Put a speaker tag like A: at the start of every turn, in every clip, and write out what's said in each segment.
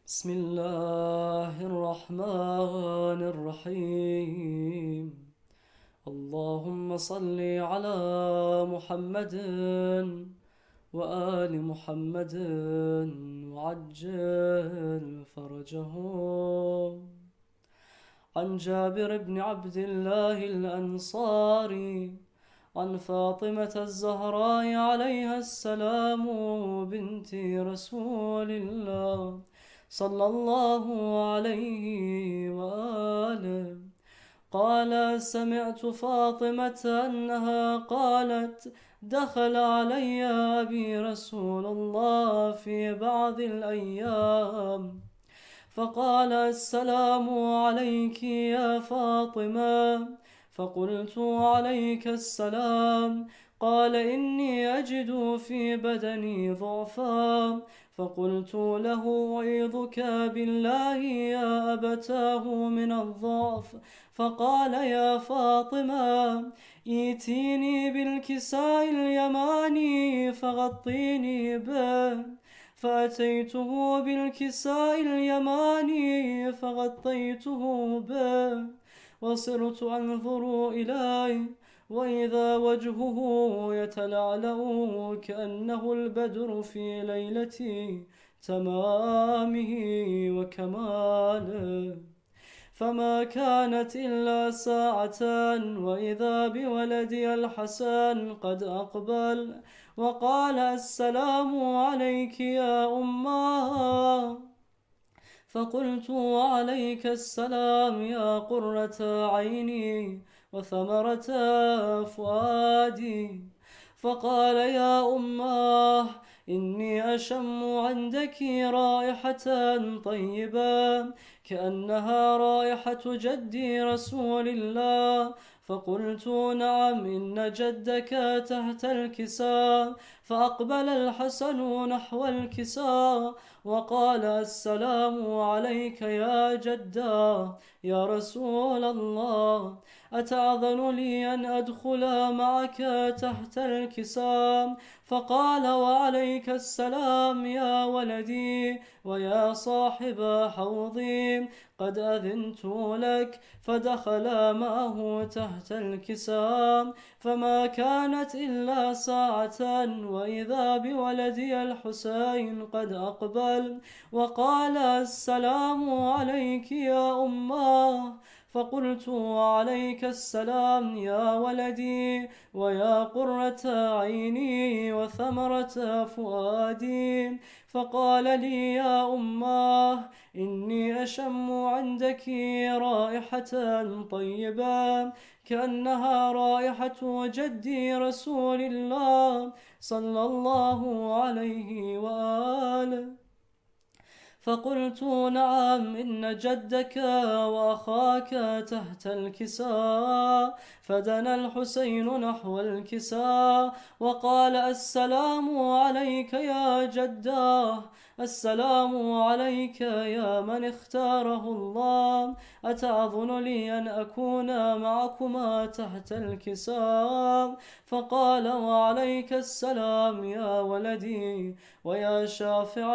A: بسم الله الرحمن الرحيم. اللهم صل على محمد وآل محمد وعجل فرجهم. عن جابر بن عبد الله الأنصاري عن فاطمة الزهراء عليها السلام بنت رسول الله صلى الله عليه وآله قال: سمعت فاطمة أنها قالت: دخل علي أبي رسول الله في بعض الأيام فقال: السلام عليك يا فاطمة. فقلت: عليك السلام. قال: إني أجد في بدني ضعفا. فقلت له: أعيذك بالله يا أبتاه من الضعف. فقال: يا فاطمة، ائتيني بالكساء اليماني فغطيني به. فأتيته بالكساء اليماني فغطيته به، وصرت أنظر إليه وإذا وجهه يتلعلع كأنه البدر في ليلة تمامه وكماله. فما كانت إلا ساعة وإذا بولدي الحسن قد أقبل وقال: السلام عليك يا أماه. فقلت: وعليك السلام يا قرة عيني وثمرة فؤادي. فقال: يا أماه، إني أشم عندك رائحة طيبة كأنها رائحة جدي رسول الله. فقلت: نعم، إن جدك تحت الكساء. فأقبل الحسن نحو الكساء وقال: السلام عليك يا جدا يا رسول الله، أتأذن لي أن أدخل معك تحت الكساء؟ فقال: وعليك السلام يا ولدي ويا صاحب حوضي، قد أذنت لك. فدخل معه تحت الكساء. فما كانت إلا ساعة وإذا بولدي الحسين قد أقبل وقال: السلام عليك يا أماه. فقلت: وعليك السلام يا ولدي ويا قرة عيني وثمرة فؤادي. فقال لي: يا أماه، إني أشم عندك رائحة طيبة كأنها رائحة جدي رسول الله صلى الله عليه وآله. فقلت: نعم، إن جدك وأخاك تحت الكساء. فدنا الحسين نحو الكساء وقال: السلام عليك يا جداه، السلام عليك يا من اختاره الله، أتأذن لي أن أكون معكما تحت الكساء؟ فقال: وعليك السلام يا ولدي ويا شافع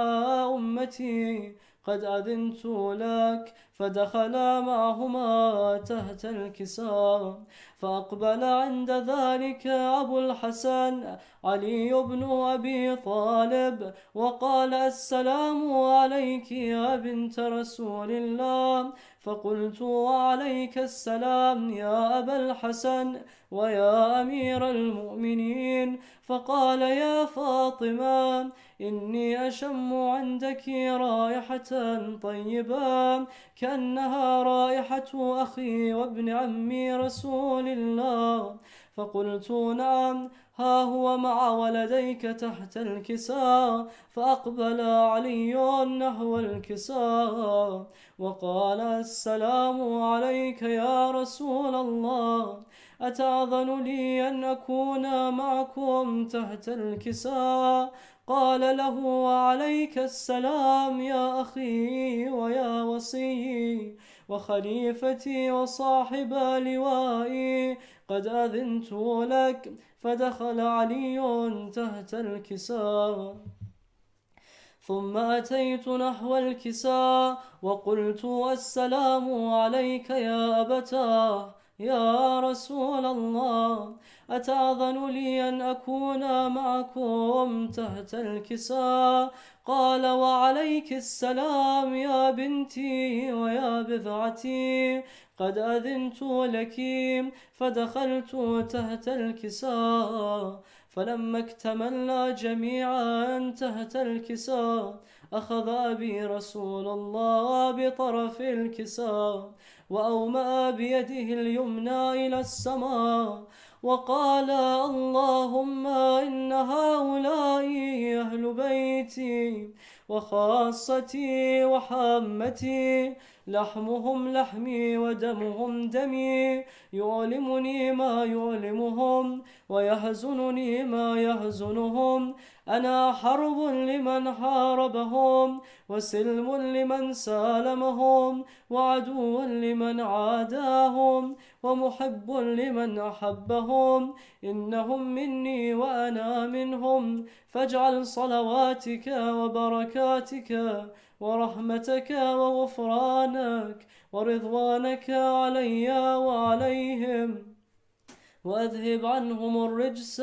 A: أمتي، قد أذنت لك. فدخلا معهما تحت الكساء. فأقبل عند ذلك أبو الحسن علي بن أبي طالب وقال: السلام عليك يا بنت رسول الله. فقلت: وعليك السلام يا أبا الحسن ويا أمير المؤمنين. فقال: يا فاطمة، إني أشم عندك رائحة طيبة كأنها رائحة أخي وابن عمي رسول الله. فقلت: نعم، ها هو مع ولديك تحت الكساء. فأقبل علي نحو الكساء وقال: السلام عليك يا رسول الله، أتأذن لي أن أكون معكم تحت الكساء؟ قال له: وعليك السلام يا أخي ويا وصي وخليفتي وصاحب لوائي، قد أذنت لك. فدخل علي تحت الكساء. ثم أتيت نحو الكساء وقلت السلام عليك يا أبتاه يا رسول الله، أتأذن لي أن أكون معكم تحت الكساء؟ قال وعليك السلام يا بنتي ويا بضعتي، قد أذنت لك. فدخلت تحت الكساء، فلما اكتملنا جميعا تحت الكساء أخذ أبي رسول الله بطرف الكساء وأومأ بيده اليمنى إلى السماء وقال اللهم إن هؤلاء أهل بيتي وخاصتي وحامتي، لحمهم لحمي ودمهم دمي، يؤلمني ما يؤلمهم ويحزنني ما يحزنهم، أنا حرب لمن حاربهم وسلم لمن سالمهم وعدو لمن عاداهم ومحب لمن أحبهم، إنهم مني وأنا منهم، فاجعل صلواتك وبركاتك ورحمتك وغفرانك ورضوانك علي وعليهم، وأذهب عنهم الرجس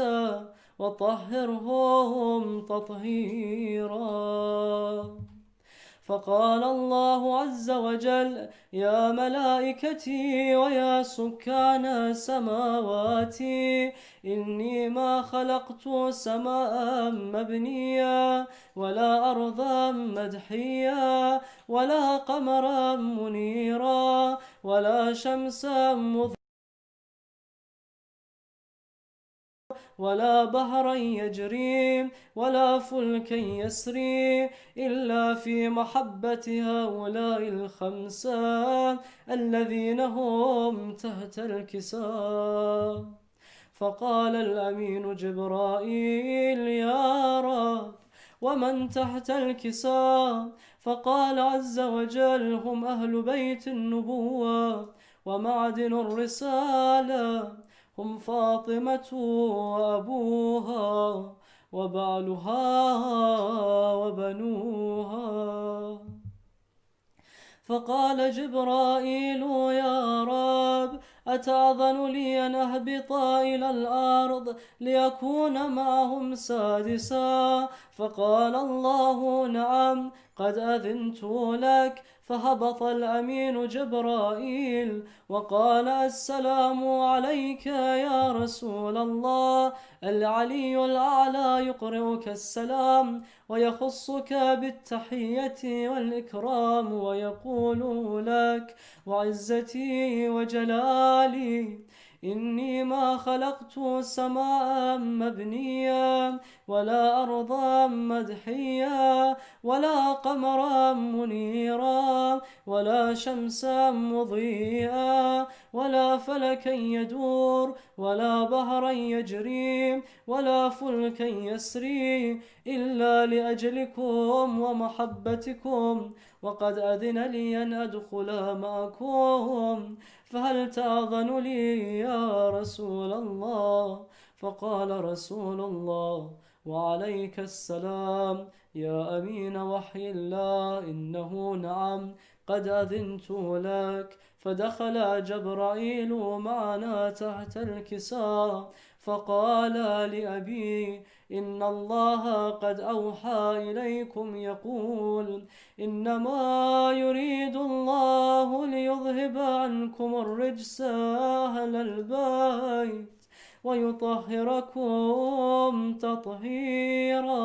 A: وطهرهم تطهيرا. فقال الله عز وجل يا ملائكتي ويا سكان سماواتي، إني ما خلقت سماء مبنيا ولا أرضا مدحيا ولا قمرا منيرا ولا شمسا مضيئا ولا بحرا يجري ولا فلكا يسري إلا في محبة هؤلاء الخمسة الذين هم تحت الكساء. فقال الأمين جبرائيل يا رب ومن تحت الكساء؟ فقال عز وجل هم أهل بيت النبوة ومعدن الرسالة، هم فاطمة وأبوها وبعلها وبنوها. فقال جبرائيل يا رب أتأذن لي أن أهبط إلى الأرض ليكون معهم سادسا؟ فقال الله نعم قد أذنت لك. فهبط الأمين جبرائيل وقال السلام عليك يا رسول الله، العلي الأعلى يقرئك السلام ويخصك بالتحية والإكرام ويقول لك وعزتي وجلالي إني ما خلقت سماء مبنيا ولا أرضا مدحيا ولا قمرا منيرا ولا شمسا مضيئا ولا فلكا يدور ولا بحرا يجري ولا فلكا يسري إلا لأجلكم ومحبتكم، وقد أذن لي أن أدخل معكم، فهل تأذن لي يا رسول الله؟ فقال رسول الله وعليك السلام يا أمين وحي الله، إنه نعم قد أذنت لك. فدخل جبرائيل معنا تحت الكساء فقال لأبي إن الله قد أوحى إليكم يقول إنما يريد الله ليذهب عنكم الرجس أهل البيت ويطهركم تطهيرا.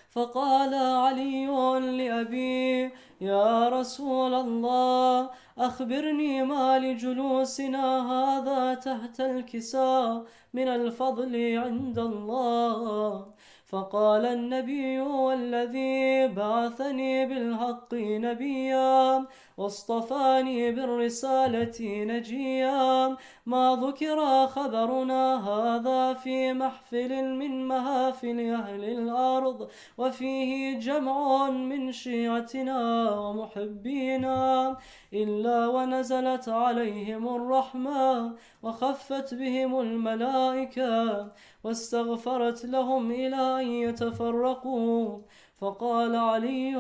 A: فقال علي لأبي يا رسول الله أخبرني ما لجلوسنا هذا تحت الكساء من الفضل عند الله. فقال النبي والذي بعثني بالحق نبيا واصطفاني بالرسالة نجيا، ما ذكر خبرنا هذا في محفل من محافل أهل الأرض وفيه جمع من شيعتنا ومحبينا إلا ونزلت عليهم الرحمة وخفت بهم الملائكة واستغفرت لهم إلى أن يتفرقوا. فقال علي: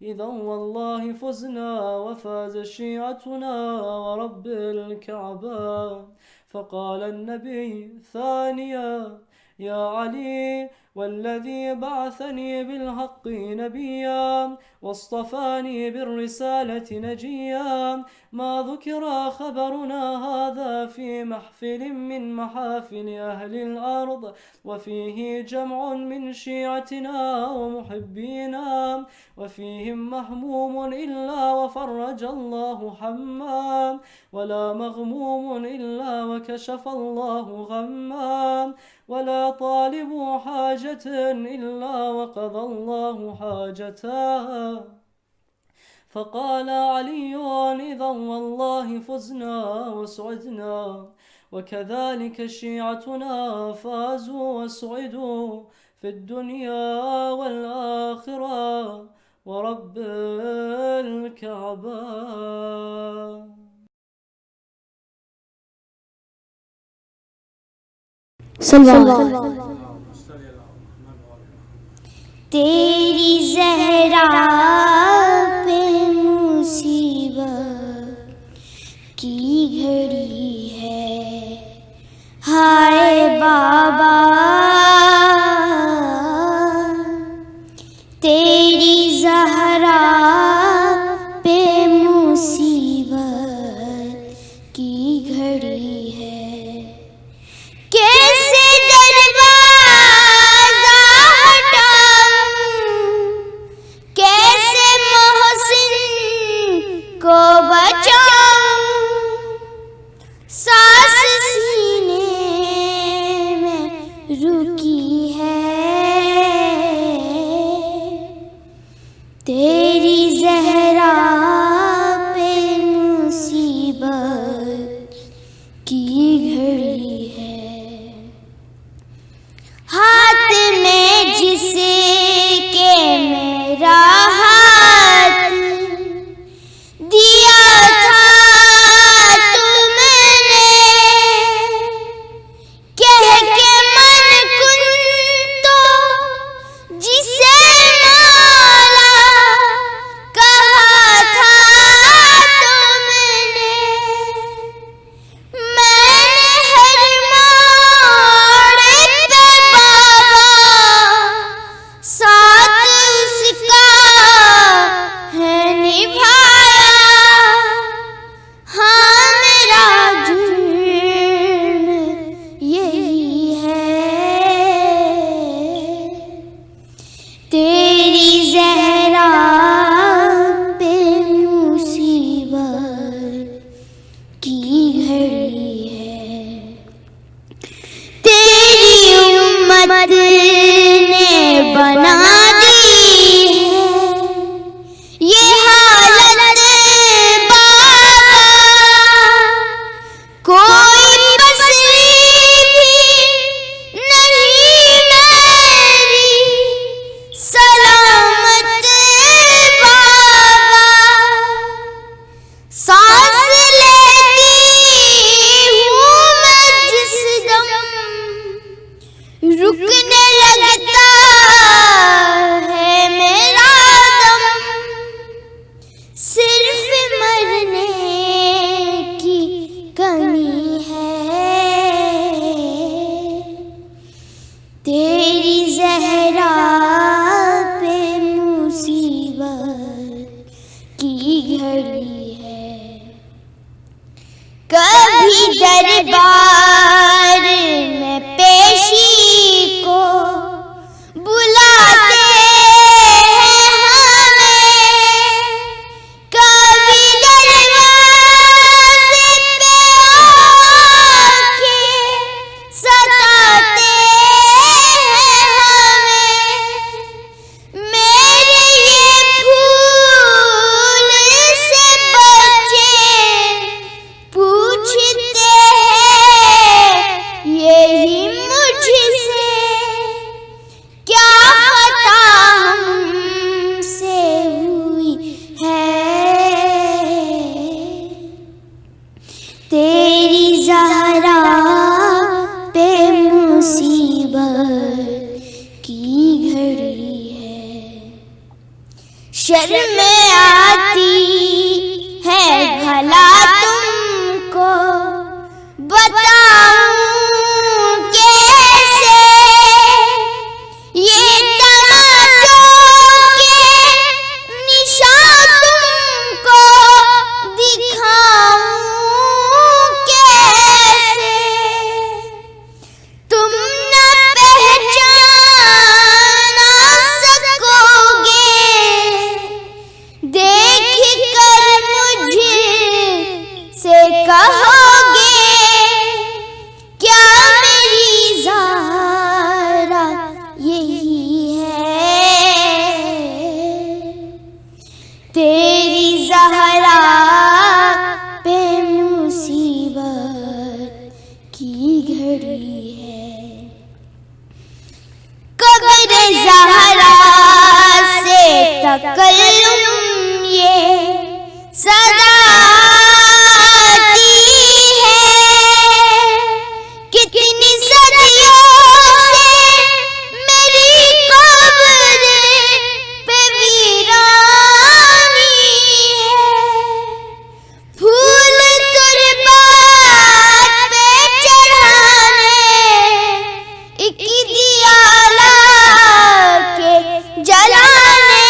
A: إذا والله فزنا وفاز شيعتنا ورب الكعبة. فقال النبي ثانيا: يا علي، والذي بعثني بالحق نبيا واصطفاني بالرسالة نجيا، ما ذكر خبرنا هذا في محفل من محافل أهل الأرض وفيه جمع من شيعتنا ومحبينا وفيهم محموم إلا وفرج الله حما، ولا مغموم إلا وكشف الله غما، ولا طالب حاجة إلا وقضى الله حاجته. فقال علي: إذا والله فزنا وسعدنا، وكذلك شيعتنا فازوا وسعدوا في الدنيا والآخرة ورب الكعبة.
B: تیری زہرا پہ مصیبت کی گھڑی ہے، ہائے بابا تیری زہرا پہ مصیبت کی گھڑی ہے، کیسے دروازہ ہٹاؤں، کیسے محسن کو بچاؤں، سانس سینے میں رکی ہے، تیری زہرا پہ مصیبت کی گھڑی ہے، ہاتھ میں جس کے میرا ہاتھ دیا تھا تم نے، کہہ کے من کن تو جسے مولا کہا تھا تم نے، میں ہر موڑ پہ بابا ساتھ اس کا ہے نبھایا، ہاں میرا جرم یہی ہے، تیری زہرا پہ مصیبت کی گھڑی ہے، تیری امت نے بنا دی ہے یہ حالت بابا، کوئی بسری بھی نہیں میری سلامت بابا، سانس لیتی ہوں میں جس دم رکنے لگتا ہے میرا دم، صرف مرنے کی کمی ہے، تیری زہرا پہ مصیبت کی گھڑی ہے، کبھی دربار میں پیشی کو بلاتے ہیں ہمیں، کبھی دروازے پہ آ کے ستاتے ہیں ہمیں، میرے یہ پھول سے بچے پوچھتے ہیں یہی مجھ سے، کیا خطا ہم سے ہوئی ہے، تیری زہرا پہ مصیبت کی شرم آتی ہے بھلا تم کو بتاؤں کیسے یہ تماشوں کے نشان تم کو دکھاؤں کیسے تم نہ پہچانا سکو گے دیکھ کر مجھ سے کہو گے کیا میری زہرا یہی ہے تیری زہرا پہ مصیبت کی گھڑی ہے قبر زہرا سے تکلم یہ صدا آتی ہے کتنی صدیوں سے میری قبر پہ ویرانی ہے پھول قربان پہ چڑھانے ایک دیا لا کے جلانے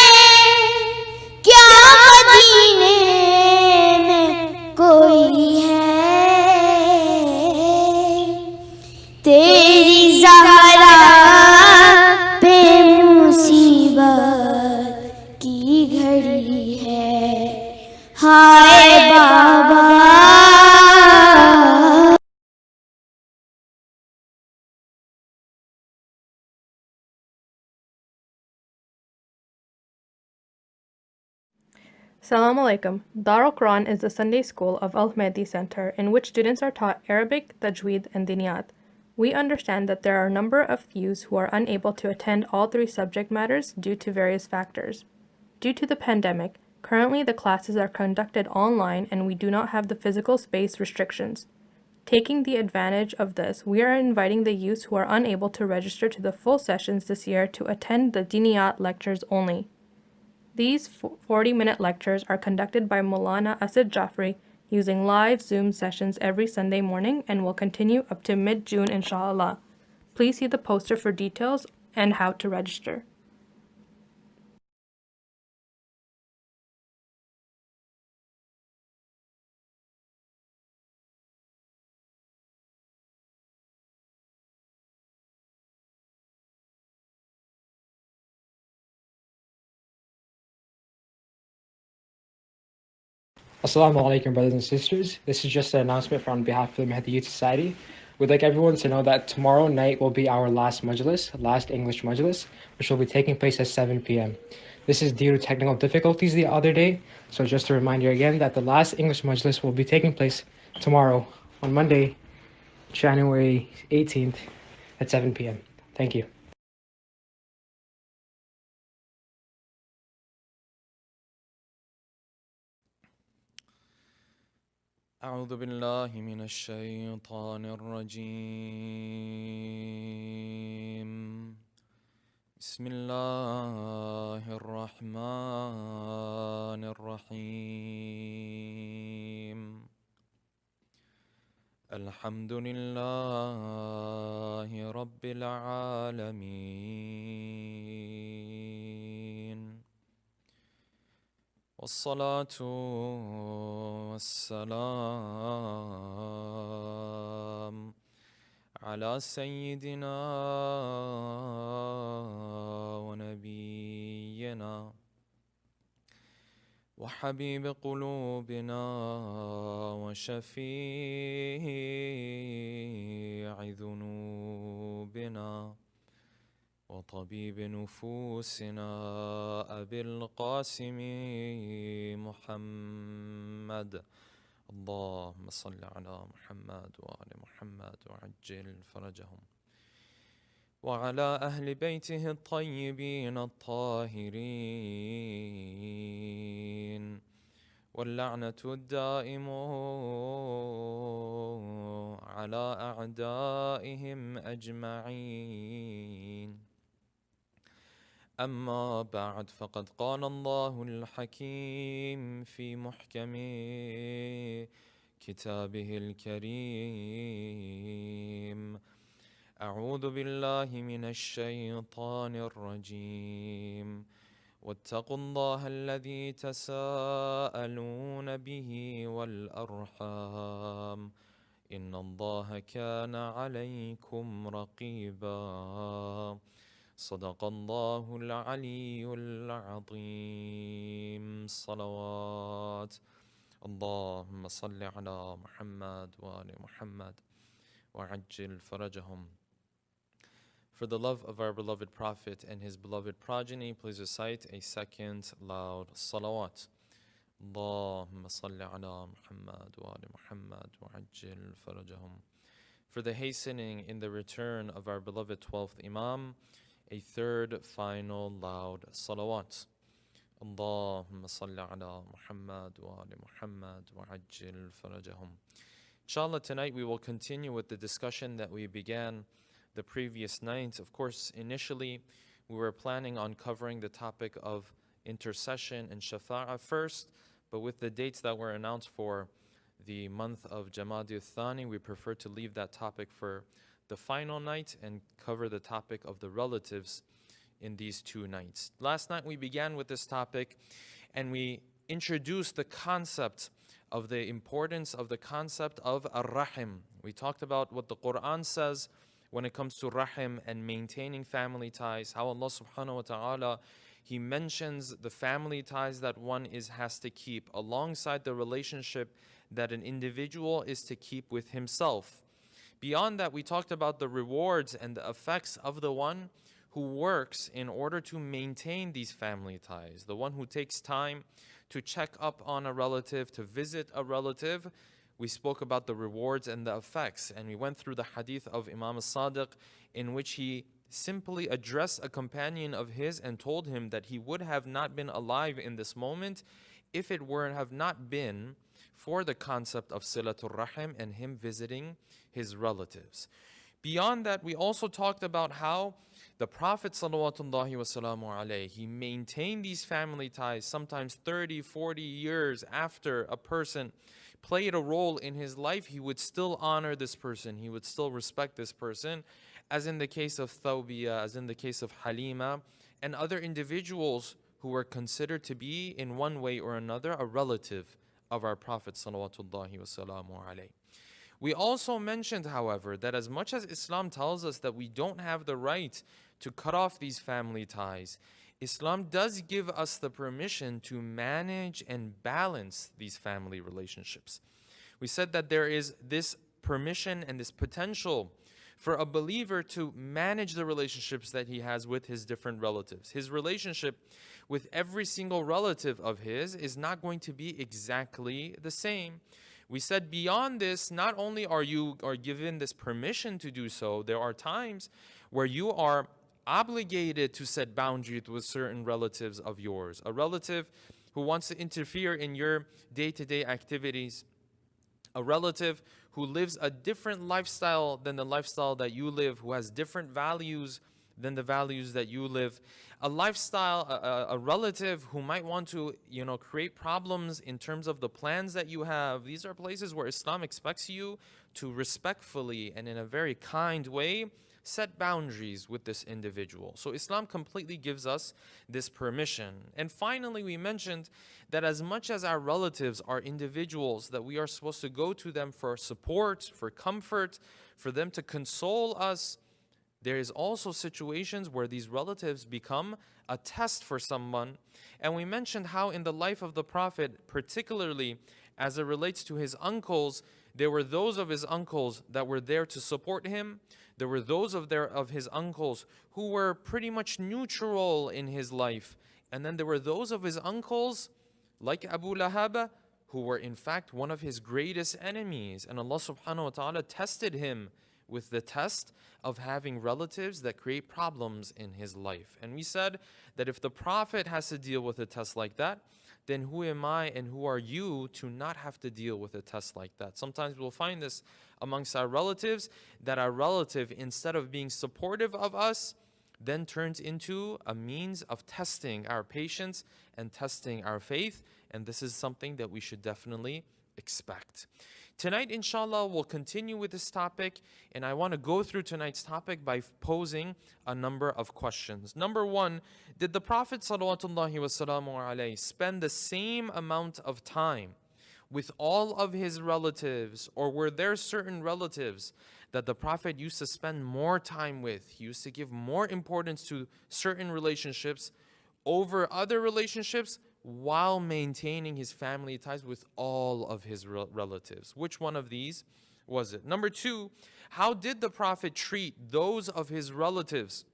B: کیا مدینے میں کوئی ہے تیری زہرا پہ مصیبت کی گھڑی ہے ہائے بابا
C: Assalamu alaikum. Darul Quran is the Sunday school of Al Mahdi Center in which students are taught Arabic, Tajweed, and Diniyat. We understand that there are a number of youths who are unable to attend all three subject matters due to various factors. Due to the pandemic, currently the classes are conducted online and we do not have the physical space restrictions. Taking the advantage of this, we are inviting the youths who are unable to register to the full sessions this year to attend the Diniyat lectures only. These 40-minute lectures are conducted by Maulana Asad Jafri using live Zoom sessions every Sunday morning and will continue up to mid-June inshallah. Please see the poster for details and how to register.
D: Assalamu alaikum, brothers and sisters. This is just an announcement on behalf of the Mahdi Youth Society. We'd like everyone to know that tomorrow night will be our last Majlis, last English Majlis, which will be taking place at 7 p.m. This is due to technical difficulties the other day, so just to remind you again that the last English Majlis will be taking place tomorrow, on Monday, January 18th at 7 p.m. Thank you.
E: أعوذ بالله من الشيطان الرجيم بسم الله الرحمن الرحيم الحمد لله رب العالمين والصلاة والسلام على سيدنا ونبينا وحبيب قلوبنا وشفيع ذنوبنا وطبيب نفوسنا أبي القاسم محمد اللهم صل على محمد وآل محمد وعجل فرجهم وعلى أهل بيته الطيبين الطاهرين واللعنة الدائم على أعدائهم أجمعين أما بعد فقد قال الله الحكيم في محكم كتابه الكريم أعوذ بالله من الشيطان الرجيم واتقوا الله الذي تساءلون به والأرحام إن الله كان عليكم رقيبا صدق الله العلي العظيم صلوات اللهم صل على محمد وآل محمد وعجل فرجهم. For the love of our beloved Prophet and his beloved progeny, please recite a second loud salawat. اللهم صل على محمد وآل محمد وعجل فرجهم. For the hastening in the return of our beloved 12th Imam, a third final loud salawat. اللهم صل على محمد وآل محمد وعجل فرجهم. Inshallah, tonight we will continue with the discussion that we began the previous night. Of course, initially we were planning on covering the topic of intercession and shafa'ah first, but with the dates that were announced for the month of Jamadi Thani, we prefer to leave that topic for the final night and cover the topic of the relatives in these 2 nights. Last night we began with this topic and we introduced the concept of the importance of the concept of ar-rahim. We talked about what the Quran says when it comes to rahim and maintaining family ties, how Allah subhanahu wa ta'ala, He mentions the family ties that one has to keep alongside the relationship that an individual is to keep with himself. Beyond that, we talked about the rewards and the effects of the one who works in order to maintain these family ties, the one who takes time to check up on a relative, to visit a relative. We spoke about the rewards and the effects, and we went through the hadith of Imam as-Sadiq in which he simply addressed a companion of his and told him that he would have not been alive in this moment if it were have not been for the concept of silatul rahim and him visiting his relatives. Beyond that, we also talked about how the Prophet sallallahu wasallam alayhi, he maintained these family ties sometimes 30, 40 years after a person played a role in his life. He would still honor this person, he would still respect this person, as in the case of Thawbiyah, as in the case of Halima, and other individuals who were considered to be in one way or another a relative of our Prophet sallallahu wasallam alayhi. We also mentioned, however, that as much as Islam tells us that we don't have the right to cut off these family ties, Islam does give us the permission to manage and balance these family relationships. We said that there is this permission and this potential for a believer to manage the relationships that he has with his different relatives. His relationship with every single relative of his is not going to be exactly the same. We said beyond this, not only are you given this permission to do so, there are times where you are obligated to set boundaries with certain relatives of yours. A relative who wants to interfere in your day-to-day activities, a relative who lives a different lifestyle than the lifestyle that you live, who has different values than the values that you live, a relative who might want to, create problems in terms of the plans that you have. These are places where Islam expects you to respectfully and in a very kind way set boundaries with this individual. So Islam completely gives us this permission. And finally, we mentioned that as much as our relatives are individuals that we are supposed to go to them for support, for comfort, for them to console us, there is also situations where these relatives become a test for someone. And we mentioned how in the life of the Prophet, particularly as it relates to his uncles, there were those of his uncles that were there to support him. There were those of his uncles who were pretty much neutral in his life. And then there were those of his uncles, like Abu Lahab, who were in fact one of his greatest enemies. And Allah subhanahu wa ta'ala tested him with the test of having relatives that create problems in his life. And we said that if the Prophet has to deal with a test like that, then who am I and who are you to not have to deal with a test like that? Sometimes we'll find this amongst our relatives, that our relative, instead of being supportive of us, then turns into a means of testing our patience and testing our faith. And this is something that we should definitely expect. Tonight, inshallah, we'll continue with this topic, and I want to go through tonight's topic by posing a number of questions. Number one, did the Prophet sallallahu wasallam alayhi spend the same amount of time with all of his relatives, or were there certain relatives that the Prophet used to spend more time with? He used to give more importance to certain relationships over other relationships, while maintaining his family ties with all of his relatives. Which one of these was it? Number two, how did the Prophet treat those of his relatives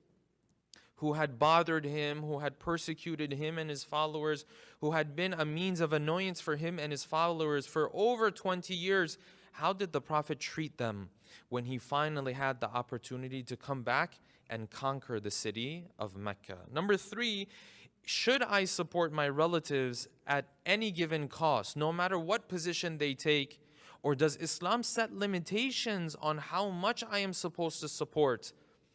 E: who had bothered him, who had persecuted him and his followers, who had been a means of annoyance for him and his followers for over 20 years? How did the Prophet treat them when he finally had the opportunity to come back and conquer the city of Mecca? Number three, should I support my relatives at any given cost, no matter what position they take? Or does Islam set limitations on how much I am supposed to support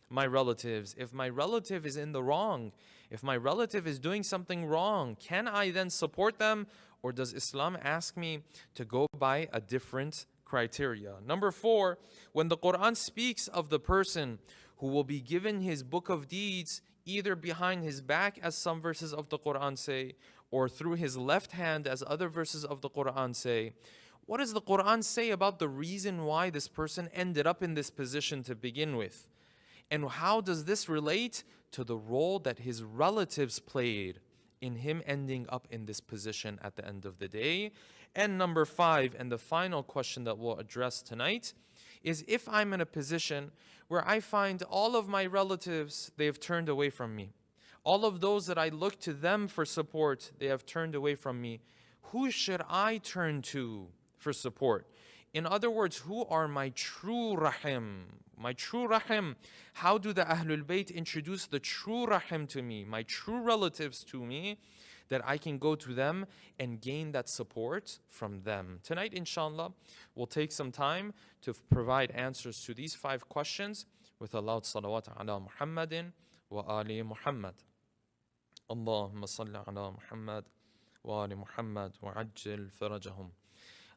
E: my relatives? If my relative is in the wrong, if my relative is doing something wrong, can I then support them? Or does Islam ask me to go by a different criteria? Number four, when the Quran speaks of the person who will be given his book of deeds, either behind his back, as some verses of the Quran say, or through his left hand, as other verses of the Quran say, what does the Quran say about the reason why this person ended up in this position to begin with? And how does this relate to the role that his relatives played in him ending up in this position at the end of the day? And number five, and the final question that we'll address tonight, is if I'm in a position where I find all of my relatives, they have turned away from me. All of those that I look to them for support, they have turned away from me. Who should I turn to for support? In other words, who are my true rahim? My true rahim. How do the Ahlul Bayt introduce the true rahim to me, my true relatives to me, that I can go to them and gain that support from them? Tonight, inshallah, we'll take some time to provide answers to these five questions with a loud salawat ala Muhammadin wa ali Muhammad. Allahumma salli ala Muhammad wa ali Muhammad wa ajil farajahum.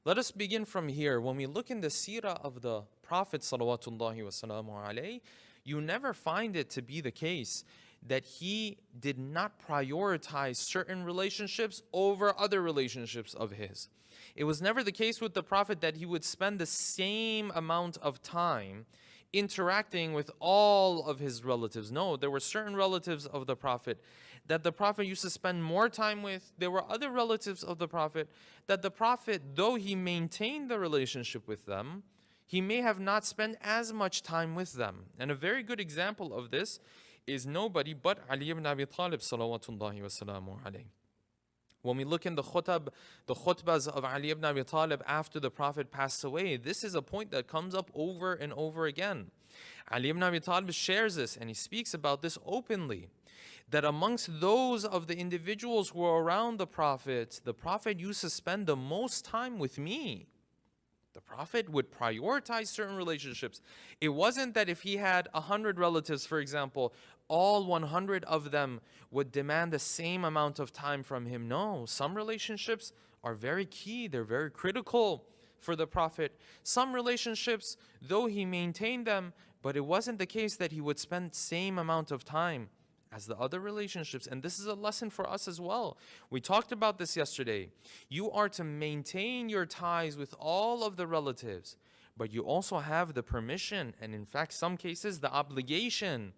E: Let us begin from here. When we look in the seerah of the Prophet salawatullahi wasalamu alayhi, you never find it to be the case that he did not prioritize certain relationships over other relationships of his. It was never the case with the Prophet that he would spend the same amount of time interacting with all of his relatives. No, there were certain relatives of the Prophet that the Prophet used to spend more time with. There were other relatives of the Prophet that the Prophet, though he maintained the relationship with them, he may have not spent as much time with them. And a very good example of this is nobody but Ali ibn Abi Talib salawatullahi wa salamu alayhi. When we look in the khutbahs of Ali ibn Abi Talib after the Prophet passed away, this is a point that comes up over and over again. Ali ibn Abi Talib shares this and he speaks about this openly, that amongst those of the individuals who were around the Prophet used to spend the most time with me. The Prophet would prioritize certain relationships. It wasn't that if he had 100 relatives, for example, all 100 of them would demand the same amount of time from him. No, some relationships are very key. They're very critical for the Prophet. Some relationships, though he maintained them, but it wasn't the case that he would spend the same amount of time as the other relationships. And this is a lesson for us as well. We talked about this yesterday. You are to maintain your ties with all of the relatives, but you also have the permission, and in fact, some cases, the obligation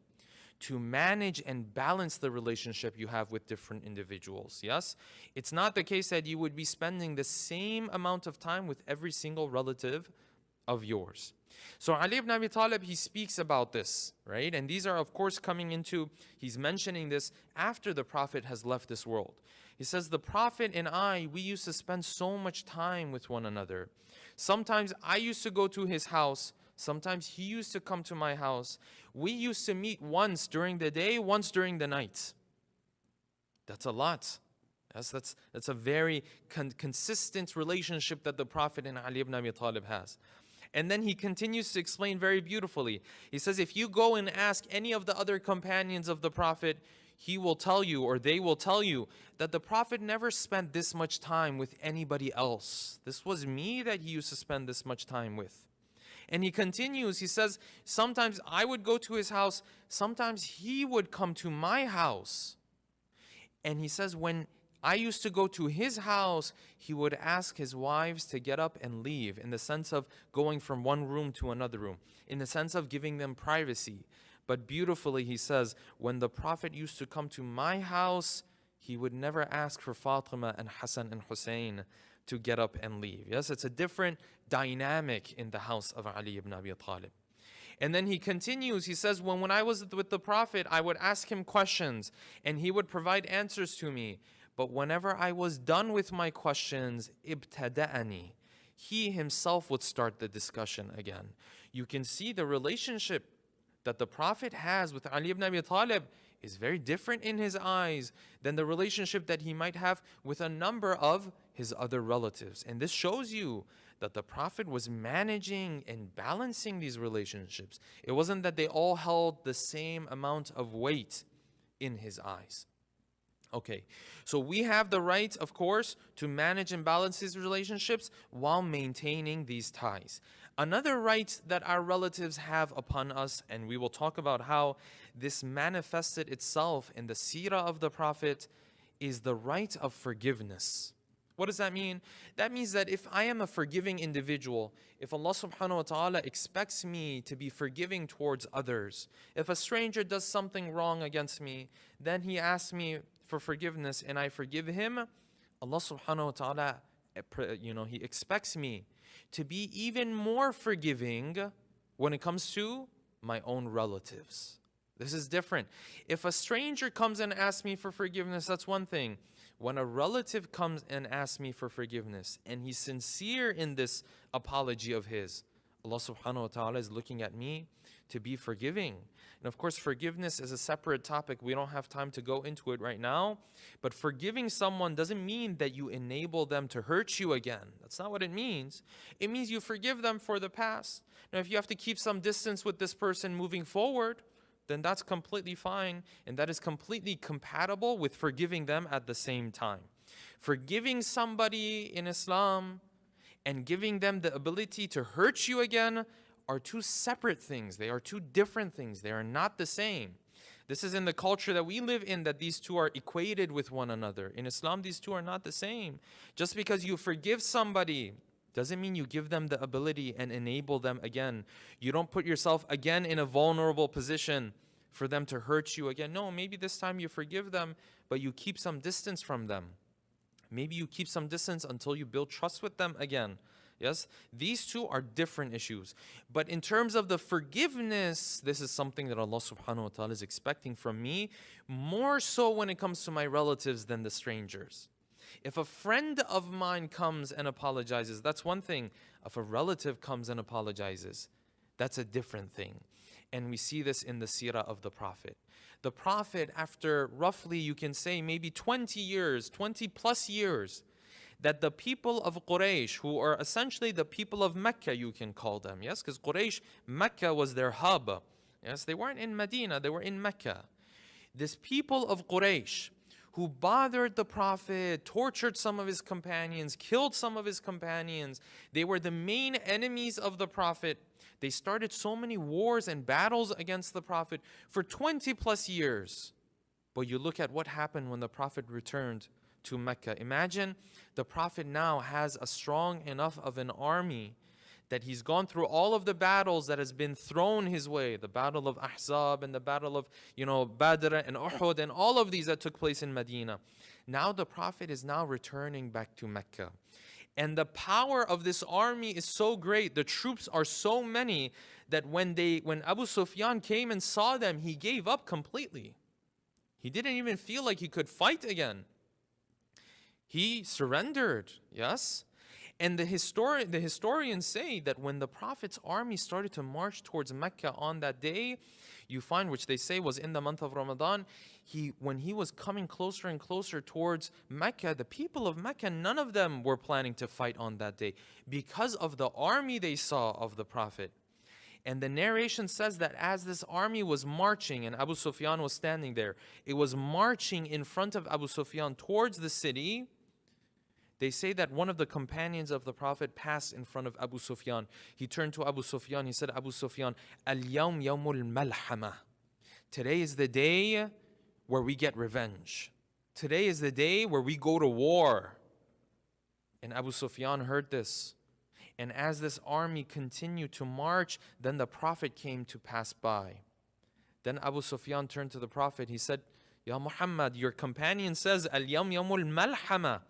E: to manage and balance the relationship you have with different individuals. Yes? It's not the case that you would be spending the same amount of time with every single relative of yours. So Ali ibn Abi Talib, he speaks about this, right? And these are, of course, coming into, he's mentioning this after the Prophet has left this world. He says, the Prophet and I, we used to spend so much time with one another. Sometimes I used to go to his house. Sometimes he used to come to my house. We used to meet once during the day, once during the night. That's a lot. That's a very consistent relationship that the Prophet and Ali ibn Abi Talib has. And then he continues to explain very beautifully. He says, if you go and ask any of the other companions of the Prophet, he will tell you, or they will tell you, that the Prophet never spent this much time with anybody else. This was me that he used to spend this much time with. And he continues, he says, sometimes I would go to his house, sometimes he would come to my house. And he says, when I used to go to his house, he would ask his wives to get up and leave, in the sense of going from one room to another room, in the sense of giving them privacy. But beautifully, he says, when the Prophet used to come to my house, he would never ask for Fatima and Hassan and Hussein to get up and leave. Yes, it's a different dynamic in the house of Ali ibn Abi Talib. And then he continues, he says, when I was with the Prophet, I would ask him questions and he would provide answers to me. But whenever I was done with my questions, ibtada'ani, he himself would start the discussion again. You can see the relationship that the Prophet has with Ali ibn Abi Talib is very different in his eyes than the relationship that he might have with a number of his other relatives. And this shows you that the Prophet was managing and balancing these relationships. It wasn't that they all held the same amount of weight in his eyes. Okay, so we have the right, of course, to manage and balance these relationships while maintaining these ties. Another right that our relatives have upon us, and we will talk about how this manifested itself in the seerah of the Prophet, is the right of forgiveness. What does that mean? That means that if I am a forgiving individual, if Allah subhanahu wa ta'ala expects me to be forgiving towards others, if a stranger does something wrong against me, then he asks me for forgiveness and I forgive him, Allah subhanahu wa ta'ala, he expects me to be even more forgiving when it comes to my own relatives. This is different. If a stranger comes and asks me for forgiveness, that's one thing. When a relative comes and asks me for forgiveness and he's sincere in this apology of his, Allah subhanahu wa ta'ala is looking at me to be forgiving. And of course, forgiveness is a separate topic. We don't have time to go into it right now. But forgiving someone doesn't mean that you enable them to hurt you again. That's not what it means. It means you forgive them for the past. Now, if you have to keep some distance with this person moving forward, then that's completely fine, and that is completely compatible with forgiving them at the same time. Forgiving somebody in Islam and giving them the ability to hurt you again are two separate things. They are two different things. They are not the same. This is in the culture that we live in, that these two are equated with one another. In Islam, these two are not the same. Just because you forgive somebody doesn't mean you give them the ability and enable them again. You don't put yourself again in a vulnerable position for them to hurt you again. No, maybe this time you forgive them, but you keep some distance from them. Maybe you keep some distance until you build trust with them again. Yes, these two are different issues. But in terms of the forgiveness, this is something that Allah subhanahu wa ta'ala is expecting from me, more so when it comes to my relatives than the strangers. If a friend of mine comes and apologizes, that's one thing. If a relative comes and apologizes, that's a different thing. And we see this in the seerah of the Prophet. The Prophet, after roughly, you can say, maybe 20 years, 20 plus years, that the people of Quraysh, who are essentially the people of Mecca, you can call them, yes? Because Quraysh, Mecca was their hub. Yes, they weren't in Medina, they were in Mecca. This people of Quraysh, who bothered the Prophet, tortured some of his companions, killed some of his companions. They were the main enemies of the Prophet. They started so many wars and battles against the Prophet for 20 plus years. But you look at what happened when the Prophet returned to Mecca. Imagine the Prophet now has a strong enough of an army that he's gone through all of the battles that has been thrown his way, the battle of Ahzab and the battle of, Badr and Uhud and all of these that took place in Medina. Now the Prophet is now returning back to Mecca. And the power of this army is so great, the troops are so many, that when Abu Sufyan came and saw them, he gave up completely. He didn't even feel like he could fight again. He surrendered, yes? And the historians say that when the Prophet's army started to march towards Mecca on that day, you find, which they say was in the month of Ramadan, when he was coming closer and closer towards Mecca, the people of Mecca, none of them were planning to fight on that day because of the army they saw of the Prophet. And the narration says that as this army was marching and Abu Sufyan was standing there, it was marching in front of Abu Sufyan towards the city. They say that one of the companions of the Prophet passed in front of Abu Sufyan. He turned to Abu Sufyan. He said, Abu Sufyan, Al-yawm yawmul malhama. Today is the day where we get revenge. Today is the day where we go to war. And Abu Sufyan heard this. And as this army continued to march, then the Prophet came to pass by. Then Abu Sufyan turned to the Prophet. He said, Ya Muhammad, your companion says, Al-yawm yawmul malhama.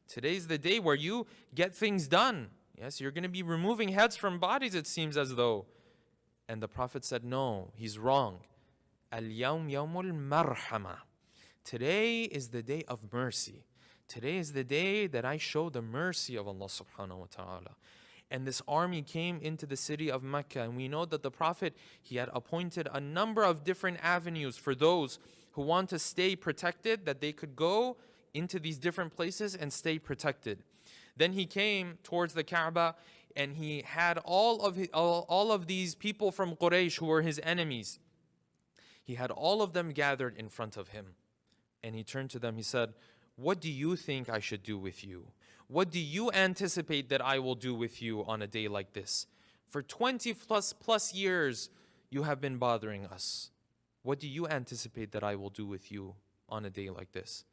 E: Today's the day where you get things done. Yes, you're going to be removing heads from bodies, it seems as though. And the Prophet said, no, he's wrong. Al-yawm yawmul marhama. Today is the day of mercy. Today is the day that I show the mercy of Allah subhanahu wa ta'ala. And this army came into the city of Mecca. And we know that the Prophet, he had appointed a number of different avenues for those who want to stay protected, that they could go into these different places and stay protected. Then he came towards the Kaaba and he had all of these people from Quraysh who were his enemies. He had all of them gathered in front of him. And he turned to them, he said, what do you think I should do with you? What do you anticipate that I will do with you on a day like this? For 20 plus years, you have been bothering us. What do you anticipate that I will do with you on a day like this?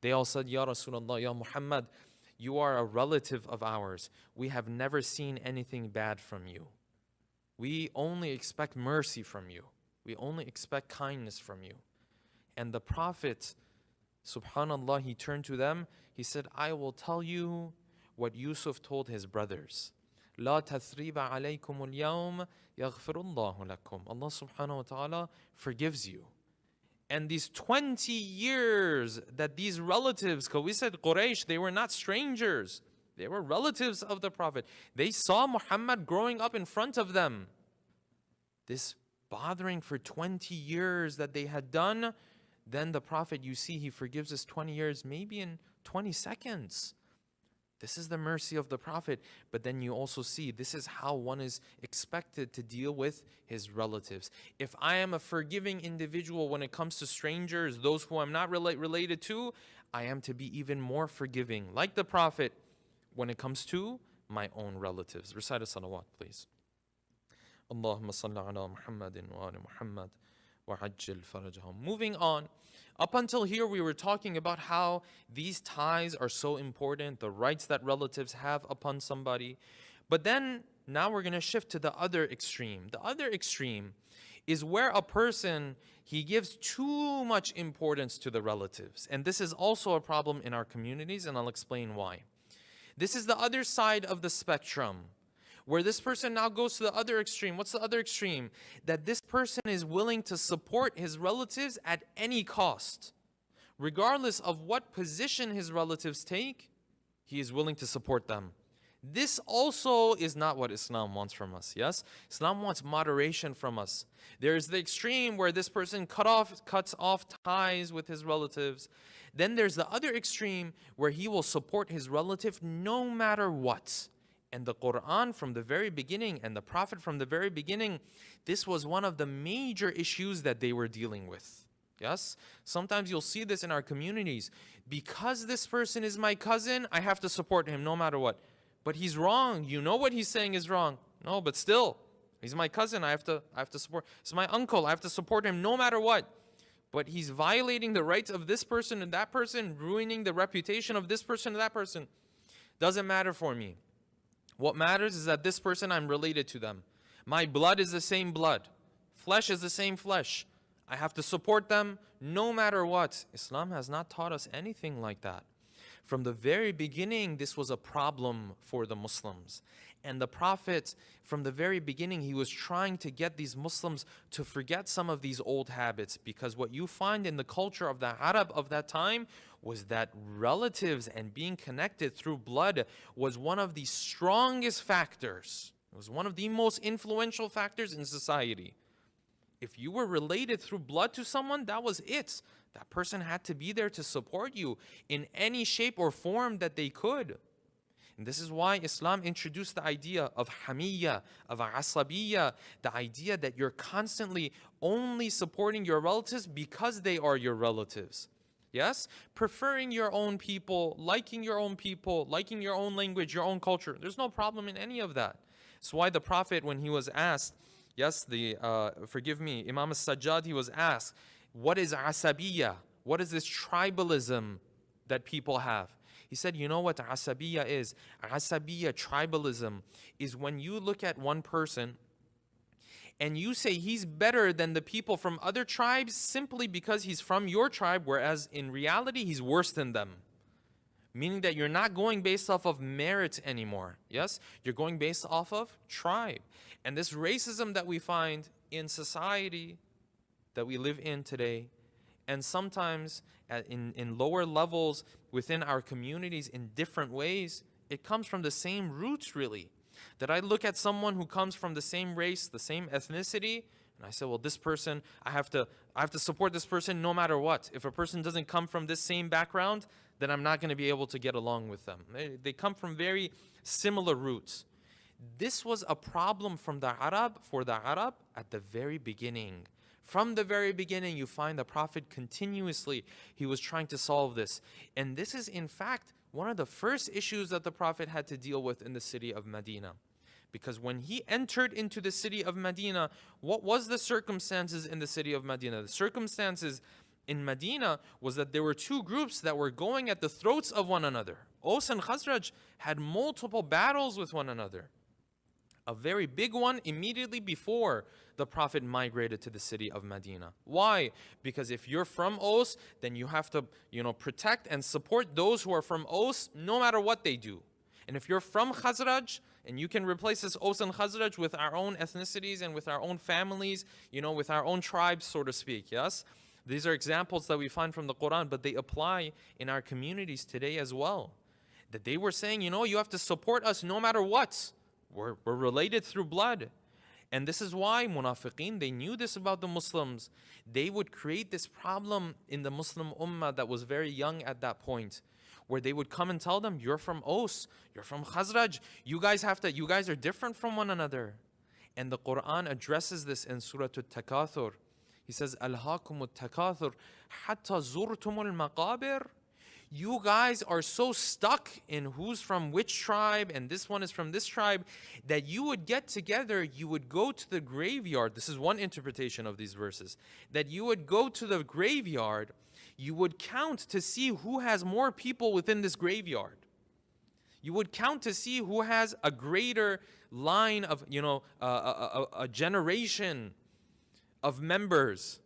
E: They all said, Ya Rasulullah, Ya Muhammad, you are a relative of ours. We have never seen anything bad from you. We only expect mercy from you. We only expect kindness from you. And the Prophet, subhanallah, he turned to them. He said, I will tell you what Yusuf told his brothers. لا تثريب عليكم اليوم يغفر الله لكم. Allah subhanahu wa ta'ala forgives you. And these 20 years that these relatives, because we said Quraysh, they were not strangers. They were relatives of the Prophet. They saw Muhammad growing up in front of them. This bothering for 20 years that they had done, then the Prophet, you see, he forgives us 20 years, maybe in 20 seconds. This is the mercy of the Prophet. But then you also see, this is how one is expected to deal with his relatives. If I am a forgiving individual when it comes to strangers, those who I'm not related to, I am to be even more forgiving, like the Prophet, when it comes to my own relatives. Recite a salawat, please. Allahumma salli ala Muhammadin wa ala Muhammad wa ajjil farajahum. Moving on. Up until here, we were talking about how these ties are so important, the rights that relatives have upon somebody. But then, now we're going to shift to the other extreme. The other extreme is where a person, he gives too much importance to the relatives. And this is also a problem in our communities, and I'll explain why. This is the other side of the spectrum, where this person now goes to the other extreme. What's the other extreme? That this person is willing to support his relatives at any cost. Regardless of what position his relatives take, he is willing to support them. This also is not what Islam wants from us, yes? Islam wants moderation from us. There is the extreme where this person cuts off ties with his relatives. Then there's the other extreme where he will support his relative no matter what. And the Quran from the very beginning and the Prophet from the very beginning, this was one of the major issues that they were dealing with. Yes? Sometimes you'll see this in our communities. Because this person is my cousin, I have to support him no matter what. But he's wrong. You know what he's saying is wrong. No, but still, he's my cousin. I have to support. It's my uncle. I have to support him no matter what. But he's violating the rights of this person and that person, ruining the reputation of this person and that person. Doesn't matter for me. What matters is that this person, I'm related to them. My blood is the same blood. Flesh is the same flesh. I have to support them no matter what. Islam has not taught us anything like that. From the very beginning, this was a problem for the Muslims. And the Prophet, from the very beginning, he was trying to get these Muslims to forget some of these old habits. Because what you find in the culture of the Arab of that time was that relatives and being connected through blood was one of the strongest factors. It was one of the most influential factors in society. If you were related through blood to someone, that was it. That person had to be there to support you in any shape or form that they could. And this is why Islam introduced the idea of hamiyyah, of asabiyyah, the idea that you're constantly only supporting your relatives because they are your relatives. Yes? Preferring your own people, liking your own people, liking your own language, your own culture. There's no problem in any of that. That's why the Prophet, when he was asked, yes, forgive me, Imam al-Sajjad, he was asked, what is asabiyyah? What is this tribalism that people have? He said, you know what asabiyyah is? Asabiyyah, tribalism, is when you look at one person and you say he's better than the people from other tribes simply because he's from your tribe, whereas in reality he's worse than them. Meaning that you're not going based off of merit anymore. Yes? You're going based off of tribe. And this racism that we find in society that we live in today, and sometimes in lower levels within our communities in different ways, it comes from the same roots, really. That I look at someone who comes from the same race, the same ethnicity, and I say, well, this person, I have to support this person no matter what. If a person doesn't come from this same background, then I'm not going to be able to get along with them. They come from very similar roots. This was a problem for the Arab at the very beginning. From the very beginning, you find the Prophet continuously, he was trying to solve this. And this is, in fact, one of the first issues that the Prophet had to deal with in the city of Medina. Because when he entered into the city of Medina, what was the circumstances in the city of Medina? The circumstances in Medina was that there were two groups that were going at the throats of one another. Aus and Khazraj had multiple battles with one another. A very big one immediately before the Prophet migrated to the city of Medina. Why? Because if you're from Aus, then you have to, protect and support those who are from Aus no matter what they do. And if you're from Khazraj, and you can replace this Aus and Khazraj with our own ethnicities and with our own families, with our own tribes, so to speak, yes? These are examples that we find from the Quran, but they apply in our communities today as well. That they were saying, you have to support us no matter what. We're related through blood. And this is why munafiqeen, they knew this about the Muslims. They would create this problem in the Muslim ummah that was very young at that point, where they would come and tell them, you're from Aus, you're from Khazraj, you guys are different from one another. And the Quran addresses this in Surah At-Takathur. He says, Alhaakum At-Takathur, hatta zurtumul maqabir. You guys are so stuck in who's from which tribe and this one is from this tribe that you would get together, you would go to the graveyard. This is one interpretation of these verses. That you would go to the graveyard, you would count to see who has more people within this graveyard. You would count to see who has a greater line of, a generation of members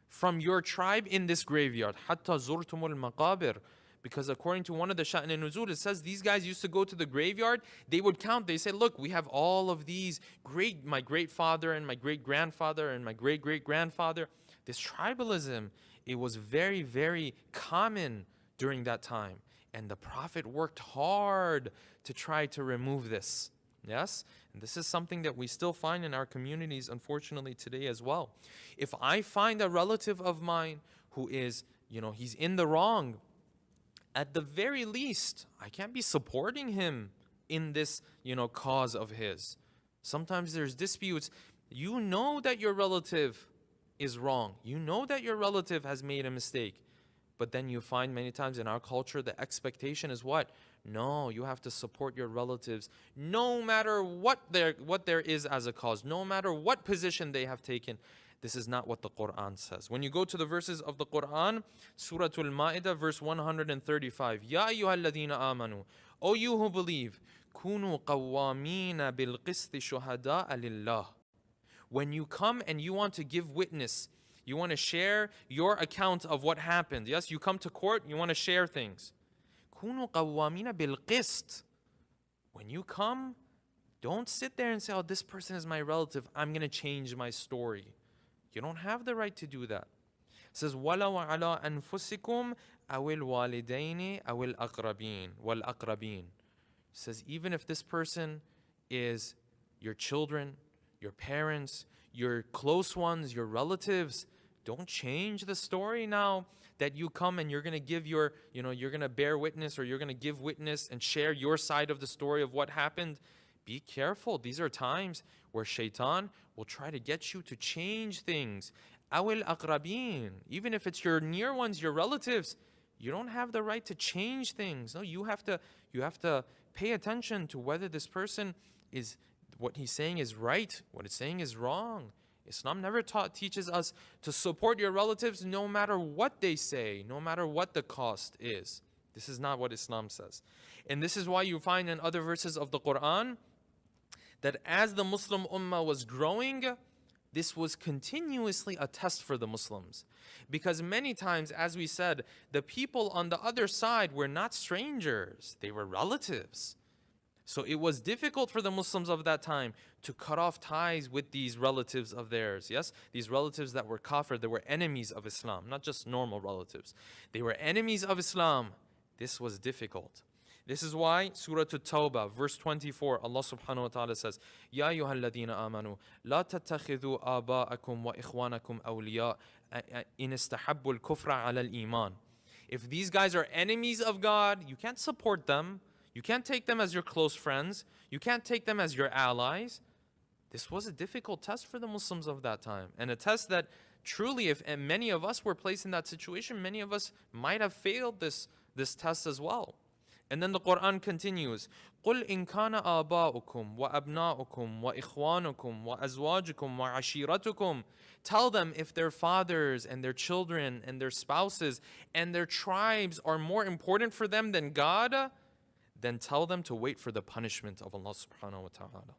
E: from your tribe in this graveyard. Hatta zurtumul maqabir. Because according to one of the Sha'n al-Nuzul, it says these guys used to go to the graveyard. They would count. They say, look, we have all of these my great father and my great grandfather and my great great grandfather. This tribalism, it was very, very common during that time. And the Prophet worked hard to try to remove this. Yes? And this is something that we still find in our communities, unfortunately, today as well. If I find a relative of mine who is, he's in the wrong, at the very least, I can't be supporting him in this, cause of his. Sometimes there's disputes. You know that your relative is wrong. You know that your relative has made a mistake. But then you find many times in our culture, the expectation is what? No, you have to support your relatives no matter what there is as a cause, no matter what position they have taken. This is not what the Quran says. When you go to the verses of the Quran, Surah Al-Ma'idah, verse 135, Ya ayyuhalladhina amanu, O you who believe, kunu qawwamina bil qisti shuhada'a lillah. When you come and you want to give witness, you want to share your account of what happened. Yes, you come to court, you want to share things. Kunu qawwamina bil qist. When you come, don't sit there and say, oh, this person is my relative, I'm going to change my story. You don't have the right to do that. says, وَلَوْ عَلَىٰ أَنفُسِكُمْ أَوِ الْوَالِدَيْنِ أَوِ الْأَقْرَبِينَ وَالْأَقْرَبِينَ. Says, even if this person is your children, your parents, your close ones, your relatives, don't change the story now that you come and you're going to give your, you're going to bear witness, or you're going to give witness and share your side of the story of what happened. Be careful. These are times where shaitan will try to get you to change things. Awil aqrabin. Even if it's your near ones, your relatives, you don't have the right to change things. No, you have to pay attention to whether this person is, what he's saying is right, what it's saying is wrong. Islam never teaches us to support your relatives no matter what they say, no matter what the cost is. This is not what Islam says. And this is why you find in other verses of the Quran that as the Muslim Ummah was growing, this was continuously a test for the Muslims. Because many times, as we said, the people on the other side were not strangers, they were relatives. So it was difficult for the Muslims of that time to cut off ties with these relatives of theirs. Yes, these relatives that were kafir, they were enemies of Islam, not just normal relatives. They were enemies of Islam. This was difficult. This is why Surah At-Tawbah, verse 24, Allah subhanahu wa ta'ala says, Ya ayyuha alladhina amanu, la tattakhidhu aba'akum wa ikhwanakum awliya in istahabbu al-kufra ala al-iman. If these guys are enemies of God, you can't support them. You can't take them as your close friends. You can't take them as your allies. This was a difficult test for the Muslims of that time. And a test that truly, if and many of us were placed in that situation, many of us might have failed this test as well. And then the Quran continues, قُلْ إِنْ كَانَ آبَاؤُكُمْ وَأَبْنَاؤُكُمْ وَإِخْوَانُكُمْ وَأَزْوَاجُكُمْ وَعَشِيرَتُكُمْ. Tell them if their fathers and their children and their spouses and their tribes are more important for them than God, then tell them to wait for the punishment of Allah subhanahu wa ta'ala.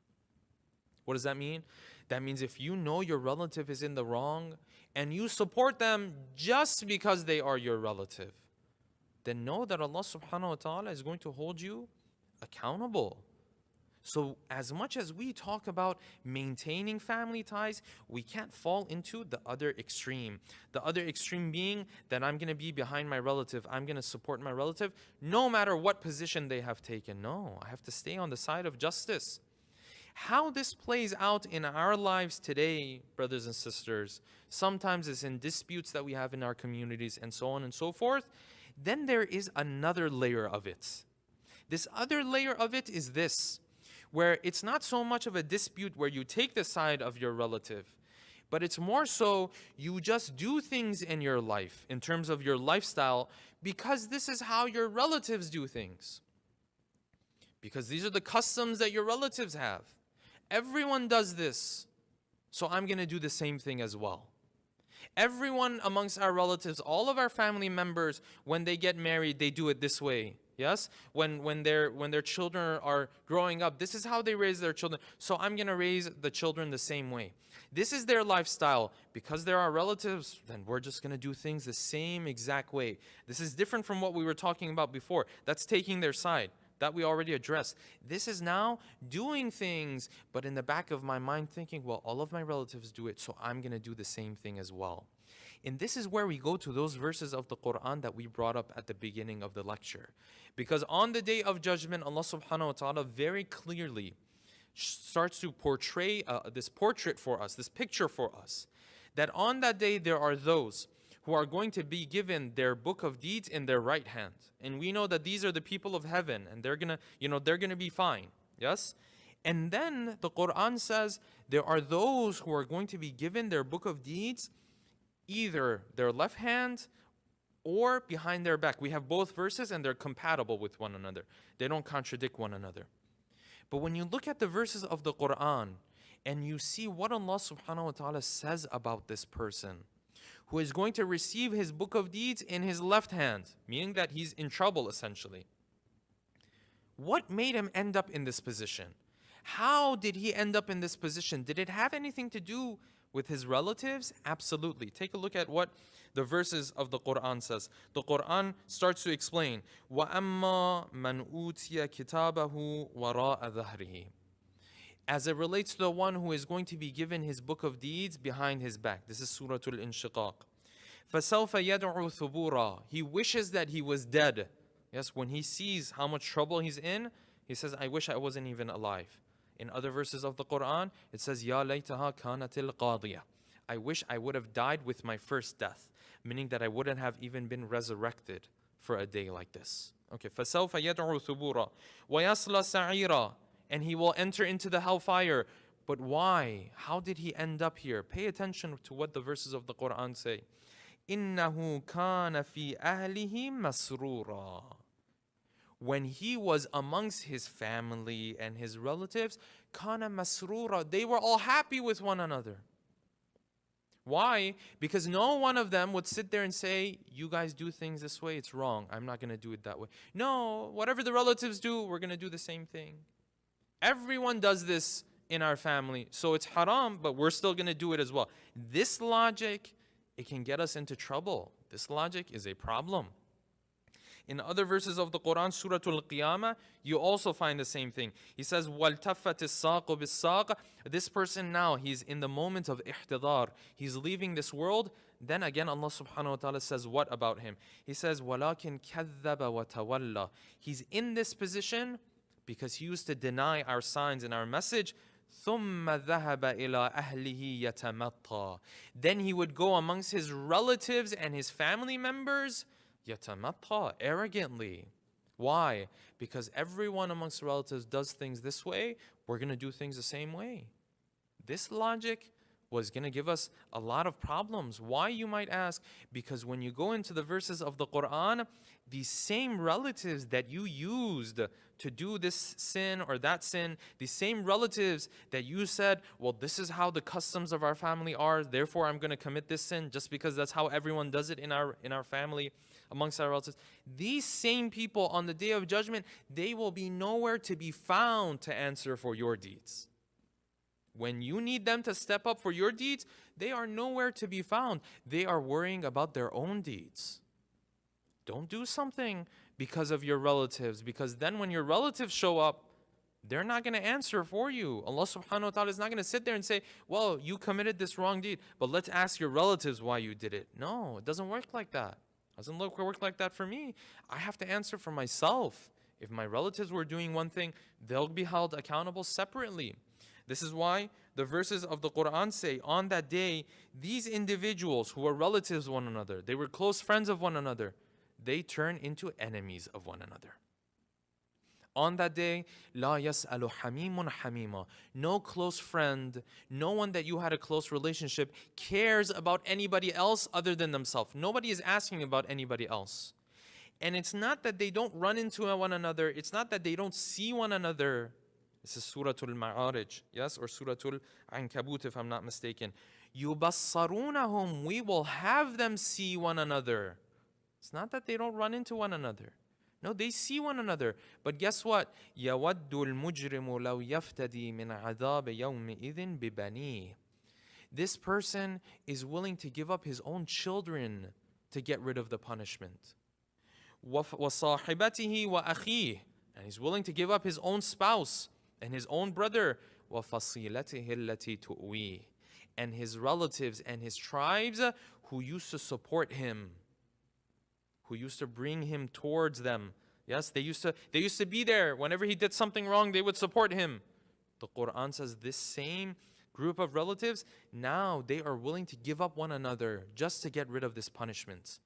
E: What does that mean? That means if you know your relative is in the wrong and you support them just because they are your relative, then know that Allah subhanahu wa ta'ala is going to hold you accountable. So as much as we talk about maintaining family ties, we can't fall into the other extreme. The other extreme being that I'm going to be behind my relative, I'm going to support my relative, no matter what position they have taken. No, I have to stay on the side of justice. How this plays out in our lives today, brothers and sisters, sometimes it's in disputes that we have in our communities and so on and so forth. Then there is another layer of it. This other layer of it is this, where it's not so much of a dispute where you take the side of your relative, but it's more so you just do things in your life, in terms of your lifestyle, because this is how your relatives do things. Because these are the customs that your relatives have. Everyone does this, so I'm going to do the same thing as well. Everyone amongst our relatives, all of our family members, when they get married, they do it this way. Yes? When their children are growing up, this is how they raise their children. So I'm going to raise the children the same way. This is their lifestyle. Because they're our relatives, then we're just going to do things the same exact way. This is different from what we were talking about before. That's taking their side. That we already addressed. This is now doing things, but in the back of my mind thinking, well, all of my relatives do it, so I'm going to do the same thing as well. And this is where we go to those verses of the Quran that we brought up at the beginning of the lecture. Because on the day of judgment, Allah subhanahu wa ta'ala very clearly starts to portray this portrait for us, this picture for us, that on that day there are those who are going to be given their book of deeds in their right hand. And we know that these are the people of heaven, and they're gonna be fine. Yes? And then the Quran says there are those who are going to be given their book of deeds either their left hand or behind their back. We have both verses and they're compatible with one another. They don't contradict one another. But when you look at the verses of the Quran and you see what Allah subhanahu wa ta'ala says about this person who is going to receive his book of deeds in his left hand, meaning that he's in trouble essentially. What made him end up in this position? How did he end up in this position? Did it have anything to do with his relatives? Absolutely. Take a look at what the verses of the Quran says. The Quran starts to explain, وَأَمَّا مَنْ أُوتِيَ كِتَابَهُ وَرَاءَ ظَهْرِهِ. As it relates to the one who is going to be given his book of deeds behind his back. This is Surah Al-Inshiqaq. فَسَوْفَ يَدْعُ ثُبُورًا. He wishes that he was dead. Yes, when he sees how much trouble he's in, he says, I wish I wasn't even alive. In other verses of the Quran, it says, يَا لَيْتَهَا كَانَتِ الْقَاضِيَةِ. I wish I would have died with my first death, meaning that I wouldn't have even been resurrected for a day like this. Okay, فَسَوْفَ يَدْعُ ثُبُورًا وَيَصْلَ سَعِيرًا. And he will enter into the hellfire. But why? How did he end up here? Pay attention to what the verses of the Quran say. إِنَّهُ كَانَ فِي أَهْلِهِ مَسْرُورًا. When he was amongst his family and his relatives, كَانَ مَسْرُورًا. They were all happy with one another. Why? Because no one of them would sit there and say, you guys do things this way, it's wrong. I'm not going to do it that way. No, whatever the relatives do, we're going to do the same thing. Everyone does this in our family, so it's haram, but we're still going to do it as well. This logic, it can get us into trouble. This logic is a problem. In other verses of the Quran, Surah Al-Qiyamah, you also find the same thing. He says, وَالْتَفَّتِ السَّاقُ بِالسَّاقِ. This person now, he's in the moment of ihtidar. He's leaving this world. Then again, Allah subhanahu wa ta'ala says what about him? He says, وَلَكِنْ كَذَّبَ وَتَوَلَّى. He's in this position because he used to deny our signs and our message. ثُمَّ ذَهَبَ إِلَىٰ أَهْلِهِ يَتَمَطَّى. Then he would go amongst his relatives and his family members, يَتَمَطَّى, arrogantly. Why? Because everyone amongst relatives does things this way, we're going to do things the same way. This logic was going to give us a lot of problems. Why, you might ask? Because when you go into the verses of the Quran, these same relatives that you used to do this sin or that sin, these same relatives that you said, well, this is how the customs of our family are, therefore I'm going to commit this sin just because that's how everyone does it in our family, amongst our relatives. These same people on the Day of Judgment, they will be nowhere to be found to answer for your deeds. When you need them to step up for your deeds, they are nowhere to be found. They are worrying about their own deeds. Don't do something because of your relatives, because then when your relatives show up, they're not going to answer for you. Allah subhanahu wa ta'ala is not going to sit there and say, well, you committed this wrong deed, but let's ask your relatives why you did it. No, it doesn't work like that. It doesn't work like that for me. I have to answer for myself. If my relatives were doing one thing, they'll be held accountable separately. This is why the verses of the Quran say, on that day, these individuals who were relatives of one another, they were close friends of one another, they turn into enemies of one another. On that day, لا يسأل حميم حميما. No close friend, no one that you had a close relationship cares about anybody else other than themselves. Nobody is asking about anybody else. And it's not that they don't run into one another. It's not that they don't see one another. This is Surah Al-Ma'arij, yes, or Surah Al-Ankabut, if I'm not mistaken. يُبَصَّرُونَهُمْ. We will have them see one another. It's not that they don't run into one another. No, they see one another. But guess what? يَوَدُّ الْمُجْرِمُ لَوْ يَفْتَدِي مِنْ عَذَابِ يَوْمِئِذٍ بِبَنِيهِ. This person is willing to give up his own children to get rid of the punishment. وَصَاحِبَتِهِ وَأَخِيهِ. And he's willing to give up his own spouse and his own brother. وَفَصِيلَتِهِ الَّتِي تُؤْوِيهِ. And his relatives and his tribes who used to support him, who used to bring him towards them. Yes, they used to be there. Whenever he did something wrong, they would support him. The Quran says this same group of relatives, now they are willing to give up one another just to get rid of this punishment.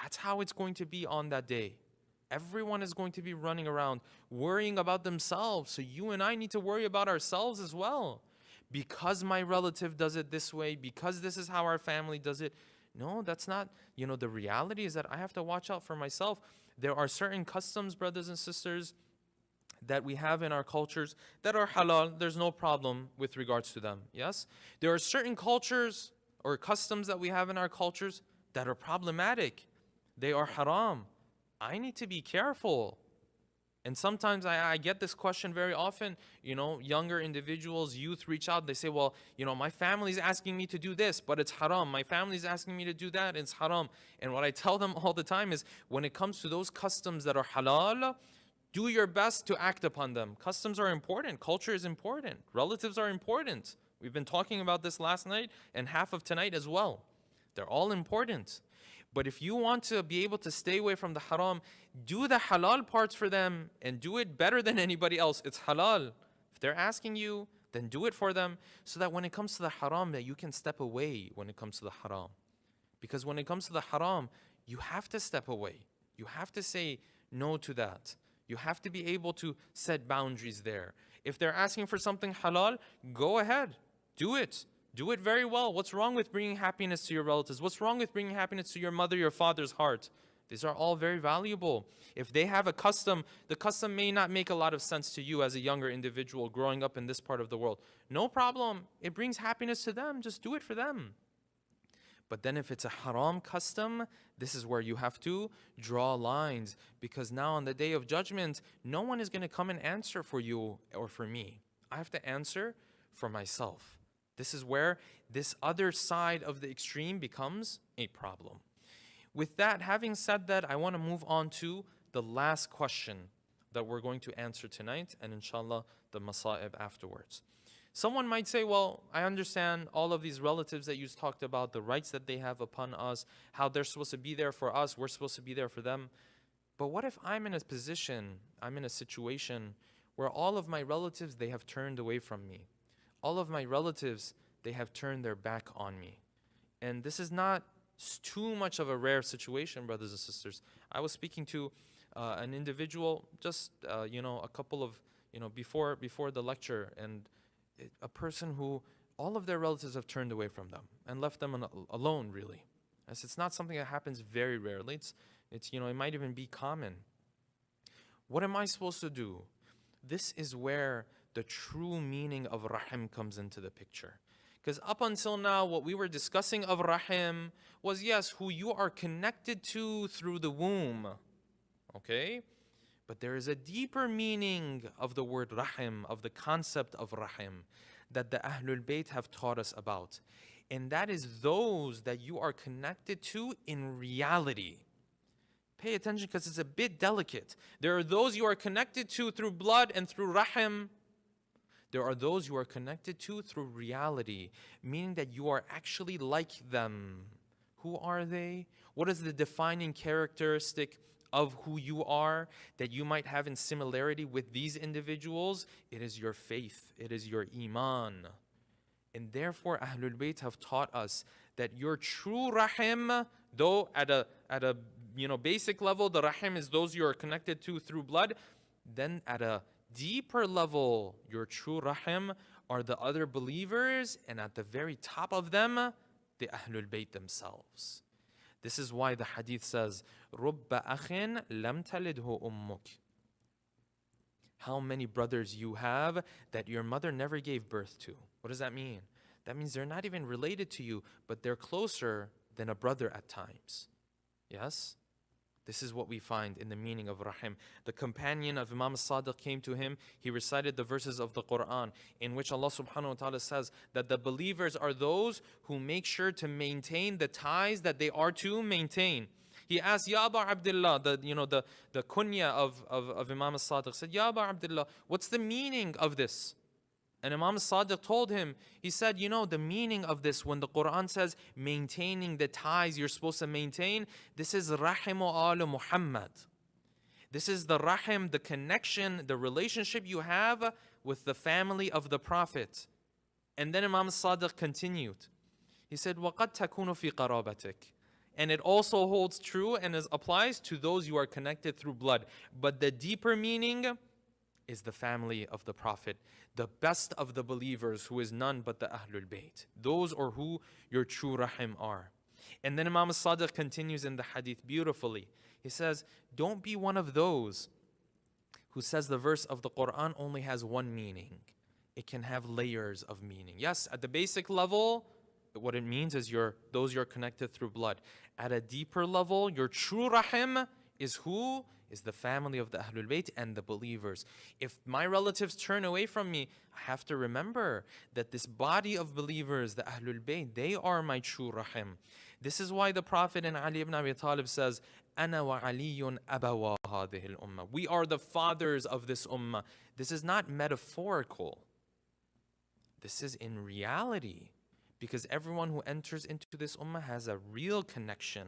E: That's how it's going to be on that day. Everyone is going to be running around worrying about themselves. So you and I need to worry about ourselves as well. Because my relative does it this way, because this is how our family does it. No, that's not, the reality is that I have to watch out for myself. There are certain customs, brothers and sisters, that we have in our cultures that are halal. There's no problem with regards to them, yes? There are certain cultures or customs that we have in our cultures that are problematic. They are haram. I need to be careful. And sometimes I get this question very often. Younger individuals, youth reach out. They say, well, my family's asking me to do this, but it's haram. My family's asking me to do that, it's haram. And what I tell them all the time is, when it comes to those customs that are halal, do your best to act upon them. Customs are important. Culture is important. Relatives are important. We've been talking about this last night and half of tonight as well. They're all important. But if you want to be able to stay away from the haram, do the halal parts for them and do it better than anybody else. It's halal. If they're asking you, then do it for them, so that when it comes to the haram, that you can step away when it comes to the haram. Because when it comes to the haram, you have to step away. You have to say no to that. You have to be able to set boundaries there. If they're asking for something halal, go ahead. Do it. Do it very well. What's wrong with bringing happiness to your relatives? What's wrong with bringing happiness to your mother, your father's heart? These are all very valuable. If they have a custom, the custom may not make a lot of sense to you as a younger individual growing up in this part of the world. No problem. It brings happiness to them. Just do it for them. But then if it's a haram custom, this is where you have to draw lines. Because now on the day of judgment, no one is going to come and answer for you or for me. I have to answer for myself. This is where this other side of the extreme becomes a problem. With that, having said that, I want to move on to the last question that we're going to answer tonight, and inshallah, the masa'ib afterwards. Someone might say, well, I understand all of these relatives that you talked about, the rights that they have upon us, how they're supposed to be there for us, we're supposed to be there for them. But what if I'm in a position, I'm in a situation where all of my relatives, they have turned away from me? All of my relatives, they have turned their back on me. And this is not too much of a rare situation, brothers and sisters. I was speaking to an individual just, a couple of, before the lecture, and a person who all of their relatives have turned away from them and left them alone, really. As it's not something that happens very rarely. It's it might even be common. What am I supposed to do? This is where the true meaning of rahim comes into the picture. Because up until now, what we were discussing of rahim was, yes, who you are connected to through the womb. Okay? But there is a deeper meaning of the word rahim, of the concept of rahim, that the Ahlul Bayt have taught us about. And that is those that you are connected to in reality. Pay attention, because it's a bit delicate. There are those you are connected to through blood and through rahim. There are those you are connected to through reality, meaning that you are actually like them. Who are they? What is the defining characteristic of who you are that you might have in similarity with these individuals? It is your faith. It is your iman. And therefore, Ahlul Bayt have taught us that your true rahim, though at a basic level, the rahim is those you are connected to through blood, then at a deeper level, your true rahim are the other believers, and at the very top of them, the Ahlul Bayt themselves. This is why the hadith says, رُبَّ أَخٍ لَمْ تَلِدْهُ أُمُّكِ. How many brothers you have that your mother never gave birth to. What does that mean? That means they're not even related to you, but they're closer than a brother at times. Yes? This is what we find in the meaning of rahim. The companion of Imam Sadiq came to him. He recited the verses of the Quran in which Allah subhanahu wa ta'ala says that the believers are those who make sure to maintain the ties that they are to maintain. He asked, Ya Aba Abdullah, the kunya of Imam Sadiq, said, Ya Aba Abdullah, what's the meaning of this? And Imam Sadiq told him, he said, the meaning of this, when the Quran says maintaining the ties you're supposed to maintain, this is Rahimu Al Muhammad. This is the Rahim, the connection, the relationship you have with the family of the Prophet. And then Imam Sadiq continued. He said, وَقَدْ تَكُونُ فِي قَرَابَتِكَ. And it also holds true and applies to those you are connected through blood. But the deeper meaning is the family of the Prophet, the best of the believers, who is none but the Ahlul Bayt. Those are who your true rahim are. And then Imam Sadiq continues in the hadith beautifully. He says, don't be one of those who says the verse of the Quran only has one meaning. It can have layers of meaning. Yes, at the basic level, what it means is those you're connected through blood. At a deeper level, your true rahim is who? Is the family of the Ahlul Bayt and the believers. If my relatives turn away from me, I have to remember that this body of believers, the Ahlul Bayt, they are my true rahim. This is why the Prophet and Ali ibn Abi Talib says, أَنَا وَعَلِيٌّ أَبَوَا هَذِهِ الْأُمَّةِ. We are the fathers of this ummah. This is not metaphorical. This is in reality. because everyone who enters into this ummah has a real connection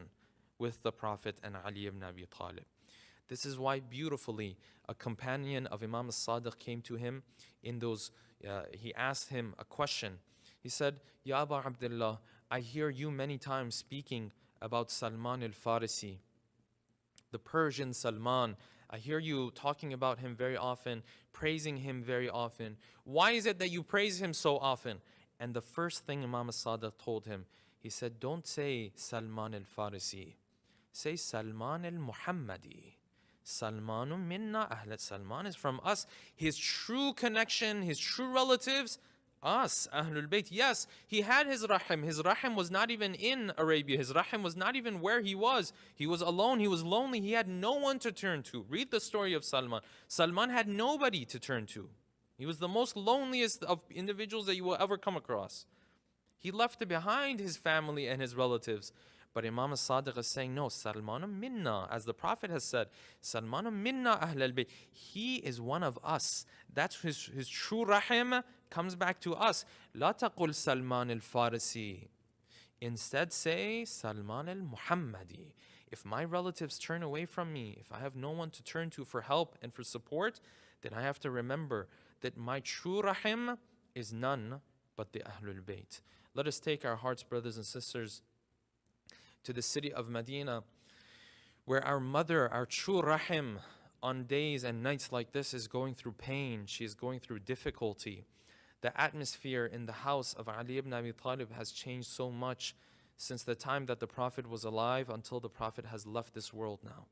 E: with the Prophet and Ali ibn Abi Talib. This is why beautifully a companion of Imam al-Sadiq came to him in those, he asked him a question. He said, Ya Aba Abdullah, I hear you many times speaking about Salman al-Farisi, the Persian Salman. I hear you talking about him very often, praising him very often. Why is it that you praise him so often? And the first thing Imam al-Sadiq told him, he said, don't say Salman al-Farisi. Say Salman al-Muhammadi. Salmanu minna ahlat. Salman is from us. His true connection, his true relatives, us, Ahlul Bayt. Yes, he had his rahim. His rahim was not even in Arabia. His rahim was not even where he was. He was alone. He was lonely. He had no one to turn to. Read the story of Salman. Salman had nobody to turn to. He was the most loneliest of individuals that you will ever come across. He left behind his family and his relatives. But Imam al-Sadiq is saying, no, Salman minna. As the Prophet has said, Salman minna ahlal bayt. He is one of us. That's his true rahim comes back to us. La taqul Salman al-Farisi. Instead say Salman al-Muhammadi. If my relatives turn away from me, if I have no one to turn to for help and for support, then I have to remember that my true rahim is none but the Ahlul Bayt. Let us take our hearts, brothers and sisters, to the city of Medina, where our mother, our true rahim, on days and nights like this is going through pain. She is going through difficulty. The atmosphere in the house of Ali ibn Abi Talib has changed so much since the time that the Prophet was alive until the Prophet has left this world now.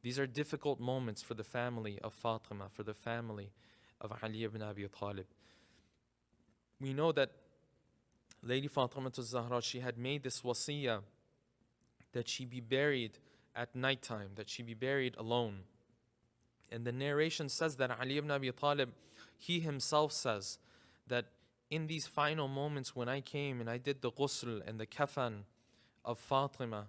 E: These are difficult moments for the family of Fatima, for the family of Ali ibn Abi Talib. We know that Lady Fatima Zahra, she had made this wasiyah that she be buried at nighttime, that she be buried alone. And the narration says that Ali ibn Abi Talib, he himself says that in these final moments when I came and I did the ghusl and the kafan of Fatima,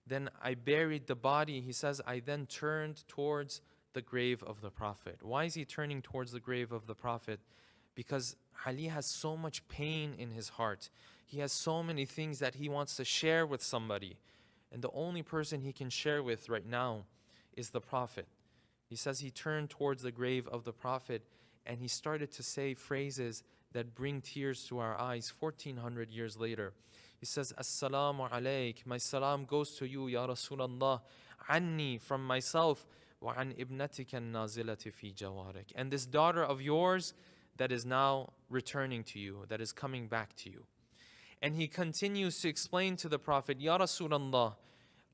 E: then I buried the body. He says, I then turned towards the grave of the Prophet. Why is he turning towards the grave of the Prophet? Because Ali has so much pain in his heart. He has so many things that he wants to share with somebody. And the only person he can share with right now is the Prophet. He says he turned towards the grave of the Prophet and he started to say phrases that bring tears to our eyes 1400 years later. He says, Assalamu alayk, my salam goes to you, Ya Rasulullah, anni, from myself, wa an ibnatika nazilati fi jawarik. And this daughter of yours that is now returning to you, that is coming back to you. And he continues to explain to the Prophet, Ya Rasulullah,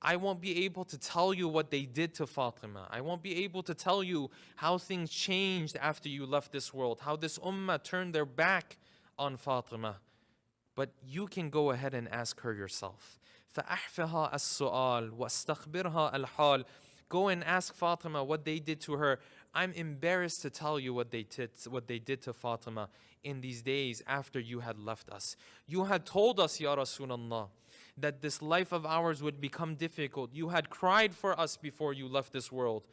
E: I won't be able to tell you what they did to Fatima. I won't be able to tell you how things changed after you left this world, how this ummah turned their back on Fatima. But you can go ahead and ask her yourself. فَأَحْفِهَا السُّؤَالِ وَاسْتَخْبِرْهَا الْحَالِ. Go and ask Fatima what they did to her. I'm embarrassed to tell you what they did to Fatima in these days after you had left us. You had told us, Ya Rasulullah, that this life of ours would become difficult. You had cried for us before you left this world.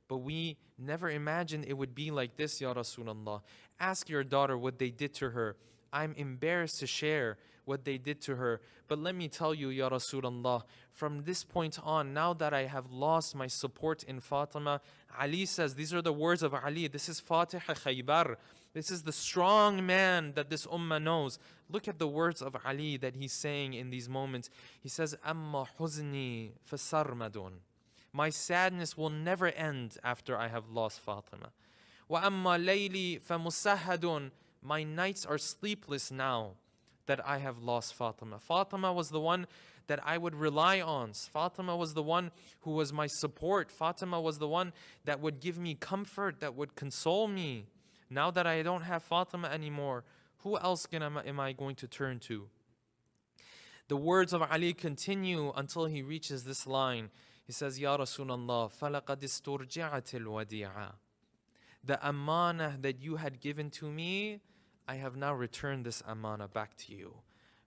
E: But we never imagined it would be like this, Ya Rasulullah. Ask your daughter what they did to her. I'm embarrassed to share what they did to her. But let me tell you, Ya Rasulullah, from this point on, now that I have lost my support in Fatima, Ali says, these are the words of Ali. This is Fatih Khaybar. This is the strong man that this ummah knows. Look at the words of Ali that he's saying in these moments. He says, Amma huzni fasarmadun. My sadness will never end after I have lost Fatima. Wa amma layli famusahadun. My nights are sleepless now that I have lost Fatima. Fatima was the one that I would rely on. Fatima was the one who was my support. Fatima was the one that would give me comfort, that would console me. Now that I don't have Fatima anymore, who else am I going to turn to? The words of Ali continue until he reaches this line. He says, Ya Rasulullah, فَلَقَدْ اسْتُرْجِعَتِ الْوَدِيعَةِ. The amanah that you had given to me, I have now returned this amanah back to you.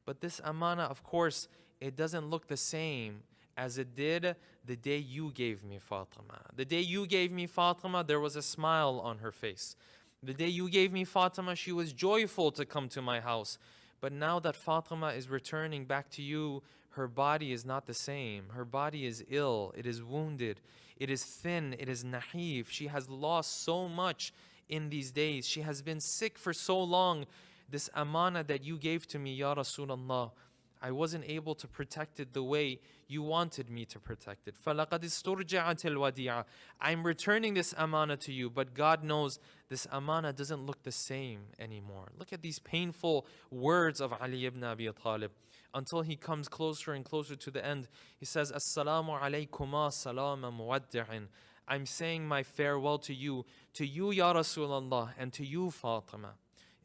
E: But this amanah, of course, it doesn't look the same as it did the day you gave me Fatima. The day you gave me Fatima, there was a smile on her face. The day you gave me Fatima, she was joyful to come to my house. But now that Fatima is returning back to you, her body is not the same. Her body is ill, it is wounded, it is thin, it is nahif. She has lost so much in these days. She has been sick for so long. This amana that you gave to me, Ya Rasulullah, I wasn't able to protect it the way you wanted me to protect it. فَلَقَدْ اسْتُرْجِعَتِ الْوَدِيعَ. I'm returning this amana to you, but God knows this amana doesn't look the same anymore. Look at these painful words of Ali ibn Abi Talib. Until he comes closer and closer to the end, he says, Assalamu alaykuma salama muwaddi'in. I'm saying my farewell to you Ya Rasulullah, and to you, Fatima.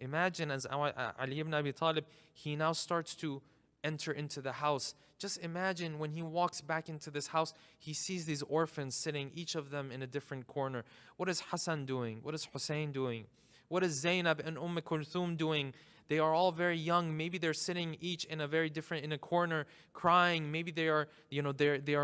E: Imagine as Ali ibn Abi Talib, he now starts to enter into the house. Just imagine when he walks back into this house, he sees these orphans sitting, each of them in a different corner. What is Hassan doing? What is Hussein doing? What is Zainab and Kulthum doing? They are all very young. Maybe they're sitting each in a corner, crying. Maybe they are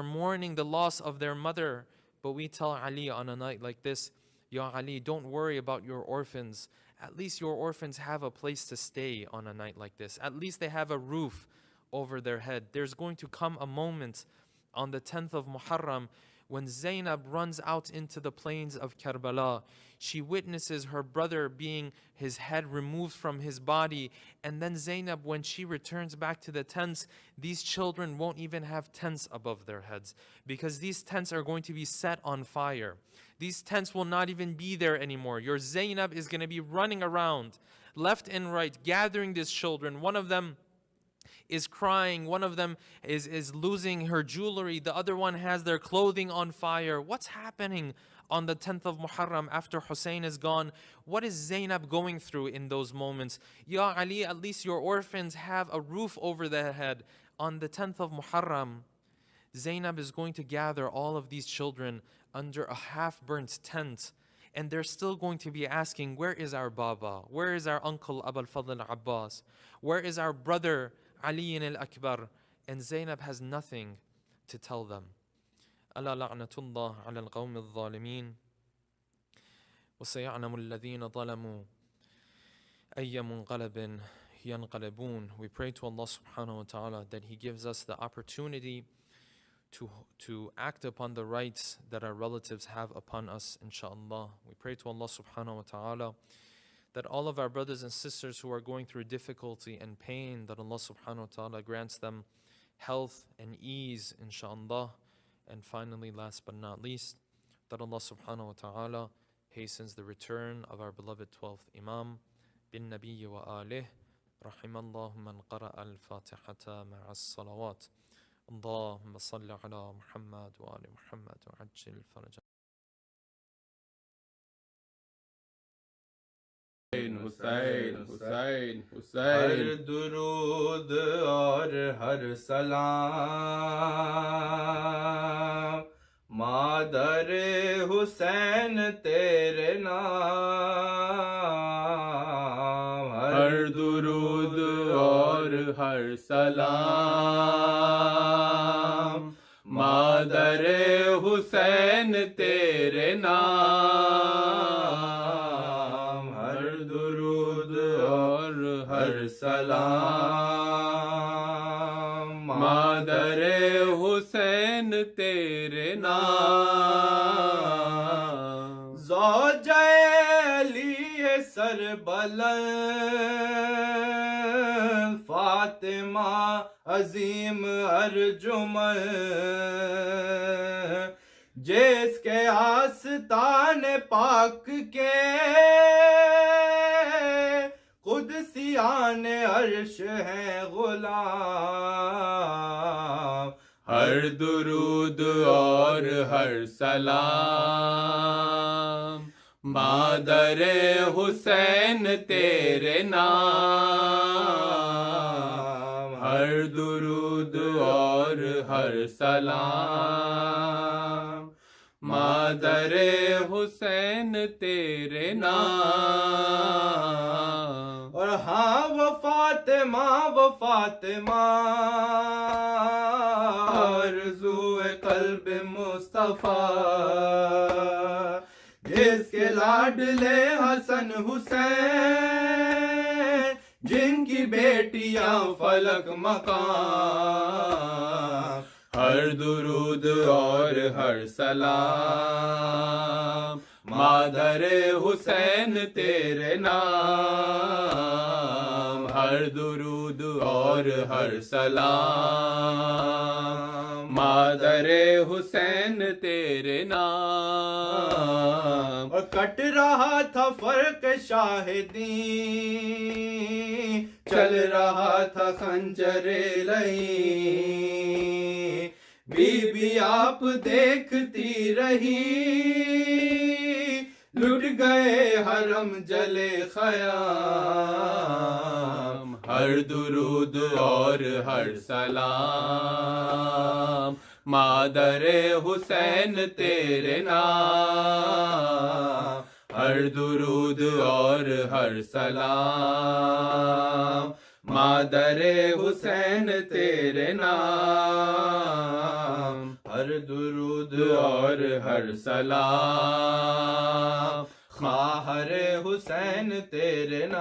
E: mourning the loss of their mother. But we tell Ali on a night like this, Ya Ali, don't worry about your orphans. At least your orphans have a place to stay on a night like this. At least they have a roof over their head. There's going to come a moment on the 10th of Muharram when Zainab runs out into the plains of Karbala. She witnesses her brother being his head removed from his body. And then Zainab, when she returns back to the tents, these children won't even have tents above their heads, because these tents are going to be set on fire. These tents will not even be there anymore. Your Zainab is going to be running around left and right, gathering these children. One of them is crying, one of them is losing her jewelry, the other one has their clothing on fire. What's happening on the 10th of Muharram after Hussein is gone? What is Zainab going through in those moments? Ya Ali, at least your orphans have a roof over their head. On the 10th of Muharram, Zainab is going to gather all of these children under a half-burnt tent, and they're still going to be asking, where is our Baba? Where is our uncle Abul Fadl Abbas? Where is our brother Ali al-Akbar? And Zainab has nothing to tell them. ألا لعنة الله على القوم الظالمين وسيعلم الذين ظلموا أي منقلب ينقلبون. We pray to Allah subhanahu wa ta'ala that He gives us the opportunity to act upon the rights that our relatives have upon us, inshaAllah. We pray to Allah subhanahu wa ta'ala that all of our brothers and sisters who are going through difficulty and pain, that Allah subhanahu wa ta'ala grants them health and ease, inshaAllah. And finally, last but not least, that Allah subhanahu wa ta'ala hastens the return of our beloved 12th Imam, bin Nabiyyi wa alih, rahimallahu man qara'a al-Fatihata ma'a as-salawat. Allahumma salli ala Muhammad wa ali Muhammad wa ajil farajah.
F: Hussain Hussain Hussain हर दुरूद और हर सलाम मादर हुसैन तेरे नाम हर दुरूद और हर सलाम मादर हुसैन तेरे नाम सलाम मादर हुसैन तेरे नाम ज़ौजे अली सरबलंद फातिमा अजीम अर्जुमन जिसके आस्तान पाक के कुदसियान अर्श है गुलाम हर दुरूद और हर सलाम मादर हुसैन तेरे नाम हर दुरूद और हर सलाम मादर हुसैन तेरे नाम और हाँ वो फातिमा आरज़ूए क़ल्ब मुस्तफ़ा जिसके लाडले हसन हुसैन جن کی بیٹیاں فلک مقام، ہر درود اور ہر سلام مادر حسین تیرے نام، ہر درود اور ہر سلام مادر حسین تیرے نام۔ اور کٹ رہا تھا فرق شاہدین، چل رہا تھا خنجر لہی، بی بی آپ دیکھتی رہی، لٹ گئے حرم جلے خیام، ہر درود اور ہر سلام مادر حسین تیرے نام، ہر درود اور ہر سلام مادر حسین تیرے نام، ہر درود اور ہر سلام خواہر حسین تیرے نام،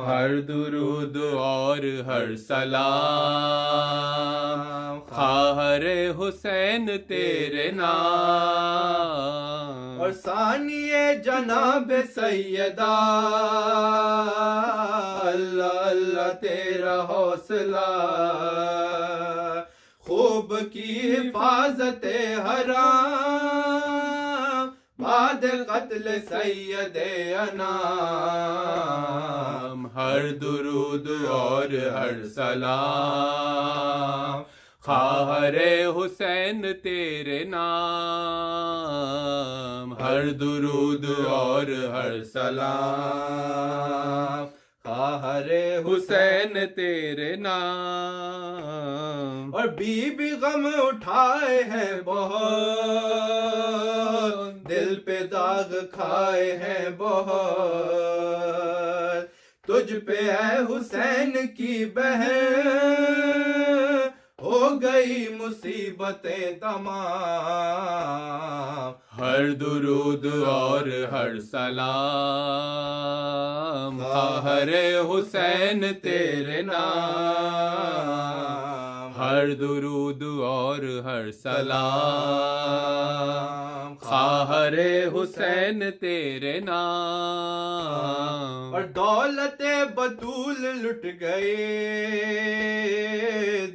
F: ہر درود اور ہر سلام خواہر حسین تیرے نام۔ اور ثانی جناب سیدہ، اللہ اللہ تیرا حوصلہ، خوب کی حفاظت حرام بعد قتل سید انام، ہر درود اور ہر سلام خواہر حسین تیرے نام، ہر درود اور ہر سلام خواہر حسین تیرے نام۔ اور بی بی غم اٹھائے ہیں بہت، دل پہ داغ کھائے ہیں بہت، تجھ پہ اے حسین کی بہن ہو گئی مصیبتیں تمام، ہر درود اور ہر سلام خواہر حسین تیرے نام، ہر درود اور ہر سلام خواہر حسین تیرے نام۔ اور دولت بطول لٹ گئے،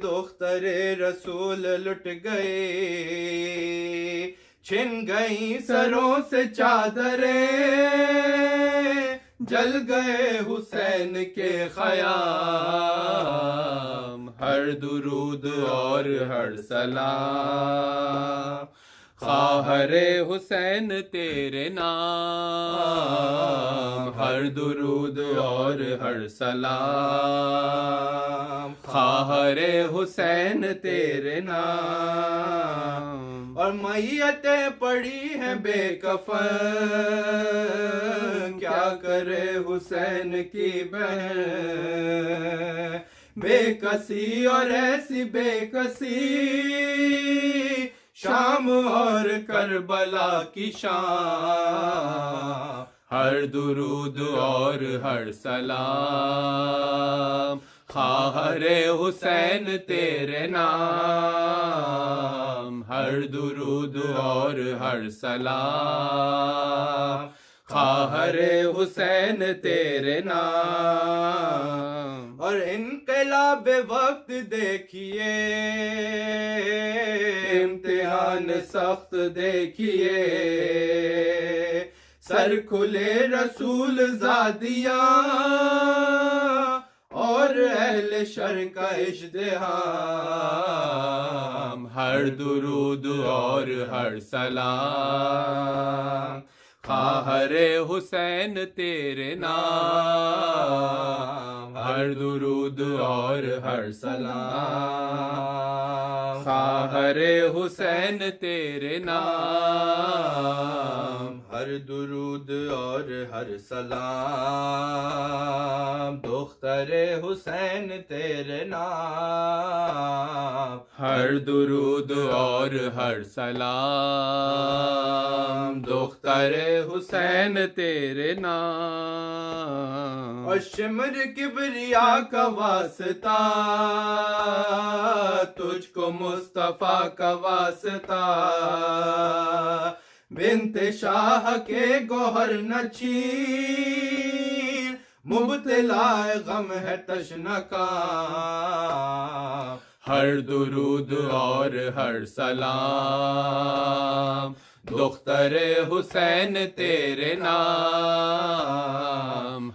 F: دختر رسول لٹ گئے، چھن گئی سروں سے چادریں، جل گئے حسین کے خیام، ہر درود اور ہر سلام خواہر حسین تیرے نام، ہر درود اور ہر سلام خواہر حسین تیرے نام۔ اور میتیں پڑی ہیں بے کفن، کیا کرے حسین کی بہن، بے کسی اور ایسی بے کسی، شام اور کربلا کی شام، ہر درود اور ہر سلام خواہر حسین تیرے نام، ہر درود اور ہر سلام خواہر حسین تیرے نام۔ اور انقلاب وقت دیکھیے، امتحان سخت دیکھیے، سر کھلے رسول زادیاں اور اہل شر کا اشتہام، ہر درود اور ہر سلام خواہر حسین تیرے نام، ہر درود اور ہر سلام خواہر حسین تیرے نام، ہر درود اور ہر سلام دختر حسین تیرے نام، ہر درود اور ہر سلام دختر حسین تیرے نام، اور شمر کبریا کا واسطہ تجھ کو مصطفیٰ کا واسطہ، بنت شاہ کے گوہر نہ چھین، مبتلا غم ہے تشنکام، ہر درود اور ہر سلام دختر حسین تیرے نام،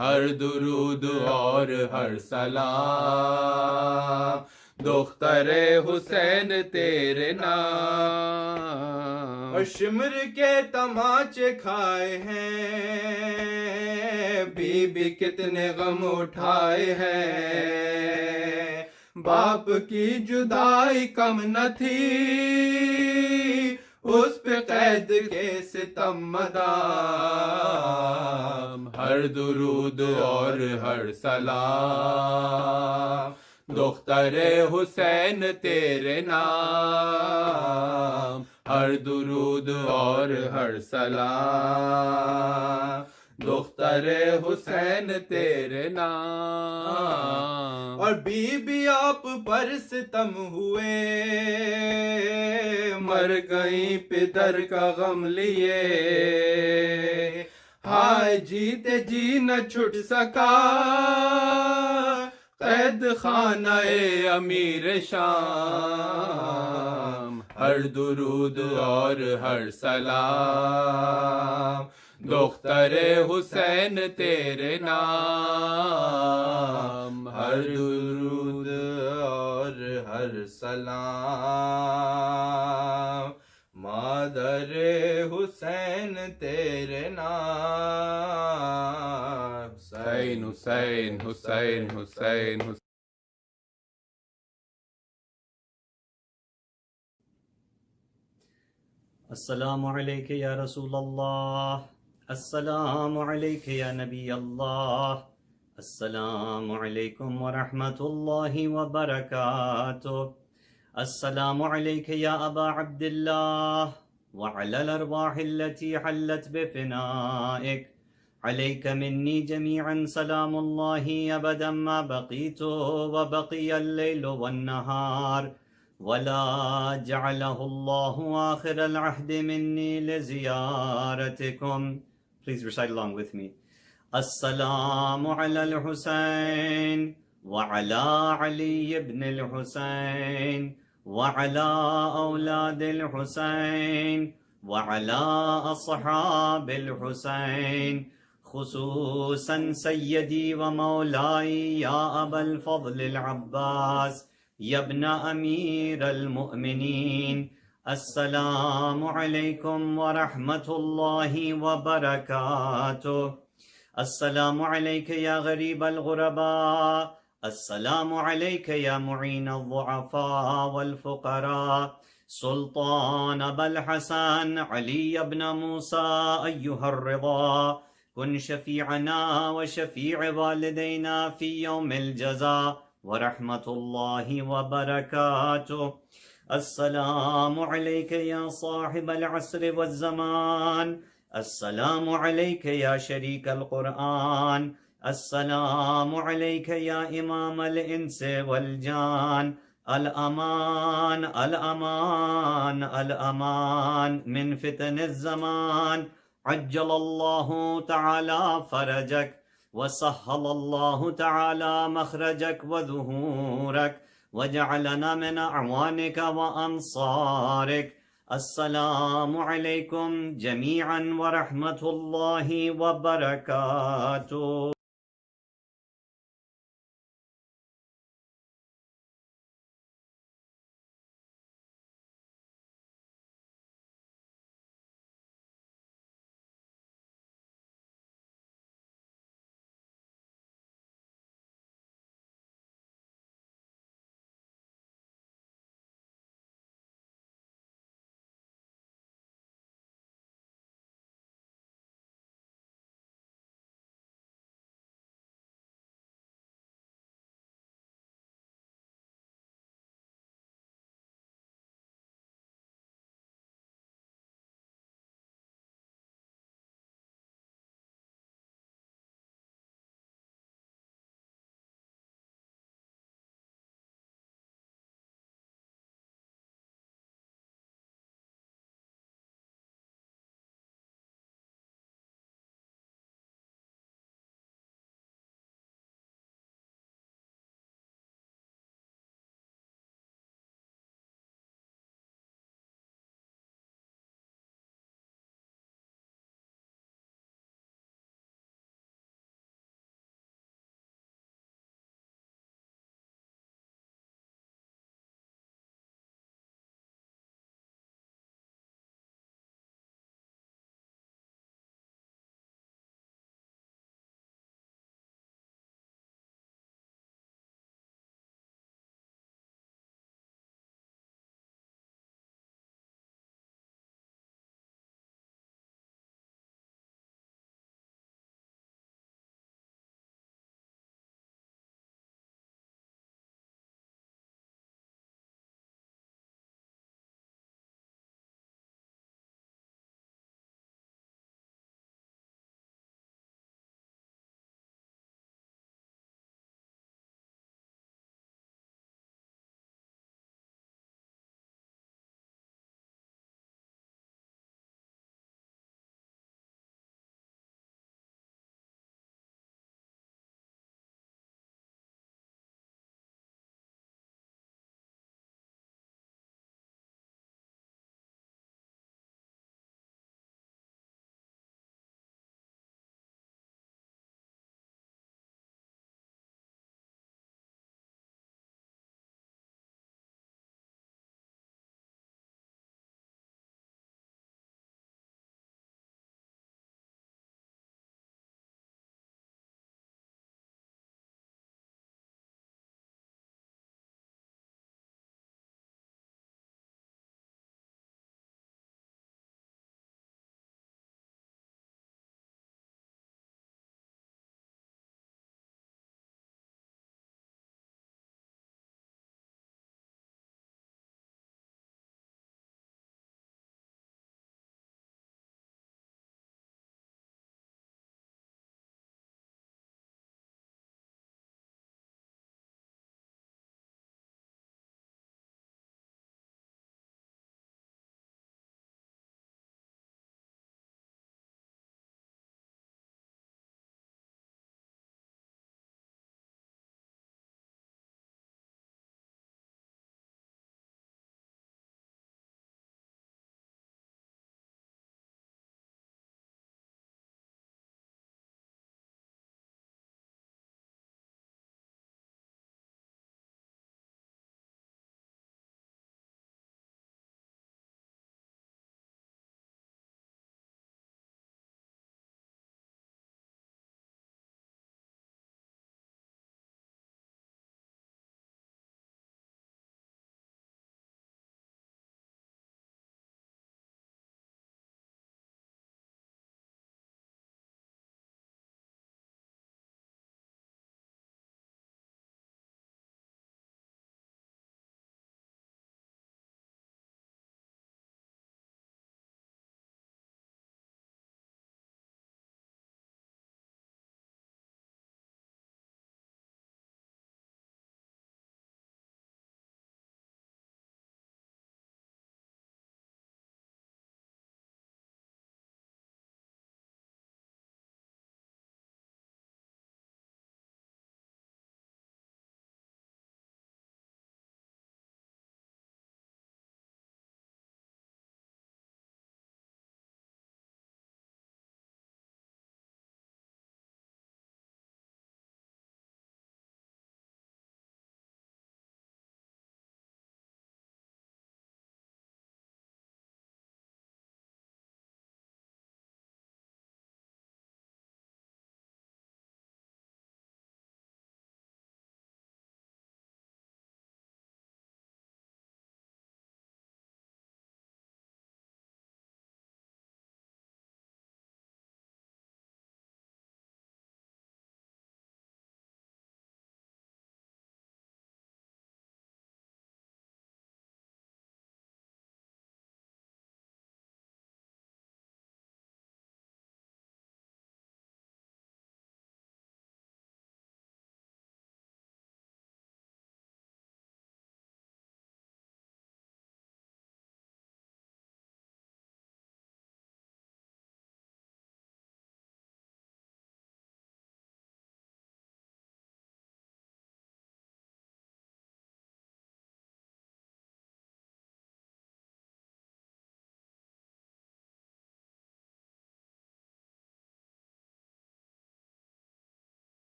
F: ہر درود اور ہر سلام دختر حسین تیرے نام، اور شمر کے تماچے کھائے ہیں، بی بی کتنے غم اٹھائے ہیں، باپ کی جدائی کم نہ تھی، اس پہ قید کے ستم مدام، ہر درود اور ہر سلام دختر حسین تیرے نام، ہر درود اور ہر سلام دختر حسین تیرے نام، اور بی بی آپ پر ستم ہوئے، مر گئیں پدر کا غم لیے، ہائے جیتے جی نہ چھٹ سکا قید خانہ امیر شام، ہر درود اور ہر سلام دختر حسین تیرے نام، ہر درود اور ہر سلام مادر حسین تیرے نام، حسین حسین حسین حسین حسین۔
A: السلام علیک یا رسول اللہ، السلام علیک یا نبی اللہ، السلام علیکم ورحمۃ اللہ وبرکاتہ، السلام علیک یا ابا عبد اللہ وعلی الارواح التي حلت بفنائک، علیک منی جمیعا سلام اللہ ابدا ما بقیت وبقی اللیل والنہار، ولا جعله الله آخر العهد مني لزيارتكم. Please recite along with me. السلام على الحسين وعلى علي بن الحسين وعلى أولاد الحسين وعلى أصحاب الحسين، خصوصا سيدي ومولاي يا أبا الفضل العباس یا ابن امیر المؤمنین، السلام علیکم ورحمۃ اللہ وبرکاتہ، السلام علیک یا غریب الغرباء، السلام علیک یا معین الضعفاء والفقراء، سلطان ابا الحسن علی ابن موسیٰ ایہا الرضا، کن شفیعنا وشفیع والدینا فی یوم الجزاء ورحمۃ اللہ وبرکاتہ، السلام علیک یا صاحب العصر والزمان، السلام علیک یا شریک القرآن، السلام علیک یا امام الانس والجان، الامان الامان الامان من فتن الزمان، عجل اللہ تعالی فرجک وسهل الله تعالى مخرجك وظهورك وجعلنا من أعوانك وأنصارك، السلام عليكم جميعا ورحمة الله وبركاته.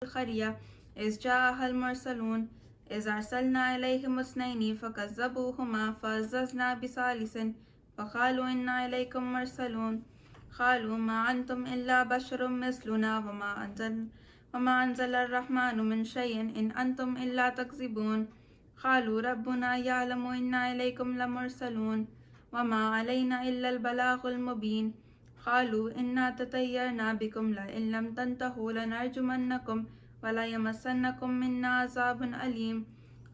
G: القرية إذ جاءها المرسلون إذ أرسلنا إليهم اثنين فكذبوهما فعززنا بثالث فقالوا إنا إليكم مرسلون قالوا ما أنتم إلا بشر مثلنا وما أنزل الرحمن من شيء إن أنتم إلا تكذبون قالوا ربنا يعلم إنا إليكم لمرسلون وما علينا إلا البلاغ المبين قالوا إنا تطيرنا بكم لئن لم تنتهوا لنرجمنكم ولا يمسنكم منا عذاب أليم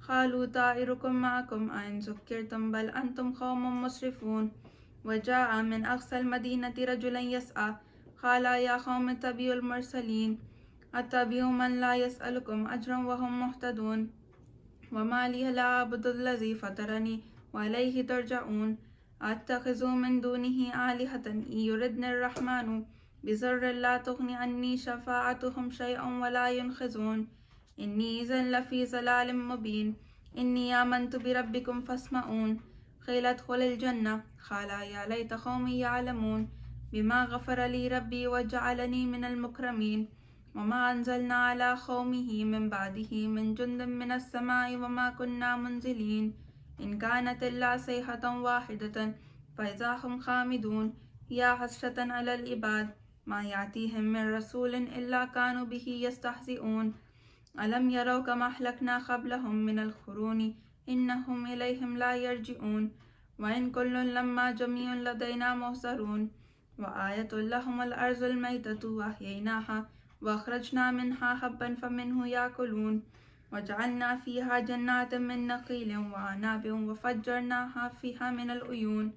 G: قالوا طائركم معكم أئن ذكرتم بل أنتم قوم مسرفون وجاء من أقصى المدينة رجلا يسعى قال يا قوم اتبعوا المرسلين اتبعوا من لا يسألكم أجرا وهم مهتدون وما لي لا أعبد الذي فطرني وإليه ترجعون أتخذ من دونه آلهة إن يردن الرحمن بضر لا تغني عني شفاعتهم شيئا ولا ينقذون إني إذا لفي ضلال مبين إني آمنت بربكم فاسمعون قيل ادخل الجنة قال يا ليت قومي يعلمون بما غفر لي ربي وجعلني من المكرمين وما أنزلنا على قومه من بعده من جند من السماء وما كنا منزلين إن كانت إلا صيحة واحدة فإذا هم خامدون يا حسرة على العباد ما يأتيهم من رسول إلا كانوا به يستهزئون ألم يروا كما أهلكنا قبلهم من القرون إنهم إليهم لا يرجعون وإن كل لما جميع لدينا محضرون وآية لهم الأرض الميتة وأحييناها وأخرجنا منها حبا فمنه يأكلون وجعلنا فيها جنات من نخيل وعناب وفجرناها فيها من العيون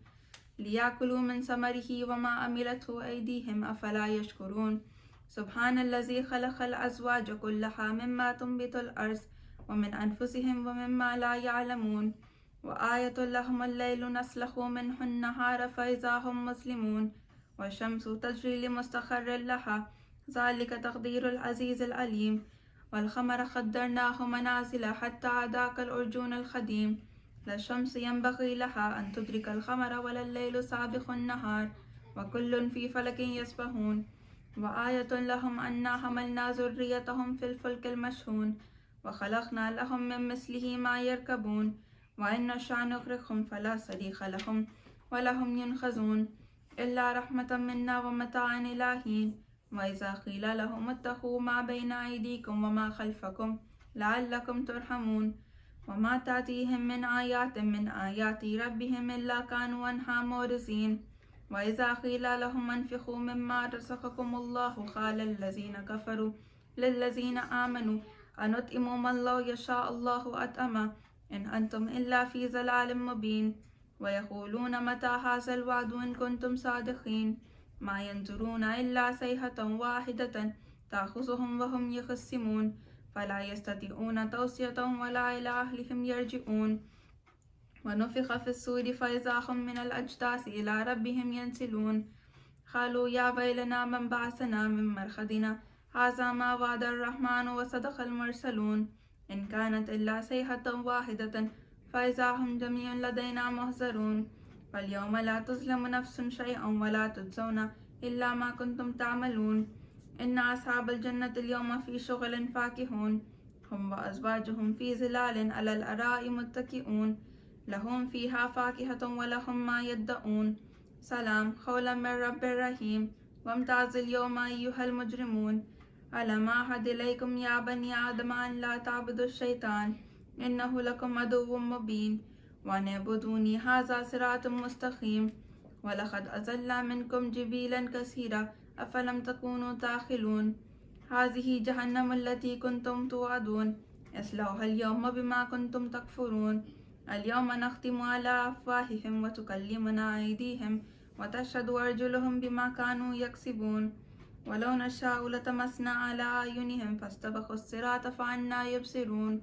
G: ليأكلوا من ثمره وما عملته أيديهم أفلا يشكرون سبحان الذي خلق الأزواج كلها مما تنبت الأرض ومن أنفسهم ومما لا يعلمون وآية لهم الليل نسلخ منه النهار فإذا هم مسلمون والشمس تجري لمستقر لها ذلك تقدير العزيز العليم والقمر قدرناه منازل حتى عدا كالأرجون القديم لا الشمس ينبغي لها أن تدرك القمر ولا الليل سابق النهار وكل في فلك يسبحون وآية لهم أنا حملنا ذريتهم في الفلك المشحون وخلقنا لهم من مثله ما يركبون وإن نشأ نغرقهم فلا صريخ لهم ولهم ينقذون إلا رحمة منا ومتاعا إلى حين وإذا قيل لهم اتقوا ما بين أيديكم وما خلفكم لعلكم ترحمون وما تأتيهم من آيات من آيات ربهم إلا كانوا عنها معرضين وإذا قيل لهم انفقوا مما رزقكم الله قال الذين كفروا للذين آمنوا أنطعم من لو يشاء الله أطعمه إن أنتم إلا في ضلال مبين ويقولون متى هذا الوعد إن كنتم صادقين ما ينظرون إلا صيحة واحدة تأخذهم وهم يخصمون فلا يستطيعون توصية ولا إلى أهلهم يرجعون ونفخ في الصور فإذا هم من الأجداث إلى ربهم ينسلون قالوا يا ويلنا من بعثنا من مرقدنا هذا ما وعد الرحمن وصدق المرسلون إن كانت إلا صيحة واحدة فإذا هم جميع لدينا محضرون فاليوم لا تظلم نفس شيئا ولا تجزون إلا ما كنتم تعملون إن أصحاب الجنة اليوم في شغل فاكهون هم وأزواجهم في ظلال على الأرائك متكئون لهم فيها فاكهة ولهم ما يدعون سلام قولا من رب رحيم وامتاز اليوم أيها المجرمون ألم أعهد إليكم يا بني آدم أن لا تعبدوا الشيطان إنه لكم عدو مبين وأن اعبدوني هذا صراط مستقيم ولقد أضل منكم جبيلا كثيرا أفلم تكونوا تعقلون هذه جهنم التي كنتم توعدون اصلوها اليوم بما كنتم تكفرون اليوم نختم على أفواههم وتكلمنا أيديهم وتشهد أرجلهم بما كانوا يكسبون ولو نشاء لتمسنا على أعينهم فاستبقوا الصراط فأنى يبصرون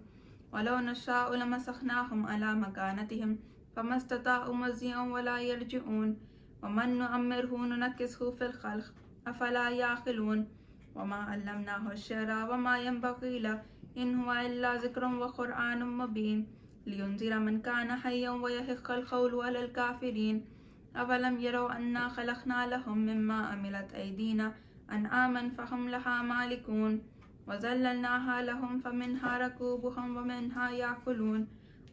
G: ولو نشاء لمسخناهم على مكانتهم فما استطاعوا مزيا ولا يرجعون ومن نؤمره ننكسه في الخلق أفلا يعقلون وما علمناه الشعر وما ينبغي له إن هو إلا ذكر وقرآن مبين لينذر من كان حيا ويحق القول على الكافرين أولم يروا أنا خلقنا لهم مما عملت أيدينا أنعاما فهم لها مالكون وذللناها لهم فمنها ركوبهم ومنها يأكلون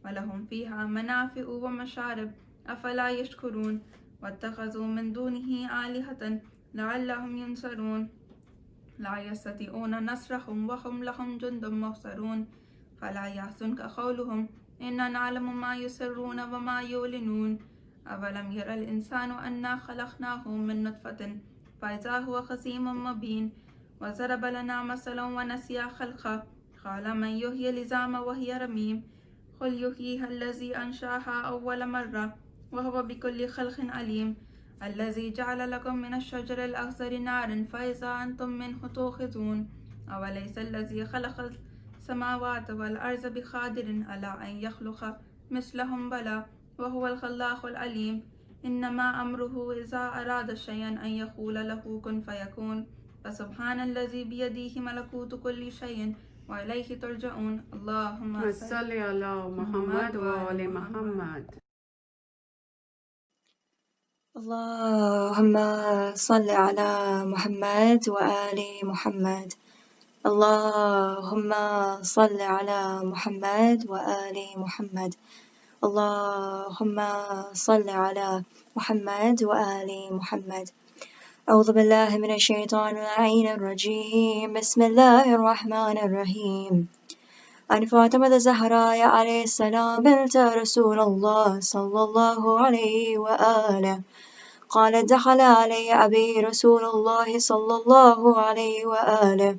G: ولهم فيها منافع ومشارب أفلا يشكرون واتخذوا من دونه آلهة لعلهم ينصرون لا يستطيعون نصرهم وهم لهم جند محضرون فلا يحزنك قولهم إنا نعلم ما يسرون وما يعلنون أولم ير الإنسان أنا خلقناه من نطفة فإذا هو خصيم مبين وضرب لنا مثلا ونسي خلقه قال من يحيي العظام وهي رميم قل يحييها الذي أنشأها أول مرة وهو بكل خلق عليم الذي جعل لكم من الشجر الأخضر نارا فإذا أنتم منه توقدون أوليس الذي خلق السماوات والأرض بقادر على أن يخلق مثلهم بلى وهو الخلاق العليم إنما أمره إذا أراد شيئا أن يقول له كن فيكون فسبحان الذي بيده ملكوت كل شيء وإليه ترجعون اللهم
H: صل على محمد وآل محمد.
I: اللهم صل على محمد وآل محمد. اللهم صل على محمد وآل محمد. اللهم صل على محمد وآل محمد. أعوذ بالله من الشيطان اللعين الرجيم. بسم الله الرحمن الرحيم. عن فاطمة زهراء عليه السلام بنت رسول الله صلى الله عليه وآله قالت دخل علي أبي رسول الله صلى الله عليه وآله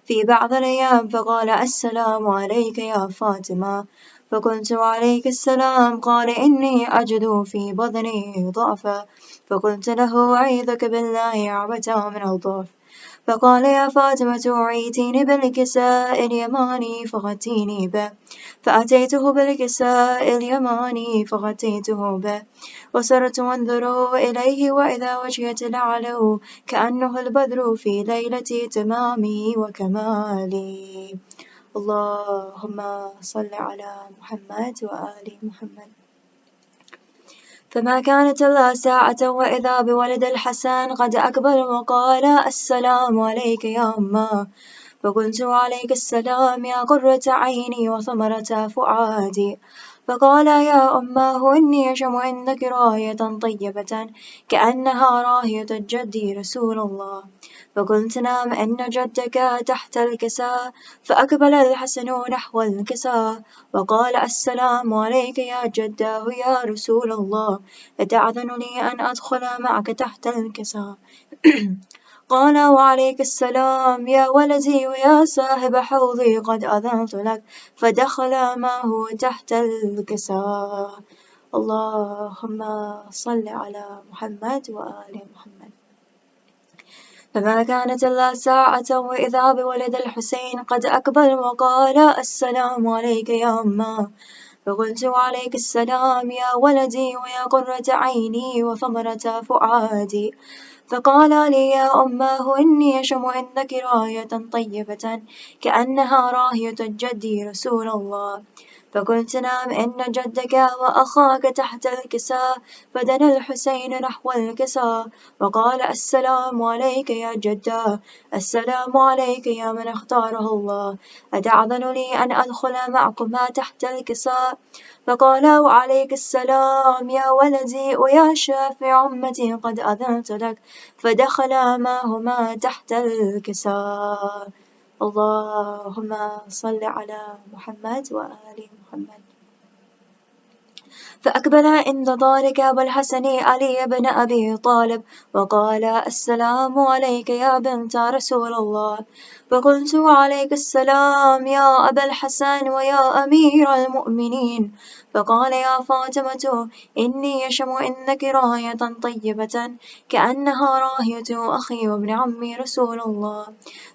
I: في بعض الأيام فقال السلام عليك يا فاطمة فقلت وعليك السلام. قال إني أجد في بطني ضعفا فقلت له أعيذك بالله عبتا من الضعف. فقال يا فاطمة أعيتيني بالكساء اليماني فغطيني به. فأتيته بالكساء اليماني فغطيته به وصرت أنظر إليه وإذا وجهي تلعلع كأنه البدر في ليلة تمامي وكمالي. اللهم صل على محمد وآل محمد. فما كانت إلا ساعة وإذا بولد الحسن قد أقبل وقال السلام عليك يا أمه. فقلت وعليك السلام يا قرة عيني وثمرة فؤادي. فقال يا أماه إني أشم عندك راية طيبة كأنها راية جدي رسول الله. فقلت نعم إن جدك تحت الكساء. فأقبل الحسن نحو الكساء وقال السلام عليك يا جداه يا رسول الله أتأذن لي أن أدخل معك تحت الكساء؟ قال وعليك السلام يا ولدي ويا صاحب حوضي قد أذنت لك. فدخل معه تحت الكساء. اللهم صل على محمد وآل محمد. فما كانت إلا ساعة وإذا بولد الحسين قد أقبل وقال السلام عليك يا أمه. فقلت وعليك السلام يا ولدي ويا قرة عيني وثمرة فؤادي. فقال لي يا أماه إني أشم عندك راية طيبة كأنها راية جدي رسول الله. فقلت نعم إن جدك وأخاك تحت الكساء. فدنا الحسين نحو الكساء وقال السلام عليك يا جدا السلام عليك يا من اختاره الله أتأذن لي أن أدخل معكما تحت الكساء؟ فقال وعليك السلام يا ولدي ويا شافع أمتي قد أذنت لك. فدخل معهما تحت الكساء. اللهم صل على محمد وآل محمد. فأقبل عند ذلك أبو الحسن علي بن أبي طالب وقال السلام عليك يا بنت رسول الله. فقلت وعليك السلام يا أبا الحسن ويا أمير المؤمنين. فقال يا فاطمة إني أشم إنك راية طيبة كأنها راية أخي وابن عمي رسول الله.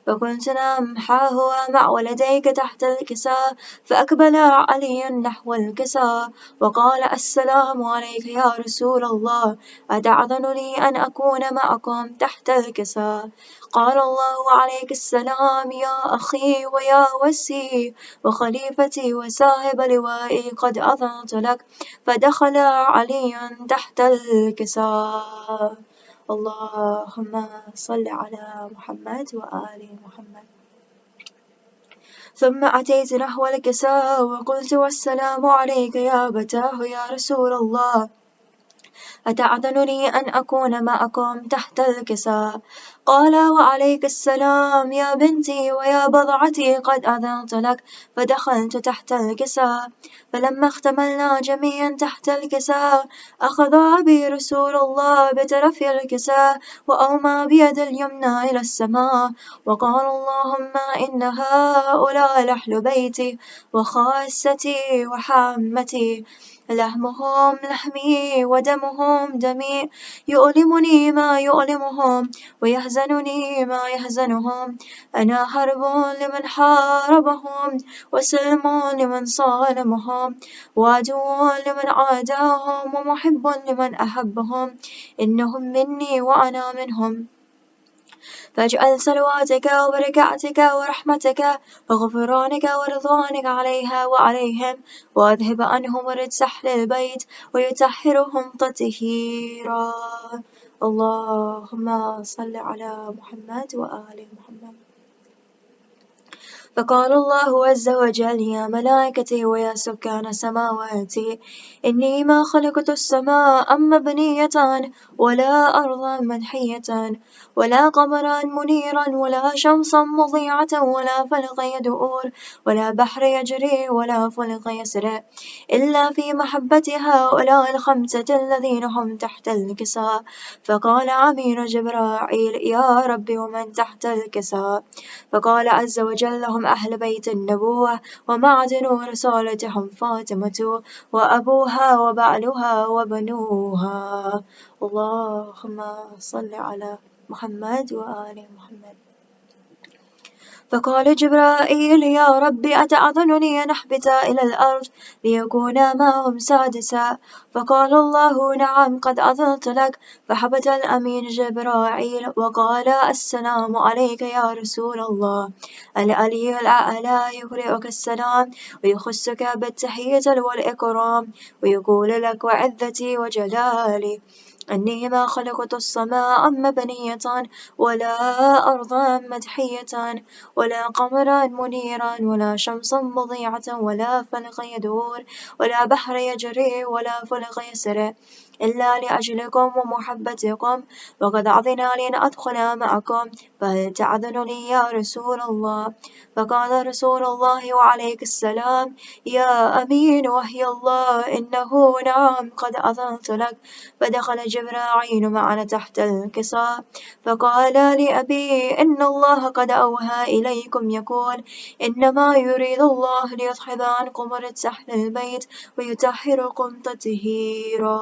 I: فقلت نعم ها هو مع ولديك تحت الكساء. فأقبل علي نحو الكساء وقال السلام عليك يا رسول الله أتأذن لي أن أكون معكم تحت الكساء؟ قال الله عليك السلام يا أخي ويا وسي وخليفتي وصاحب لوائي قد أذنت لك. فدخل علي تحت الكساء. اللهم صل على محمد وآل محمد. ثم أتيت نحو الكساء وقلت والسلام عليك يا أبتاه يا رسول الله أتأذنني أن أكون معكم تحت الكساء؟ قال وعليك السلام يا بنتي ويا بضعتي قد أذنت لك. فدخلت تحت الكساء فلما اختملنا جميعا تحت الكساء أخذ أبي رسول الله بطرف الكساء وأومى بيد اليمنى إلى السماء وقال اللهم إن هؤلاء لأهل بيتي وخاصتي وحامتي لحمهم لحمي ودمهم دمي يؤلمني ما يؤلمهم ويحزنني ما يحزنهم أنا حرب لمن حاربهم وسلم لمن صالمهم وعدو لمن عاداهم ومحب لمن أحبهم إنهم مني وأنا منهم فاجعل صلواتك وبركاتك ورحمتك وغفرانك ورضوانك عليها وعليهم وأذهب عنهم الرجس أهل البيت ويطهرهم تطهيرا. اللهم صل على محمد وآل محمد. فقال الله عز وجل يا ملائكتي ويا سكان السماوات إني ما خلقت السماء مبنية ولا أرضا منحية ولا قمرا منيرا ولا شمسا مضيعة ولا فلق يدور ولا بحر يجري ولا فلق يسرع إلا في محبة هؤلاء الخمسة الذين هم تحت الكساء. فقال أمير جبرائيل يا رب ومن تحت الكساء؟ فقال عز وجل هم أهل بيت النبوة ومعدن رسالتهم فاطمة وأبوها وبعلها وبنوها. اللهم صل على محمد وآل محمد. فقال جبرائيل يا رب أتأذنني أن أحبط إلى الأرض ليكون معهم سادسا؟ فقال الله نعم قد أذنت لك. فحبط الأمين جبرائيل وقال السلام عليك يا رسول الله. العلي الأعلى يقرئك السلام ويخصك بالتحية والإكرام ويقول لك وعزتي وجلالي أني ما خلقت السماء مبنية ولا أرضا مدحية ولا قمرا منيرا ولا شمسا مضيعة ولا فلق يدور ولا بحر يجري ولا فلق يسرع إلا لأجلكم ومحبتكم وقد أذن لي أن أدخل معكم فهل تأذن لي يا رسول الله؟ فقال رسول الله وعليك السلام يا أمين وحي الله إنه نعم قد أذنت لك. فدخل جبرائيل معنا تحت الكساء فقال لأبي إن الله قد أوحى إليكم يقول إنما يريد الله ليذهب عنكم رجس أهل البيت ويطهركم تطهيرا.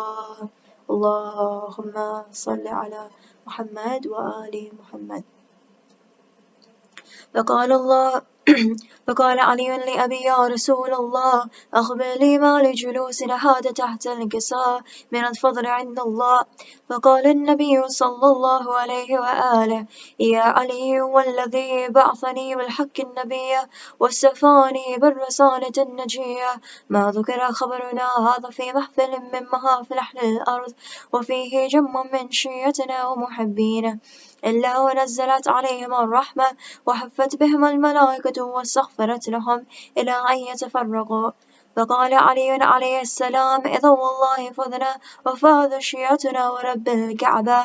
I: اللهم صل على محمد وآل محمد. فقال علي لأبي يا رسول الله أخبرني ما لجلوس هذا تحت الكساء من الفضل عند الله. فقال النبي صلى الله عليه وآله يا علي والذي بعثني بالحق النبي واستفاني بالرسالة النجية ما ذكر خبرنا هذا في محفل من محافل أهل الأرض وفيه جم من شيعتنا ومحبينا إلا ونزلت عليهم الرحمة وحفت بهم الملائكة واستغفرت لهم إلى أن يتفرقوا. فقال علي عليه السلام إذا والله فضنا وفاذ شيعتنا ورب الكعبة.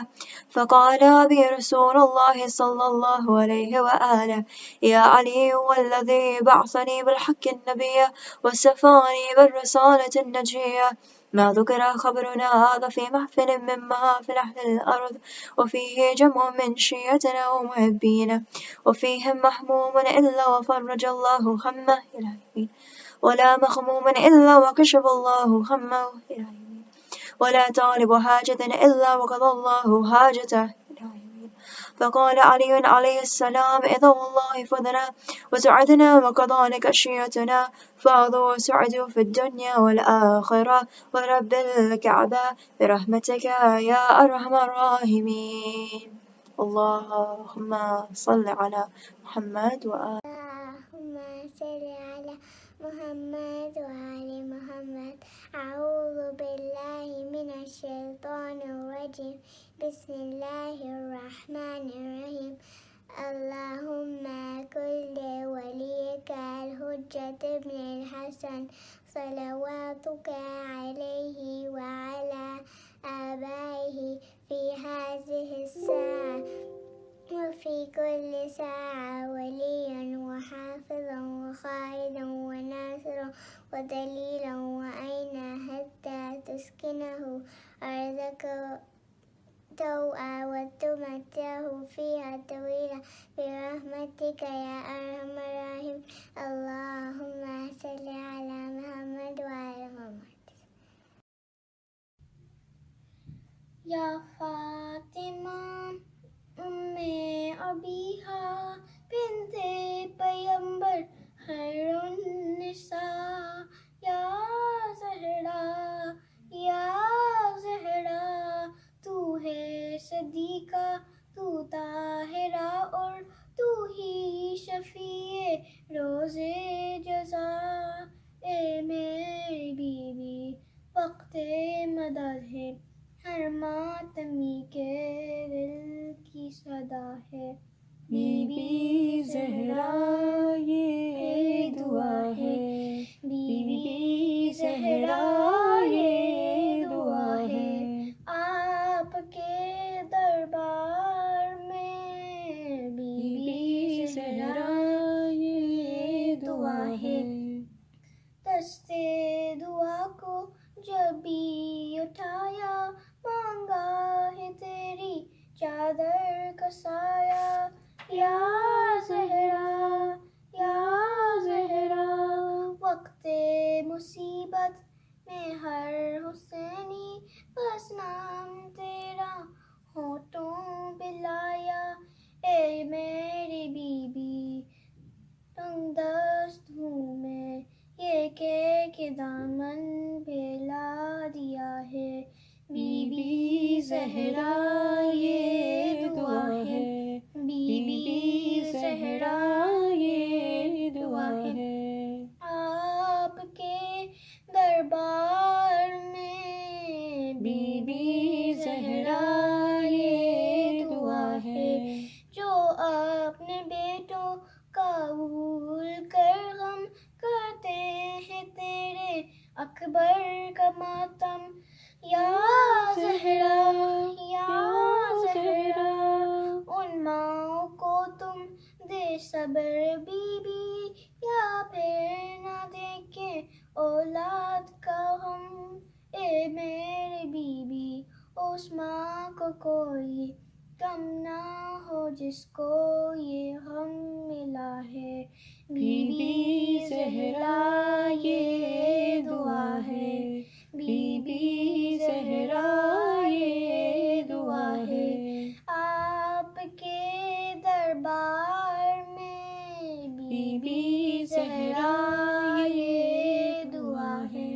I: فقال أبي رسول الله صلى الله عليه وآله يا علي والذي بعثني بالحق النبي وسفاني بالرسالة النجية ما ذكر خبرنا هذا في محفل من محافل أهل الأرض وفيه جمع من شيعتنا ومحبينا وفيهم محموم إلا وفرج الله همه إلى يمين ولا مخموم إلا وكشف الله همه إلى يمين ولا طالب حاجة إلا وقضى الله حاجته إلى يمين. فقال علي عليه السلام إذا والله فضنا وسعدنا وقضانك شيعتنا فاضوا وسعدوا في الدنيا والآخرة ورب الكعبة برحمتك يا أرحم الراحمين. اللهم صل على محمد وآل
B: اللهم صل على محمد وآل محمد. أعوذ بالله من الشيطان الرجيم. بسم الله الرحمن الرحيم. اللهم كل وليك الحجة ابن الحسن صلواتك عليه وعلى آبائه في هذه الساعة وفي كل ساعة وليا وحافظا وقائدا وناصرا ودليلا وأين حتى تسكنه أرضك توأى وتمتعه فيها طويلا برحمتك يا أرحم الراحمين. اللهم صل على محمد وعلى محمد. يا فاطمة أم أبيها بنت پیغمبر خير النساء يا زهرا تو ہے صدیقہ تو طاہرہ اور تو ہی شفیع روز جزا. اے میری بیوی وقت مدد ہے ہر ماتمی کے دل کی صدا ہے. بی بی زہرا یہ دعا ہے بی بی زہرا یہ دعا ہے آپ کے دربار میں. بی بی زہرا یہ دعا ہے دستے دعا کو جب بھی اٹھایا مانگا ہے تیری چادر کا سایہ. یا زہرا وقت مصیبت میں ہر حسینی بس نام تیرا ہونٹوں پہ لایا. اے میری بیوی تنگ دست ہوں میں یہ کہہ کے دامن پھیلا دیا ہے. بی بی زہرا یہ دعا ہے بی بی زہرا یہ دعا ہے آپ کے دربار میں. بی بی زہرا یہ دعا ہے جو اپنے بیٹوں کا بھول کر غم کرتے ہیں تیرے اکبر کا ماتم. یا زہرا ان ماؤں کو تم دے صبر بی بی یا پھر نہ دیکھے اولاد کا غم. اے میرے بی بی اس ماں کو کوئی کم نہ ہو جس کو یہ غم ملا ہے. بی بی زہرا یہ دعا ہے بی بی زہرا یہ دعا ہے آپ کے دربار میں. بی بی زہرا یہ دعا ہے.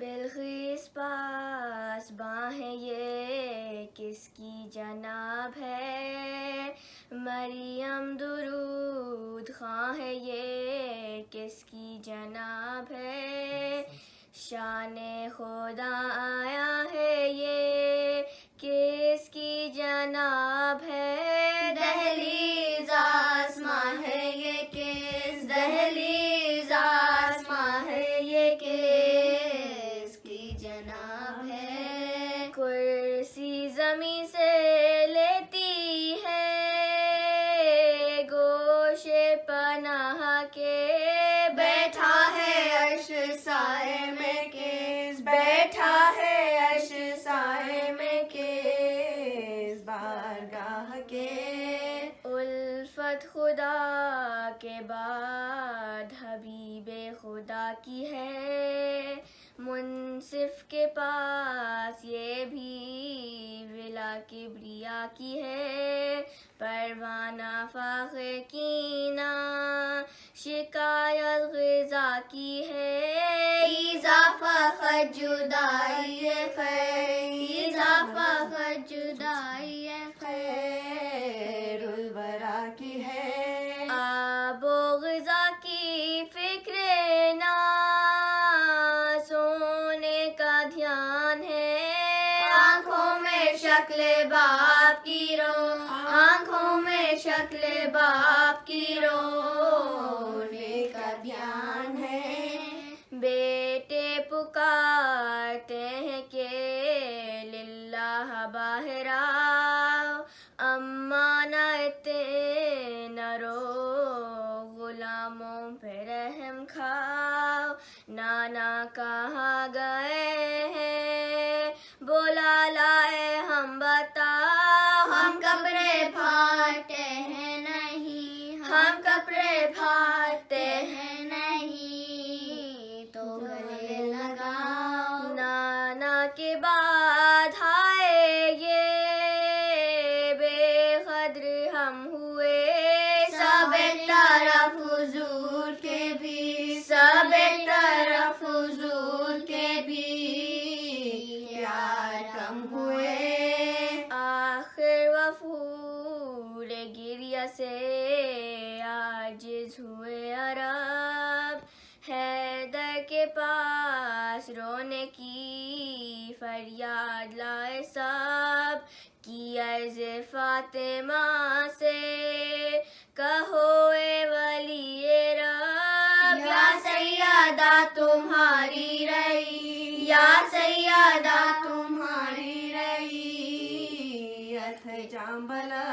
B: بلخیس پاس باہیں یہ کس کی جناب ہے مریم درود خواہ ہے یہ کس کی جناب ہے شان خدا آیا ہے یہ کس کی جناب ہے دہلیز آسماں ہے یہ کس دہلیز آسماں ہے یہ کس کی جناب ہے کرسی زمین سے لیتی ہے گوش پناہ کے بیٹھا ہے عرش سائے میں کس بیٹھا ہے عرش سائے میں کس بارگاہ کے الفت خدا کے بعد حبیب خدا کی ہے منصف کے پاس یہ بھی ولا کبریا کی ہے پروانہ فاخر کینہ شکایت غذا کی ہے اضافہ خط جدائی خیر اضافہ خط جدائی خیر الورا کی ہے آب و غذا کی فکر نہ سونے کا دھیان ہے آنکھوں میں शक्ल बाप की रो, आँखों में शक्ल बाप की रोने का ध्यान है। बेटे पुकारते हैं कि लिल्लाह बाहर आओ, अम्मा ना इतना रो, गुलामों पे रहम खाओ। नाना कहाँ गए हैं, बोला लाए हम बताओ। हम कपड़े फाड़ते हैं नहीं, हम कपड़े फाड़ते हैं नहीं, तो गले लगाओ। नाना के बाद आए ये बेकद्र हम हुए, सब एक तरफ हुजूर के भी, सब एक तरफ हुजूर के भी प्यार कम हुए। आखिर वफूर गिरिया से आजिज हुए अरब, हैदर के पास रोने की फरियाद लाए सब। की अर्ज़ फातिमा से कहो ए वली रब, या सैयदा तुम्हारी रही, या सैयदा तुम्हारी रईयत है जांबला।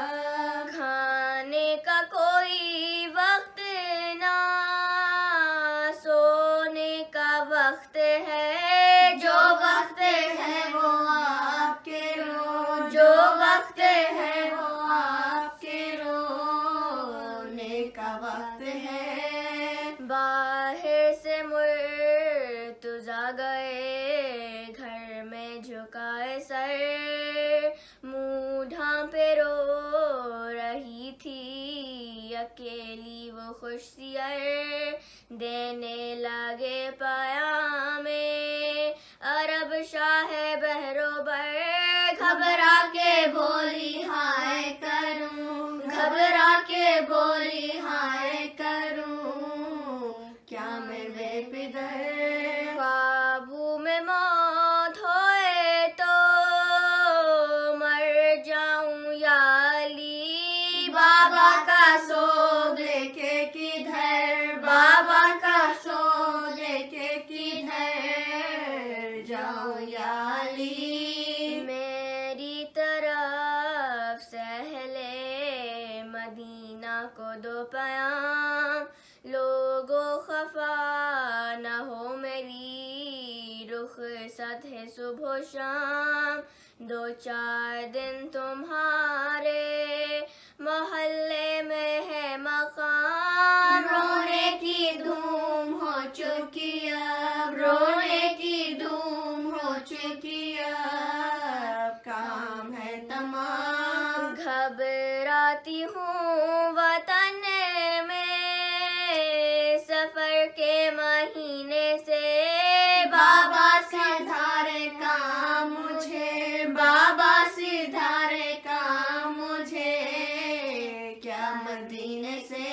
B: खाने का कोई वक्त ना, सोने का वक्त है, जो वक्त है वो आपके रो, जो वक्त है वो आपके रोने का वक्त है। बाहर से मुर्तजा गए, घर में झुकाए सर, मुँह ढांपे रो रही थी अकेली वो खुशियार। देने लगे पयामे अरब शाह बहरोबर, घबरा के बोली हाय करूं, घबरा के बोली हाय करूं, क्या मैं बेपिदर। ख्वाबों में मौत होए तो मर जाऊं या अली, बाबा का सोग लेके किधर, बाबा का सोग लेके किधर जाऊं या अली। मेरी तरफ से अहले मदीना को दो पैगाम, लोगों खफा न हो मेरी रुखसत है सुबह शाम। दो चार दिन तुम्हारे मोहल्ले में है मकाम, रोने की धूम हो चुकी अब, रोने की धूम हो चुकी अब, काम है तमाम। घबराती हूँ वतन में सफर के महीने से, बाबा सिधारे काम मुझे, बाबा सिधारे काम मुझे, क्या मदीने से।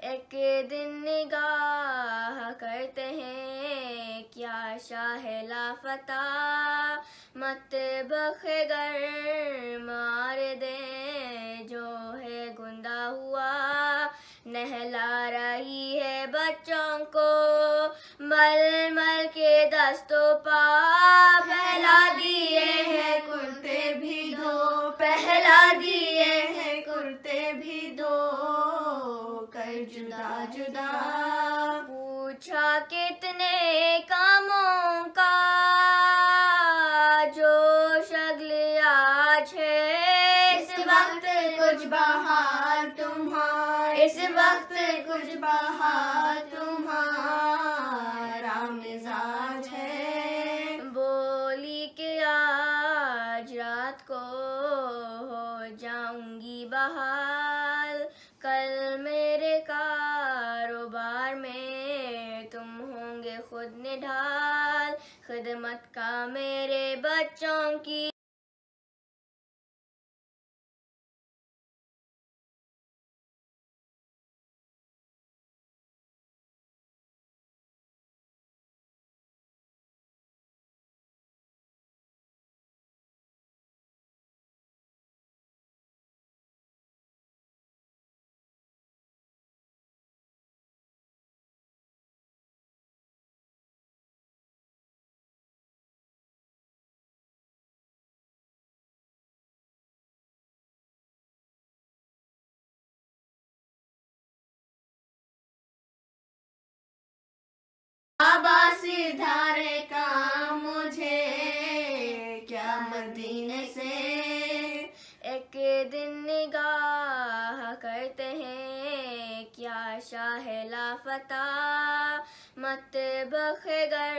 B: एक दिन निगाह करते हैं क्या शाह लाफता, मत बखगर मार दे जो है गुंदा हुआ। नहला रही है बच्चों को मल मल के दस्तों पा, फैला दिए हैं कुर्ते भी दो, फैला दिए हैं कुर्ते भी दो, कर जुदा जुदा। पूछा कितने कामों का जो शगल आज है, इस वक्त कुछ बहार तुम्हारा, इस वक्त कुछ बहार तुम्हारा मिजाज है। बोली कि आज रात को हो जाऊंगी बहाल, कल मेरे कारोबार में तुम होंगे खुद निढाल। खिदमत का मेरे बच्चों की نگاہ کرتے ہیں کیا شاہ لافتہ مت بخگر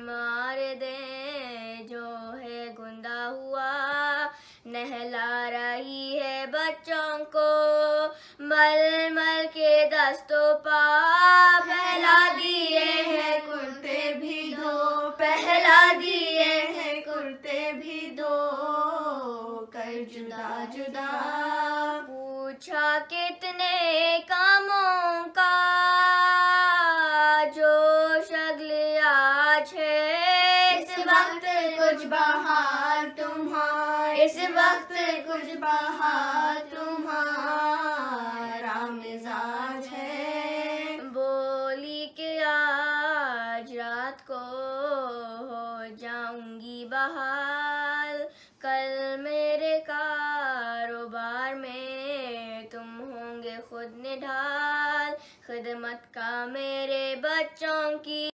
B: مار دیں جو ہے گندا ہوا نہلا رہی ہے بچوں کو مل مل کے دست و پا پھیلا دیے ہیں کرتے بھی دو پہلا دیے ہیں کرتے بھی دو کر جدا جدا پوچھا کتنے کاموں کا جو شغل آج ہے اس وقت کچھ بہار تمہارا اس وقت کچھ بہار تمہارا مزاج ہے بولی کہ آج رات کو ہو جاؤں گی بحال کل میرے کاروبار میں تم ہوں گے خود نڈھال خدمت کا میرے بچوں کی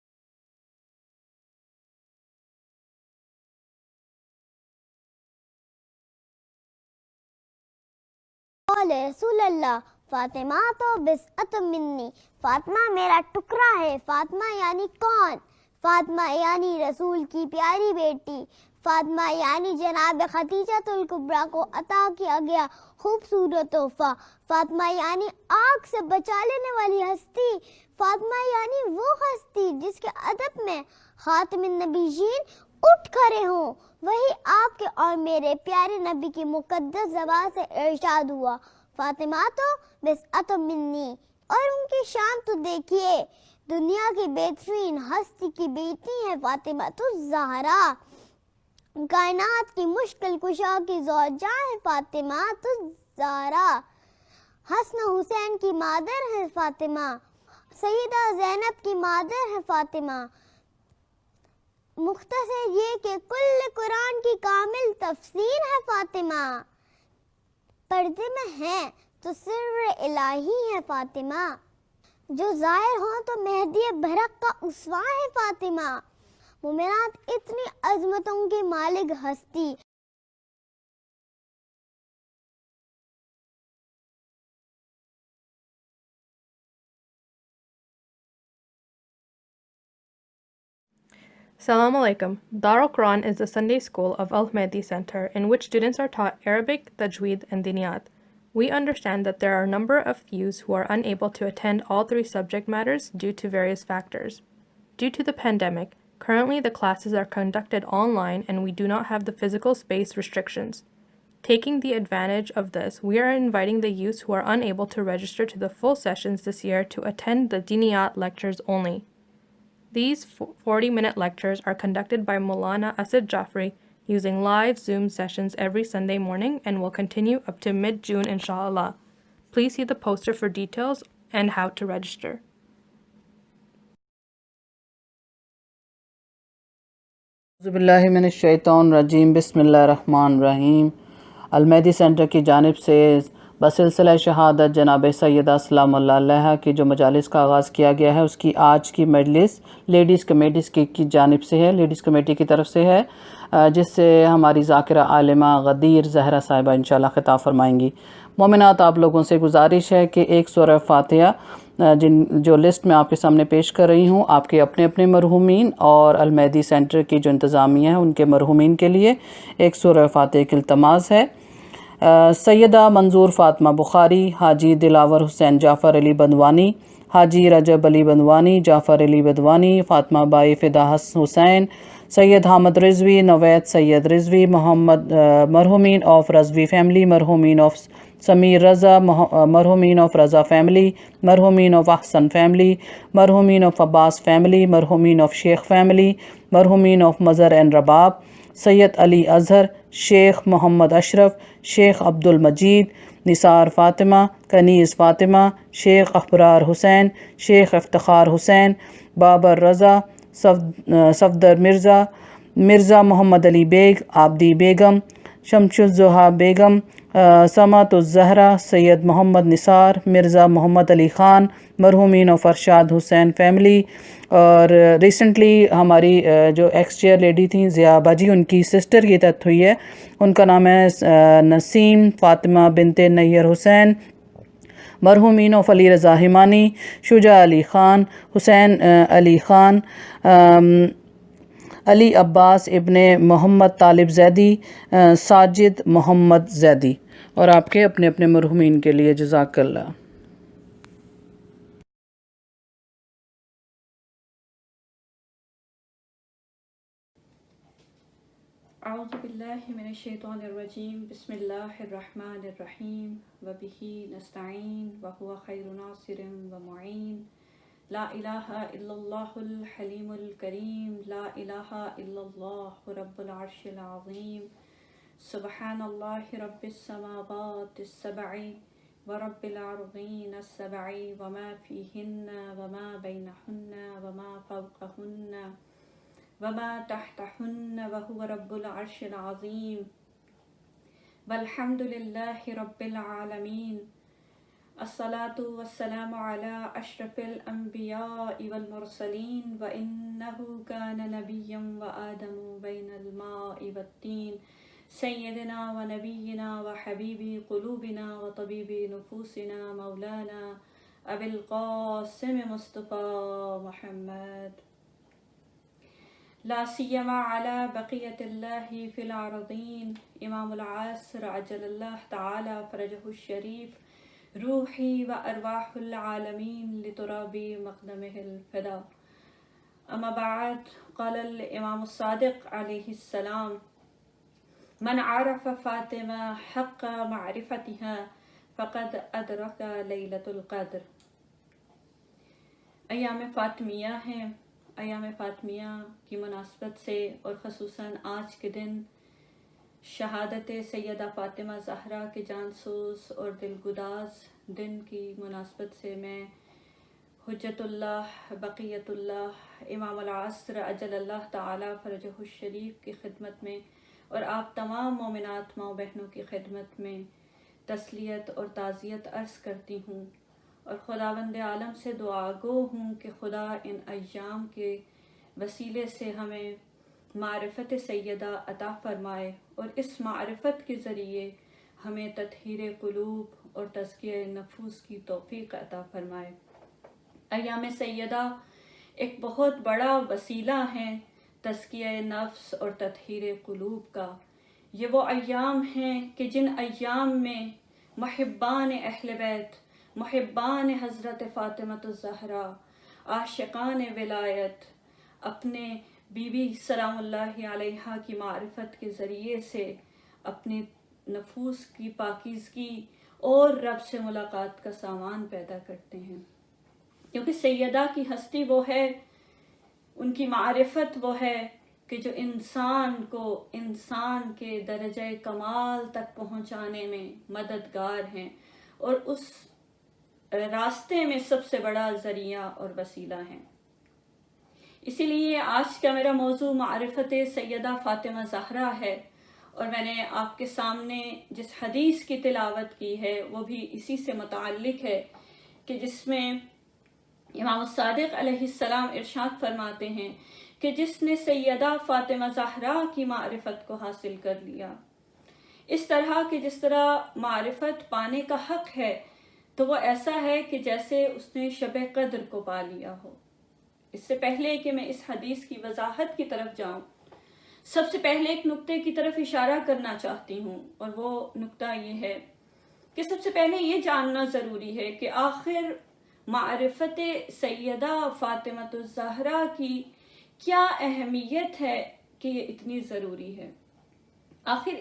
J: رسول اللہ فاطمہ تو بسعت منی فاطمہ میرا ٹکڑا ہے فاطمہ یعنی کون فاطمہ یعنی رسول کی پیاری بیٹی فاطمہ یعنی جناب خدیجۃ الکبریٰ کو عطا کیا گیا خوبصورت تحفہ فاطمہ یعنی آگ سے بچا لینے والی ہستی فاطمہ یعنی وہ ہستی جس کے ادب میں خاتم النبیین اٹھ کھڑے ہوں وہی آپ کے اور میرے پیارے نبی کی مقدس زبان سے ارشاد ہوا فاطمہ تو بسعت منی اور ان کی شان تو دیکھیے دنیا کی بہترین ہستی کی بیٹی ہے فاطمہ تو زہرا کائنات کی مشکل کشا کی زوجہ ہے فاطمہ تو زہرا حسن حسین کی مادر ہے فاطمہ سیدہ زینب کی مادر ہے فاطمہ مختصر یہ کہ کل قرآن کی کامل تفسیر ہے فاطمہ پردے میں ہے تو سر الہی ہے فاطمہ جو ظاہر ہوں تو مہدی برق کا اسوہ ہے فاطمہ مومنات اتنی عظمتوں کی مالک ہستی
C: Assalamu alaikum. Darul Quran is the Sunday school of Al-Mahdi Center in which students are taught Arabic, Tajweed, and Diniyat. We understand that there are a number of youths who are unable to attend all three subject matters due to various factors. Due to the pandemic, currently the classes are conducted online and we do not have the physical space restrictions. Taking the advantage of this, we are inviting the youths who are unable to register to the full sessions this year to attend the Diniyat lectures only. These 40-minute lectures are conducted by Maulana Asad Jafri using live Zoom sessions every Sunday morning and will continue up to mid-June inshallah. Please see the poster for details and how to register.
K: اعوذ باللہ من الشیطان الرجیم بسم اللہ الرحمن الرحیم المہدی centre کی جانب سے بسلسلہ شہادت جناب سیدہ سلام اللہ علیہا کی جو مجالس کا آغاز کیا گیا ہے اس کی آج کی مجلس لیڈیز کمیٹیز کی جانب سے ہے لیڈیز کمیٹی کی طرف سے ہے جس سے ہماری ذاکرہ عالمہ غدیر زہرا صاحبہ انشاءاللہ خطاب فرمائیں گی. مومنات آپ لوگوں سے گزارش ہے کہ ایک سورہ فاتحہ جو لسٹ میں آپ کے سامنے پیش کر رہی ہوں آپ کے اپنے اپنے مرحومین اور المہدی سینٹر کی جو انتظامیہ ہیں ان کے مرحومین کے لیے ایک سورہ فاتحہ کی التماس ہے. سیدہ منظور فاطمہ بخاری، حاجی دلاور حسین جعفر علی بندوانی، حاجی رجب علی بندوانی، جعفر علی بندوانی، Fatima by Fida Hussain, Syed Hamid Rizvi, Naveed Syed Rizvi, Muhammad مرحومین of Rizvi family, مرحومین of Sameer Raza, مرحومین of Raza family, مرحومین of Ahsan family, مرحومین of Abbas family, مرحومین of Sheikh family, مرحومین of Mazhar and Rabab, Syed Ali Azhar, Sheikh Muhammad Ashraf, Sheikh Abdul Majeed, Nisar Fatima, Kaneez Fatima, Sheikh Abrar Hussain, Sheikh Iftikhar Hussain, Babar Raza, Safdar Mirza, Mirza Muhammad Ali bag, Abidi بیگم، شمش الزہا بیگم، سماۃ الزہرا سید محمد نثار مرزا محمد علی خان مرحومین و فرشاد حسین family. اور recently ہماری جو x chair lady تھیں ضیاء باجی، ان کی sister کی death ہوئی ہے. ان کا نام ہے نسیم فاطمہ بنت نیّر حسین. مرحومین و علی رضا ہمانی، شجاع علی خان، حسین علی خان، علی عباس ابن محمد طالب زیدی، ساجد محمد زیدی. اور آپ کے اپنے اپنے مرحومین کے لیے جزاک اللہ.
L: اعوذ باللہ من الشیطان الرجیم بسم اللہ الرحمن الرحیم وبہ نستعین وہو خیر ناصر ومعین. لا الہ الا اللہ الحلیم الکریم، لا الہ الا اللہ رب العرش العظیم. سبحان اللہ رب السماوات السبع ورب الارضین السبع وما فیہن وما بینہن وما فوقہن وما تحتہن وہو رب العرش العظیم. والحمد للہ رب العالمین. الصلاة والسلام علی اشرف الانبیاء والمرسلین وانہ کان نبیا وآدم بین الماء والطین. سیدنا و نبینا و حبیب قلوبنا و طبیب نفوسنا مولانا ابی القاسم مصطفیٰ محمد. لا سیما علی بقیت اللہ فی العارضین امام العصر عجل اللہ تعالی فرجہ الشریف روحی و ارواح العالمین لتراب مقدمہ الفدا. اما بعد، قال الامام الصادق علیہ السلام: من عرف فاطمہ حق معرفتها فقد ادرک لیلۃ القدر. ایام فاطمیہ ہیں. ایام فاطمیہ کی مناسبت سے اور خصوصاً آج کے دن شہادت سیدہ فاطمہ زہرا کے جانسوز اور دلگداز دن کی مناسبت سے میں حجت اللہ بقیت اللہ امام العصر عجل اللہ تعالی فرجہ الشریف کی خدمت میں اور آپ تمام مومنات ماؤں بہنوں کی خدمت میں تسلیت اور تعزیت عرض کرتی ہوں، اور خداوند عالم سے دعا گو ہوں کہ خدا ان ایام کے وسیلے سے ہمیں معرفت سیدہ عطا فرمائے اور اس معرفت کے ذریعے ہمیں تطہیر قلوب اور تزکیہ نفوس کی توفیق عطا فرمائے. ایام سیدہ ایک بہت بڑا وسیلہ ہیں تزکیہ نفس اور تطہیر قلوب کا. یہ وہ ایام ہیں کہ جن ایام میں محبان اہل بیت، محبان حضرت فاطمہ الزہرا، عاشقان ولایت اپنے بی بی سلام اللہ علیہا کی معرفت کے ذریعے سے اپنی نفوس کی پاکیزگی اور رب سے ملاقات کا سامان پیدا کرتے ہیں. کیونکہ سیدہ کی ہستی وہ ہے، ان کی معرفت وہ ہے کہ جو انسان کو انسان کے درجہ کمال تک پہنچانے میں مددگار ہیں اور اس راستے میں سب سے بڑا ذریعہ اور وسیلہ ہیں. اسی لیے آج کا میرا موضوع معرفت سیدہ فاطمہ زہرا ہے، اور میں نے آپ کے سامنے جس حدیث کی تلاوت کی ہے وہ بھی اسی سے متعلق ہے، کہ جس میں امام الصادق علیہ السلام ارشاد فرماتے ہیں کہ جس نے سیدہ فاطمہ زہرا کی معرفت کو حاصل کر لیا، اس طرح کہ جس طرح معرفت پانے کا حق ہے، تو وہ ایسا ہے کہ جیسے اس نے شب قدر کو پا لیا ہو. اس سے پہلے کہ میں اس حدیث کی وضاحت کی طرف جاؤں، سب سے پہلے ایک نقطے کی طرف اشارہ کرنا چاہتی ہوں، اور وہ نقطہ یہ ہے کہ سب سے پہلے یہ جاننا ضروری ہے کہ آخر معرفت سیدہ فاطمہ الزہرا کی کیا اہمیت ہے کہ یہ اتنی ضروری ہے. آخر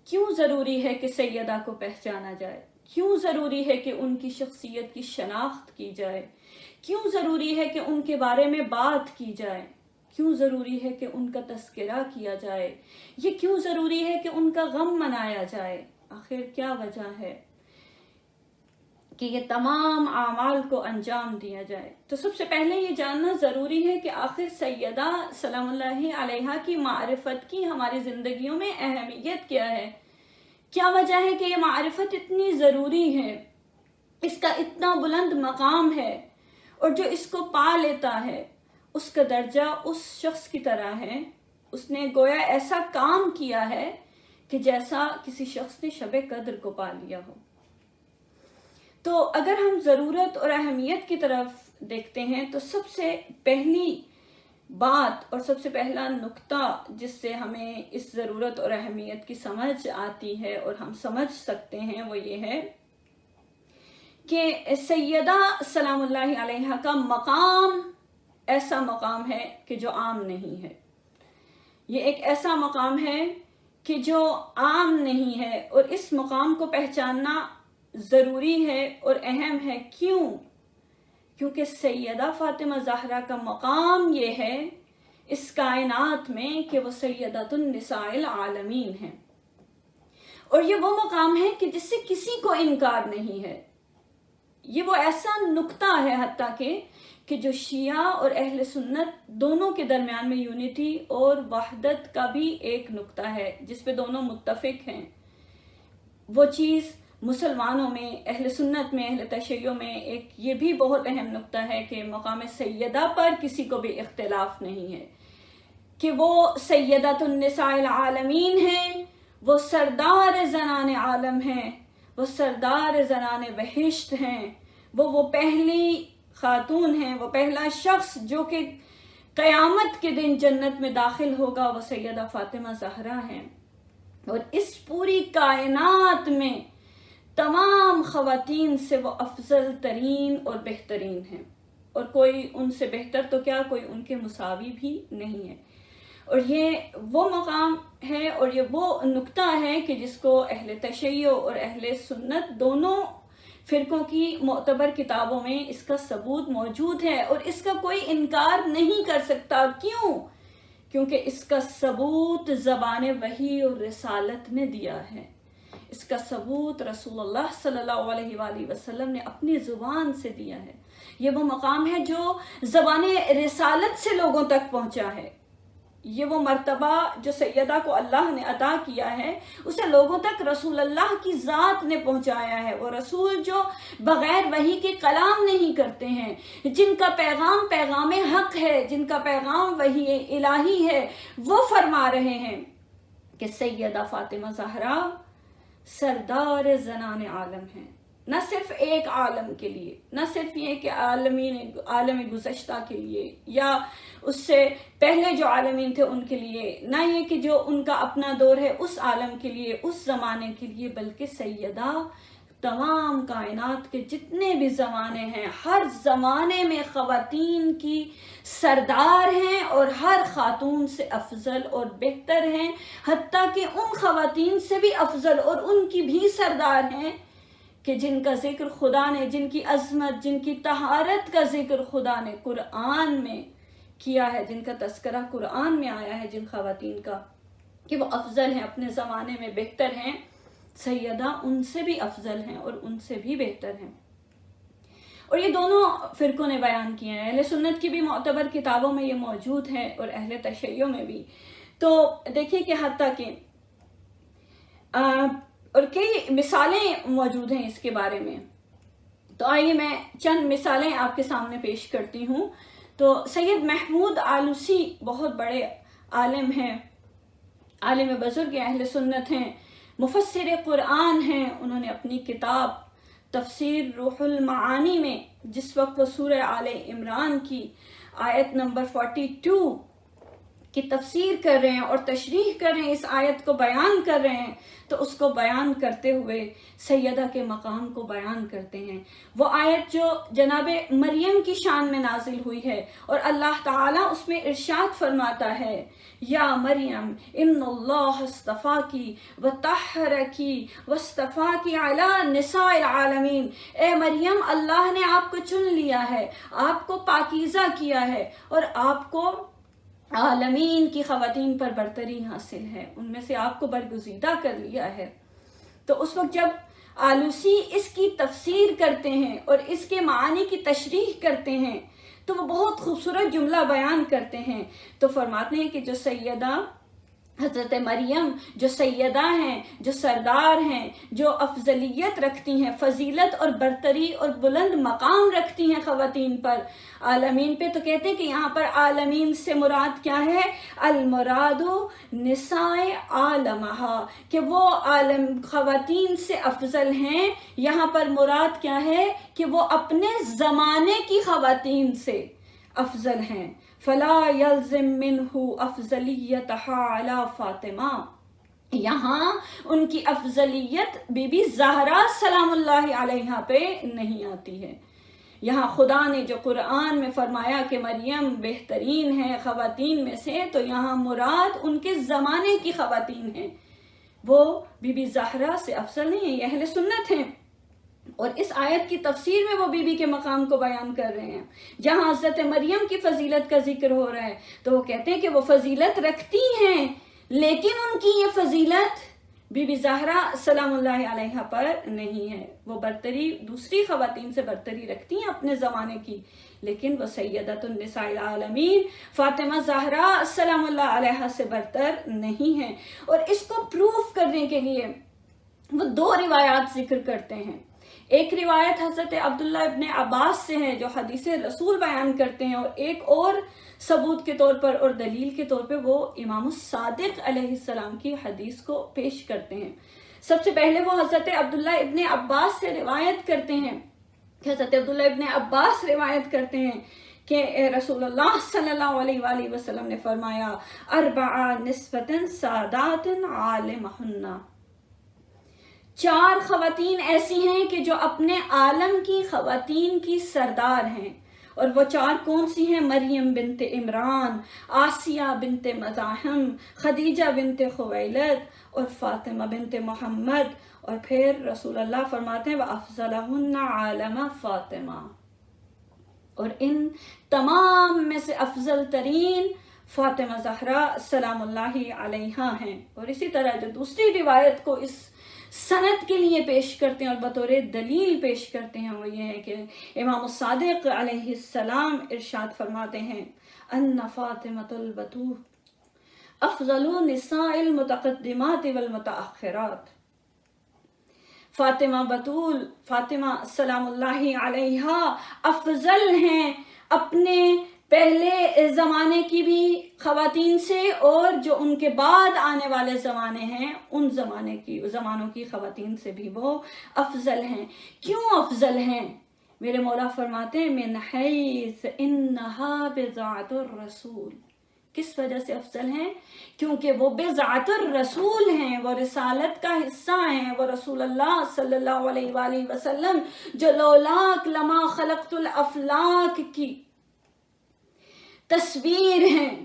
L: کیوں ضروری ہے کہ سیدہ کو پہچانا جائے؟ کیوں ضروری ہے کہ ان کی شخصیت کی شناخت کی جائے؟ کیوں ضروری ہے کہ ان کے بارے میں بات کی جائے؟ کیوں ضروری ہے کہ ان کا تذکرہ کیا جائے؟ یہ کیوں ضروری ہے کہ ان کا غم منایا جائے؟ آخر کیا وجہ ہے کہ یہ تمام اعمال کو انجام دیا جائے؟ تو سب سے پہلے یہ جاننا ضروری ہے کہ آخر سیدہ سلام اللہ علیہا کی معرفت کی ہماری زندگیوں میں اہمیت کیا ہے کیا وجہ ہے کہ یہ معرفت اتنی ضروری ہے، اس کا اتنا بلند مقام ہے، اور جو اس کو پا لیتا ہے اس کا درجہ اس شخص کی طرح ہے، اس نے گویا ایسا کام کیا ہے کہ جیسا کسی شخص نے شب قدر کو پا لیا ہو۔ تو اگر ہم ضرورت اور اہمیت کی طرف دیکھتے ہیں تو سب سے پہلی بات اور سب سے پہلا نقطہ جس سے ہمیں اس ضرورت اور اہمیت کی سمجھ آتی ہے اور ہم سمجھ سکتے ہیں وہ یہ ہے کہ سیدہ سلام اللہ علیہا کا مقام ایسا مقام ہے کہ جو عام نہیں ہے۔ یہ ایک ایسا مقام ہے کہ جو عام نہیں ہے، اور اس مقام کو پہچاننا ضروری ہے اور اہم ہے۔ کیوں؟ کیونکہ سیدہ فاطمہ زہرا کا مقام یہ ہے اس کائنات میں کہ وہ سیدۃ النساء العالمین ہیں، اور یہ وہ مقام ہے کہ جس سے کسی کو انکار نہیں ہے۔ یہ وہ ایسا نقطہ ہے حتیٰ کہ جو شیعہ اور اہل سنت دونوں کے درمیان میں یونٹی اور وحدت کا بھی ایک نقطہ ہے جس پہ دونوں متفق ہیں۔ وہ چیز مسلمانوں میں، اہل سنت میں، اہل تشیع میں ایک یہ بھی بہت اہم نقطہ ہے کہ مقام سیدہ پر کسی کو بھی اختلاف نہیں ہے، کہ وہ سیدۃ النساء العالمین ہیں، وہ سردار زنان عالم ہیں، وہ سردار زنان بہشت ہیں، وہ پہلی خاتون ہیں، وہ پہلا شخص جو کہ قیامت کے دن جنت میں داخل ہوگا، وہ سیدہ فاطمہ زہرا ہیں۔ اور اس پوری کائنات میں تمام خواتین سے وہ افضل ترین اور بہترین ہیں، اور کوئی ان سے بہتر تو کیا کوئی ان کے مساوی بھی نہیں ہے۔ اور یہ وہ مقام ہے اور یہ وہ نقطہ ہے کہ جس کو اہل تشیع اور اہل سنت دونوں فرقوں کی معتبر کتابوں میں اس کا ثبوت موجود ہے، اور اس کا کوئی انکار نہیں کر سکتا۔ کیوں؟ کیونکہ اس کا ثبوت زبان وحی اور رسالت نے دیا ہے، اس کا ثبوت رسول اللہ صلی اللہ علیہ وآلہ وسلم نے اپنی زبان سے دیا ہے۔ یہ وہ مقام ہے جو زبان رسالت سے لوگوں تک پہنچا ہے۔ یہ وہ مرتبہ جو سیدہ کو اللہ نے عطا کیا ہے اسے لوگوں تک رسول اللہ کی ذات نے پہنچایا ہے۔ وہ رسول جو بغیر وحی کے کلام نہیں کرتے ہیں، جن کا پیغام پیغام حق ہے، جن کا پیغام وحی الہی ہے، وہ فرما رہے ہیں کہ سیدہ فاطمہ زہرا سردار زنان عالم ہیں، نہ صرف ایک عالم کے لیے، نہ صرف یہ کہ عالم گزشتہ کے لیے یا اس سے پہلے جو عالمین تھے ان کے لیے، نہ یہ کہ جو ان کا اپنا دور ہے اس عالم کے لیے، اس زمانے کے لیے، بلکہ سیدہ تمام کائنات کے جتنے بھی زمانے ہیں، ہر زمانے میں خواتین کی سردار ہیں اور ہر خاتون سے افضل اور بہتر ہیں، حتیٰ کہ ان خواتین سے بھی افضل اور ان کی بھی سردار ہیں کہ جن کا ذکر خدا نے، جن کی عظمت، جن کی طہارت کا ذکر خدا نے قرآن میں کیا ہے، جن کا تذکرہ قرآن میں آیا ہے، جن خواتین کا کہ وہ افضل ہیں، اپنے زمانے میں بہتر ہیں، سیدہ ان سے بھی افضل ہیں اور ان سے بھی بہتر ہیں۔ اور یہ دونوں فرقوں نے بیان کیے ہیں، اہل سنت کی بھی معتبر کتابوں میں یہ موجود ہے اور اہل تشیع میں بھی۔ تو دیکھیں کہ حتیٰ کہ اور کئی مثالیں موجود ہیں اس کے بارے میں، تو آئیے میں چند مثالیں آپ کے سامنے پیش کرتی ہوں۔ تو سید محمود آلوسی بہت بڑے عالم ہیں، عالم بزرگ اہل سنت ہیں، مفسر قرآن ہیں۔ انہوں نے اپنی کتاب تفسیر روح المعانی میں جس وقت وہ سورہ آل عمران کی آیت نمبر 42 کی تفسیر کر رہے ہیں اور تشریح کر رہے ہیں، اس آیت کو بیان کر رہے ہیں، تو اس کو بیان کرتے ہوئے سیدہ کے مقام کو بیان کرتے ہیں۔ وہ آیت جو جناب مریم کی شان میں نازل ہوئی ہے اور اللہ تعالیٰ اس میں ارشاد فرماتا ہے، یا مریم ان اللہ اصطفاکی وطہرکی واصطفاکی علی نساء العالمین، اے مریم اللہ نے آپ کو چن لیا ہے، آپ کو پاکیزہ کیا ہے اور آپ کو عالمین کی خواتین پر برتری حاصل ہے، ان میں سے آپ کو برگزیدہ کر لیا ہے۔ تو اس وقت جب آلوسی اس کی تفسیر کرتے ہیں اور اس کے معانی کی تشریح کرتے ہیں تو وہ بہت خوبصورت جملہ بیان کرتے ہیں۔ تو فرماتے ہیں کہ جو سیدہ حضرت مریم جو سیدہ ہیں، جو سردار ہیں، جو افضلیت رکھتی ہیں، فضیلت اور برتری اور بلند مقام رکھتی ہیں خواتین پر، عالمین پہ، تو کہتے ہیں کہ یہاں پر عالمین سے مراد کیا ہے؟ المراد نساء عالمہا، کہ وہ عالم خواتین سے افضل ہیں۔ یہاں پر مراد کیا ہے؟ کہ وہ اپنے زمانے کی خواتین سے افضل ہیں۔ فلا یلزم منہ افضلیتها علی فاطمہ، یہاں ان کی افضلیت بی بی زہرا سلام اللہ علیہا پہ نہیں آتی ہے۔ یہاں خدا نے جو قرآن میں فرمایا کہ مریم بہترین ہے خواتین میں سے، تو یہاں مراد ان کے زمانے کی خواتین ہیں، وہ بی بی زہرا سے افضل نہیں ہیں، یہ اہل سنت ہیں۔ اور اس آیت کی تفسیر میں وہ بی بی کے مقام کو بیان کر رہے ہیں۔ جہاں حضرت مریم کی فضیلت کا ذکر ہو رہا ہے تو وہ کہتے ہیں کہ وہ فضیلت رکھتی ہیں، لیکن ان کی یہ فضیلت بی بی زہرا سلام اللہ علیہا پر نہیں ہے۔ وہ برتری دوسری خواتین سے برتری رکھتی ہیں اپنے زمانے کی، لیکن وہ سیدۃ النساء العالمین فاطمہ زہرا سلام اللہ علیہا سے برتر نہیں ہیں۔ اور اس کو پروف کرنے کے لیے وہ دو روایات ذکر کرتے ہیں۔ ایک روایت حضرت عبداللہ ابن عباس سے ہے جو حدیث رسول بیان کرتے ہیں، اور ایک اور ثبوت کے طور پر اور دلیل کے طور پہ وہ امام الصادق علیہ السلام کی حدیث کو پیش کرتے ہیں۔ سب سے پہلے وہ حضرت عبداللہ ابن عباس سے روایت کرتے ہیں کہ حضرت عبداللہ ابن عباس روایت کرتے ہیں کہ رسول اللہ صلی اللہ علیہ وآلہ وسلم نے فرمایا اربع نسوۃ سادات عالمہن، چار خواتین ایسی ہیں کہ جو اپنے عالم کی خواتین کی سردار ہیں، اور وہ چار کون سی ہیں؟ مریم بنت عمران، آسیہ بنت مزاحم، خدیجہ بنت خویلد اور فاطمہ بنت محمد۔ اور پھر رسول اللہ فرماتے ہیں وَأَفْضَلَهُنَّ عَالَمَ فاطمہ، اور ان تمام میں سے افضل ترین فاطمہ زہرا سلام اللہ علیہا ہیں۔ اور اسی طرح جو دوسری روایت کو اس سند کے لیے پیش کرتے ہیں اور بطور دلیل پیش کرتے ہیں، وہ یہ ہے کہ امام الصادق علیہ السلام ارشاد فرماتے ہیں ان فاطمۃ البتول افضل نساء المتقدمات والمتاخرات، فاطمہ بتول، فاطمہ سلام اللہ علیہا افضل ہیں اپنے پہلے زمانے کی بھی خواتین سے، اور جو ان کے بعد آنے والے زمانے ہیں ان زمانوں کی خواتین سے بھی وہ افضل ہیں۔ کیوں افضل ہیں؟ میرے مولا فرماتے ہیں من حیث انہا بضاعت الرسول، کس وجہ سے افضل ہیں؟ کیونکہ وہ بضاعت الرسول ہیں، وہ رسالت کا حصہ ہیں، وہ رسول اللہ صلی اللہ علیہ وآلہ وسلم جو لولاک لما خلقت الافلاک کی تصویر ہیں،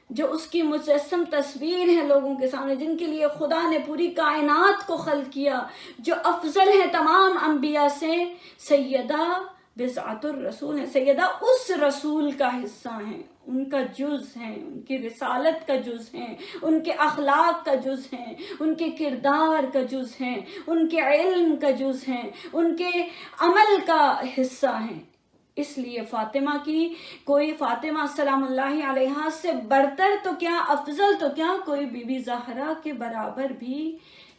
L: جو اس کی مجسم تصویر ہیں لوگوں کے سامنے، جن کے لیے خدا نے پوری کائنات کو خلق کیا، جو افضل ہیں تمام انبیاء سے، سیدہ بضعت الرسول ہیں، سیدہ اس رسول کا حصہ ہیں، ان کا جز ہیں، ان کی رسالت کا جز ہیں، ان کے اخلاق کا جز ہیں، ان کے کردار کا جز ہیں، ان کے علم کا جز ہیں، ان کے عمل کا حصہ ہیں۔ اس لیے فاطمہ کی کوئی فاطمہ سلام اللہ علیہا سے برتر تو کیا، افضل تو کیا، کوئی بی بی زہرا کے برابر بھی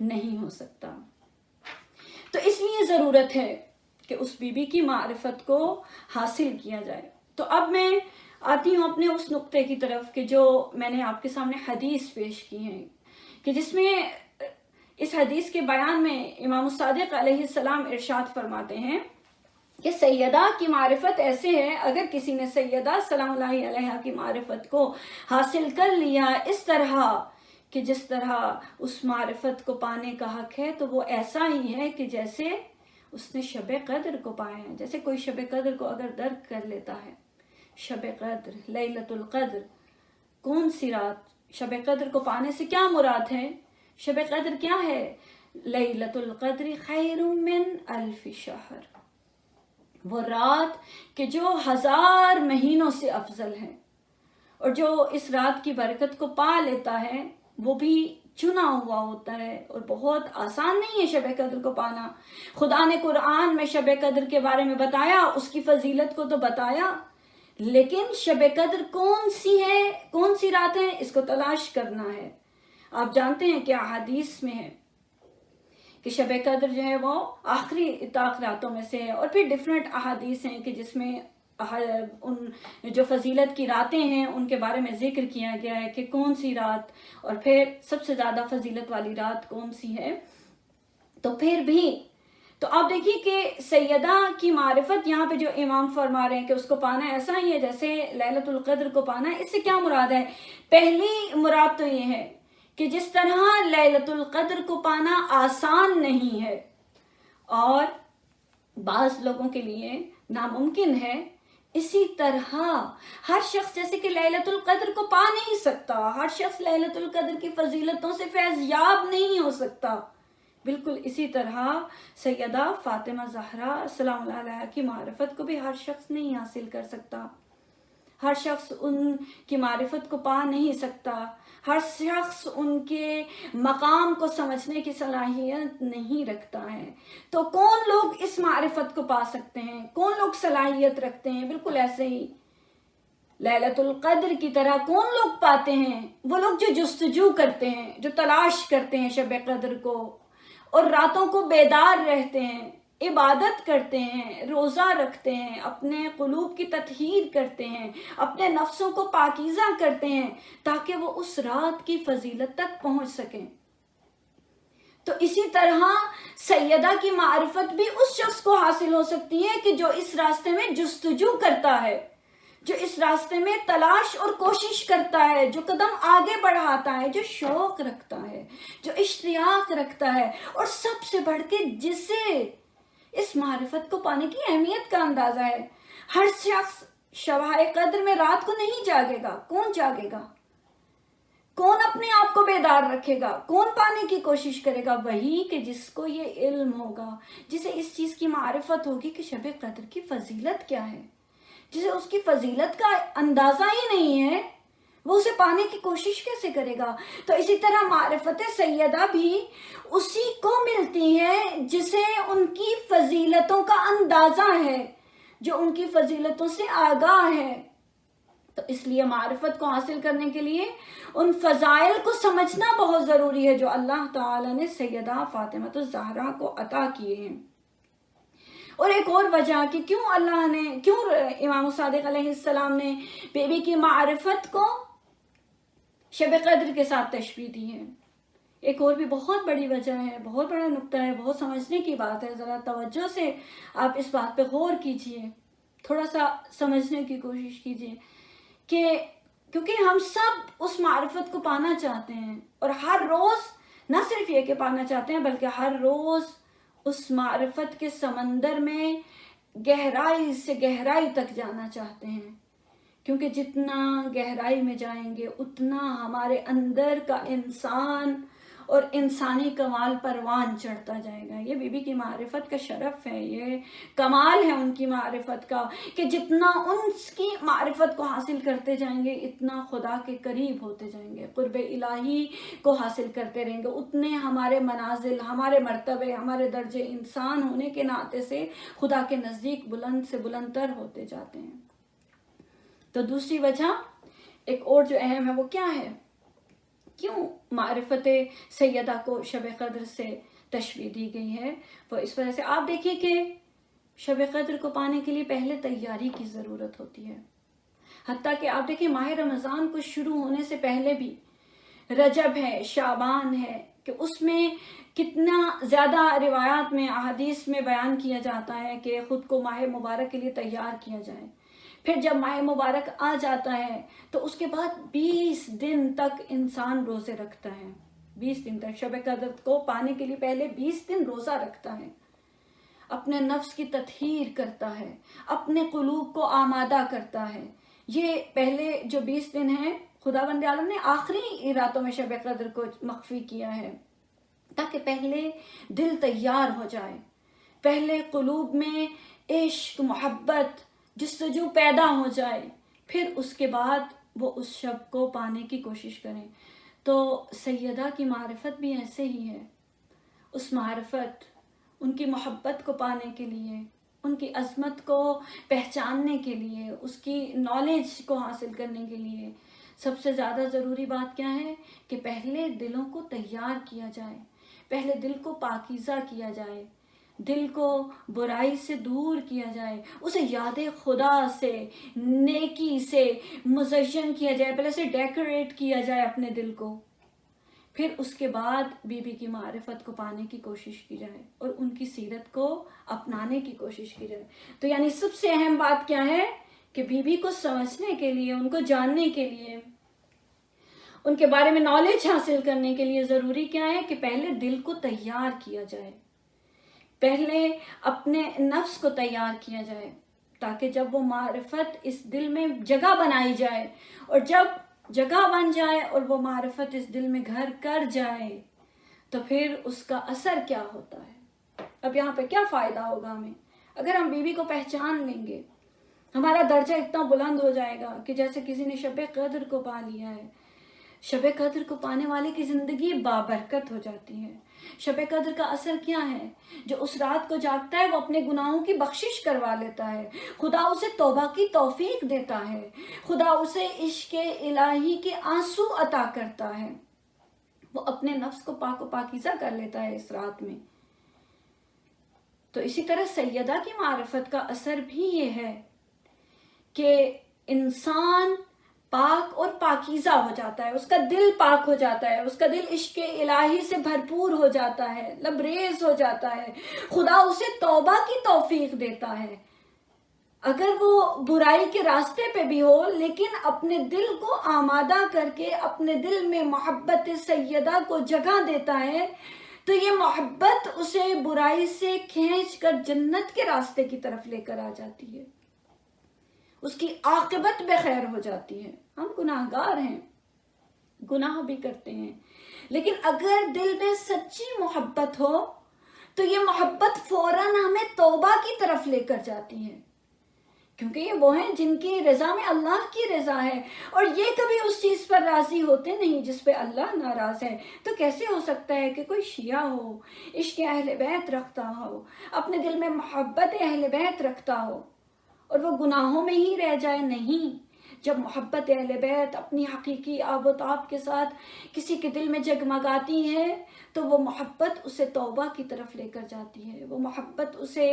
L: نہیں ہو سکتا۔ تو اس لیے ضرورت ہے کہ اس بی بی کی معرفت کو حاصل کیا جائے۔ تو اب میں آتی ہوں اپنے اس نقطے کی طرف کہ جو میں نے آپ کے سامنے حدیث پیش کی ہے، کہ جس میں اس حدیث کے بیان میں امام الصادق علیہ السلام ارشاد فرماتے ہیں کہ سیدہ کی معرفت ایسے ہے، اگر کسی نے سیدہ سلام اللہ علیہا کی معرفت کو حاصل کر لیا اس طرح کہ جس طرح اس معرفت کو پانے کا حق ہے، تو وہ ایسا ہی ہے کہ جیسے اس نے شب قدر کو پایا ہے۔ جیسے کوئی شب قدر کو اگر درک کر لیتا ہے، شب قدر، لیلۃ القدر، کون سی رات؟ شب قدر کو پانے سے کیا مراد ہے؟ شب قدر کیا ہے؟ لیلۃ القدر خیر من الف شہر، وہ رات کہ جو 1000 مہینوں سے افضل ہے، اور جو اس رات کی برکت کو پا لیتا ہے وہ بھی چنا ہوا ہوتا ہے، اور بہت آسان نہیں ہے شب قدر کو پانا۔ خدا نے قرآن میں شب قدر کے بارے میں بتایا، اس کی فضیلت کو تو بتایا، لیکن شب قدر کون سی ہے، کون سی رات ہے، اس کو تلاش کرنا ہے۔ آپ جانتے ہیں کہ احادیث میں ہے کہ شب قدر جو ہے وہ آخری طاق راتوں میں سے ہے، اور پھر ڈیفرنٹ احادیث ہیں کہ جس میں ان جو فضیلت کی راتیں ہیں ان کے بارے میں ذکر کیا گیا ہے کہ کون سی رات اور پھر سب سے زیادہ فضیلت والی رات کون سی ہے. تو پھر بھی تو آپ دیکھیے کہ سیدہ کی معرفت یہاں پہ جو امام فرما رہے ہیں کہ اس کو پانا ایسا ہی ہے جیسے لیلۃ القدر کو پانا ہے. اس سے کیا مراد ہے؟ پہلی مراد تو یہ ہے کہ جس طرح لیلۃ القدر کو پانا آسان نہیں ہے اور بعض لوگوں کے لیے ناممکن ہے، اسی طرح ہر شخص جیسے کہ لیلۃ القدر کو پا نہیں سکتا، ہر شخص لیلۃ القدر کی فضیلتوں سے فیض یاب نہیں ہو سکتا، بالکل اسی طرح سیدہ فاطمہ زہرا سلام اللہ علیہا کی معرفت کو بھی ہر شخص نہیں حاصل کر سکتا، ہر شخص ان کی معرفت کو پا نہیں سکتا، ہر شخص ان کے مقام کو سمجھنے کی صلاحیت نہیں رکھتا ہے. تو کون لوگ اس معرفت کو پا سکتے ہیں؟ کون لوگ صلاحیت رکھتے ہیں؟ بالکل ایسے ہی لیلۃ القدر کی طرح کون لوگ پاتے ہیں؟ وہ لوگ جو جستجو کرتے ہیں، جو تلاش کرتے ہیں شب قدر کو، اور راتوں کو بیدار رہتے ہیں، عبادت کرتے ہیں، روزہ رکھتے ہیں، اپنے قلوب کی تطہیر کرتے ہیں، اپنے نفسوں کو پاکیزہ کرتے ہیں تاکہ وہ اس رات کی فضیلت تک پہنچ سکیں. تو اسی طرح سیدہ کی معرفت بھی اس شخص کو حاصل ہو سکتی ہے کہ جو اس راستے میں جستجو کرتا ہے، جو اس راستے میں تلاش اور کوشش کرتا ہے، جو قدم آگے بڑھاتا ہے، جو شوق رکھتا ہے، جو اشتیاق رکھتا ہے، اور سب سے بڑھ کے جسے اس معرفت کو پانے کی اہمیت کا اندازہ ہے. ہر شخص شب قدر میں رات کو نہیں جاگے گا. کون جاگے گا؟ کون اپنے آپ کو بیدار رکھے گا؟ کون پانے کی کوشش کرے گا؟ وہی کہ جس کو یہ علم ہوگا، جسے اس چیز کی معرفت ہوگی کہ شب قدر کی فضیلت کیا ہے، جسے اس کی فضیلت کا اندازہ ہی نہیں ہے، وہ اسے پانے کی کوشش کیسے کرے گا؟ تو اسی طرح معرفت سیدہ بھی اسی کو ملتی ہے جسے ان کی فضیلتوں کا اندازہ ہے، جو ان کی فضیلتوں سے آگاہ ہے. تو اس لیے معرفت کو حاصل کرنے کے لیے ان فضائل کو سمجھنا بہت ضروری ہے جو اللہ تعالیٰ نے سیدہ فاطمہ الزہرا کو عطا کیے ہیں. اور ایک اور وجہ کہ کیوں امام صادق علیہ السلام نے بی بی کی معرفت کو شب قدر کے ساتھ تشبیہ دی ہے. ایک اور بھی بہت بڑی وجہ ہے، بہت بڑا نقطہ ہے، بہت سمجھنے کی بات ہے. ذرا توجہ سے آپ اس بات پہ غور کیجئے، تھوڑا سا سمجھنے کی کوشش کیجئے کہ کیونکہ ہم سب اس معرفت کو پانا چاہتے ہیں، اور ہر روز نہ صرف یہ کہ پانا چاہتے ہیں بلکہ ہر روز اس معرفت کے سمندر میں گہرائی سے گہرائی تک جانا چاہتے ہیں، کیونکہ جتنا گہرائی میں جائیں گے اتنا ہمارے اندر کا انسان اور انسانی کمال پروان چڑھتا جائے گا. یہ بی بی کی معرفت کا شرف ہے، یہ کمال ہے ان کی معرفت کا کہ جتنا ان کی معرفت کو حاصل کرتے جائیں گے اتنا خدا کے قریب ہوتے جائیں گے، قرب الہی کو حاصل کرتے رہیں گے، اتنے ہمارے منازل، ہمارے مرتبے، ہمارے درجے انسان ہونے کے ناطے سے خدا کے نزدیک بلند سے بلند تر ہوتے جاتے ہیں. تو دوسری وجہ ایک اور جو اہم ہے وہ کیا ہے؟ کیوں معرفت سیدہ کو شب قدر سے تشبیہ دی گئی ہے؟ وہ اس وجہ سے آپ دیکھیے کہ شب قدر کو پانے کے لیے پہلے تیاری کی ضرورت ہوتی ہے. حتیٰ کہ آپ دیکھیں ماہ رمضان کو شروع ہونے سے پہلے بھی رجب ہے، شعبان ہے، کہ اس میں کتنا زیادہ روایات میں، احادیث میں بیان کیا جاتا ہے کہ خود کو ماہ مبارک کے لیے تیار کیا جائے. پھر جب ماہ مبارک آ جاتا ہے تو اس کے بعد 20 دن تک انسان روزے رکھتا ہے. 20 دن تک شب قدر کو پانے کے لیے پہلے 20 دن روزہ رکھتا ہے، اپنے نفس کی تطہیر کرتا ہے، اپنے قلوب کو آمادہ کرتا ہے. یہ پہلے جو 20 دن ہیں خداوند عالم نے آخری راتوں میں شب قدر کو مخفی کیا ہے تاکہ پہلے دل تیار ہو جائے، پہلے قلوب میں عشق، محبت، جستجو پیدا ہو جائے، پھر اس کے بعد وہ اس شب کو پانے کی کوشش کریں. تو سیدہ کی معرفت بھی ایسے ہی ہے. اس معرفت، ان کی محبت کو پانے کے لیے، ان کی عظمت کو پہچاننے کے لیے، اس کی نالج کو حاصل کرنے کے لیے سب سے زیادہ ضروری بات کیا ہے کہ پہلے دلوں کو تیار کیا جائے، پہلے دل کو پاکیزہ کیا جائے، دل کو برائی سے دور کیا جائے، اسے یاد خدا سے، نیکی سے مزین کیا جائے، پہلے سے ڈیکوریٹ کیا جائے اپنے دل کو، پھر اس کے بعد بی بی کی معرفت کو پانے کی کوشش کی جائے اور ان کی سیرت کو اپنانے کی کوشش کی جائے۔ تو یعنی سب سے اہم بات کیا ہے کہ بی بی کو سمجھنے کے لیے، ان کو جاننے کے لیے، ان کے بارے میں نالج حاصل کرنے کے لیے ضروری کیا ہے کہ پہلے دل کو تیار کیا جائے، پہلے اپنے نفس کو تیار کیا جائے، تاکہ جب وہ معرفت اس دل میں جگہ بنائی جائے، اور جب جگہ بن جائے اور وہ معرفت اس دل میں گھر کر جائے تو پھر اس کا اثر کیا ہوتا ہے۔ اب یہاں پہ کیا فائدہ ہوگا ہمیں؟ اگر ہم بی بی کو پہچان لیں گے، ہمارا درجہ اتنا بلند ہو جائے گا کہ جیسے کسی نے شب قدر کو پا لیا ہے۔ شب قدر کو پانے والے کی زندگی بابرکت ہو جاتی ہے۔ شب قدر کا اثر کیا ہے؟ جو اس رات کو جاگتا ہے وہ اپنے گناہوں کی بخشش کروا لیتا ہے، خدا اسے توبہ کی توفیق دیتا ہے، خدا اسے عشق الہی کے آنسو عطا کرتا ہے، وہ اپنے نفس کو پاک و پاکیزہ کر لیتا ہے اس رات میں۔ تو اسی طرح سیدہ کی معرفت کا اثر بھی یہ ہے کہ انسان پاک اور پاکیزہ ہو جاتا ہے، اس کا دل پاک ہو جاتا ہے، اس کا دل عشق الہی سے بھرپور ہو جاتا ہے، لبریز ہو جاتا ہے، خدا اسے توبہ کی توفیق دیتا ہے۔ اگر وہ برائی کے راستے پہ بھی ہو لیکن اپنے دل کو آمادہ کر کے اپنے دل میں محبت سیدہ کو جگہ دیتا ہے تو یہ محبت اسے برائی سے کھینچ کر جنت کے راستے کی طرف لے کر آ جاتی ہے، اس کی عاقبت بخیر ہو جاتی ہے۔ ہم گناہگار ہیں، گناہ بھی کرتے ہیں، لیکن اگر دل میں سچی محبت ہو تو یہ محبت فوراً ہمیں توبہ کی طرف لے کر جاتی ہے، کیونکہ یہ وہ ہیں جن کی رضا میں اللہ کی رضا ہے، اور یہ کبھی اس چیز پر راضی ہوتے نہیں جس پہ اللہ ناراض ہے۔ تو کیسے ہو سکتا ہے کہ کوئی شیعہ ہو، عشق اہل بیت رکھتا ہو، اپنے دل میں محبت اہل بیت رکھتا ہو اور وہ گناہوں میں ہی رہ جائے؟ نہیں، جب محبت اہل بیت اپنی حقیقی آب و تاب کے ساتھ کسی کے دل میں جگمگاتی ہے تو وہ محبت اسے توبہ کی طرف لے کر جاتی ہے، وہ محبت اسے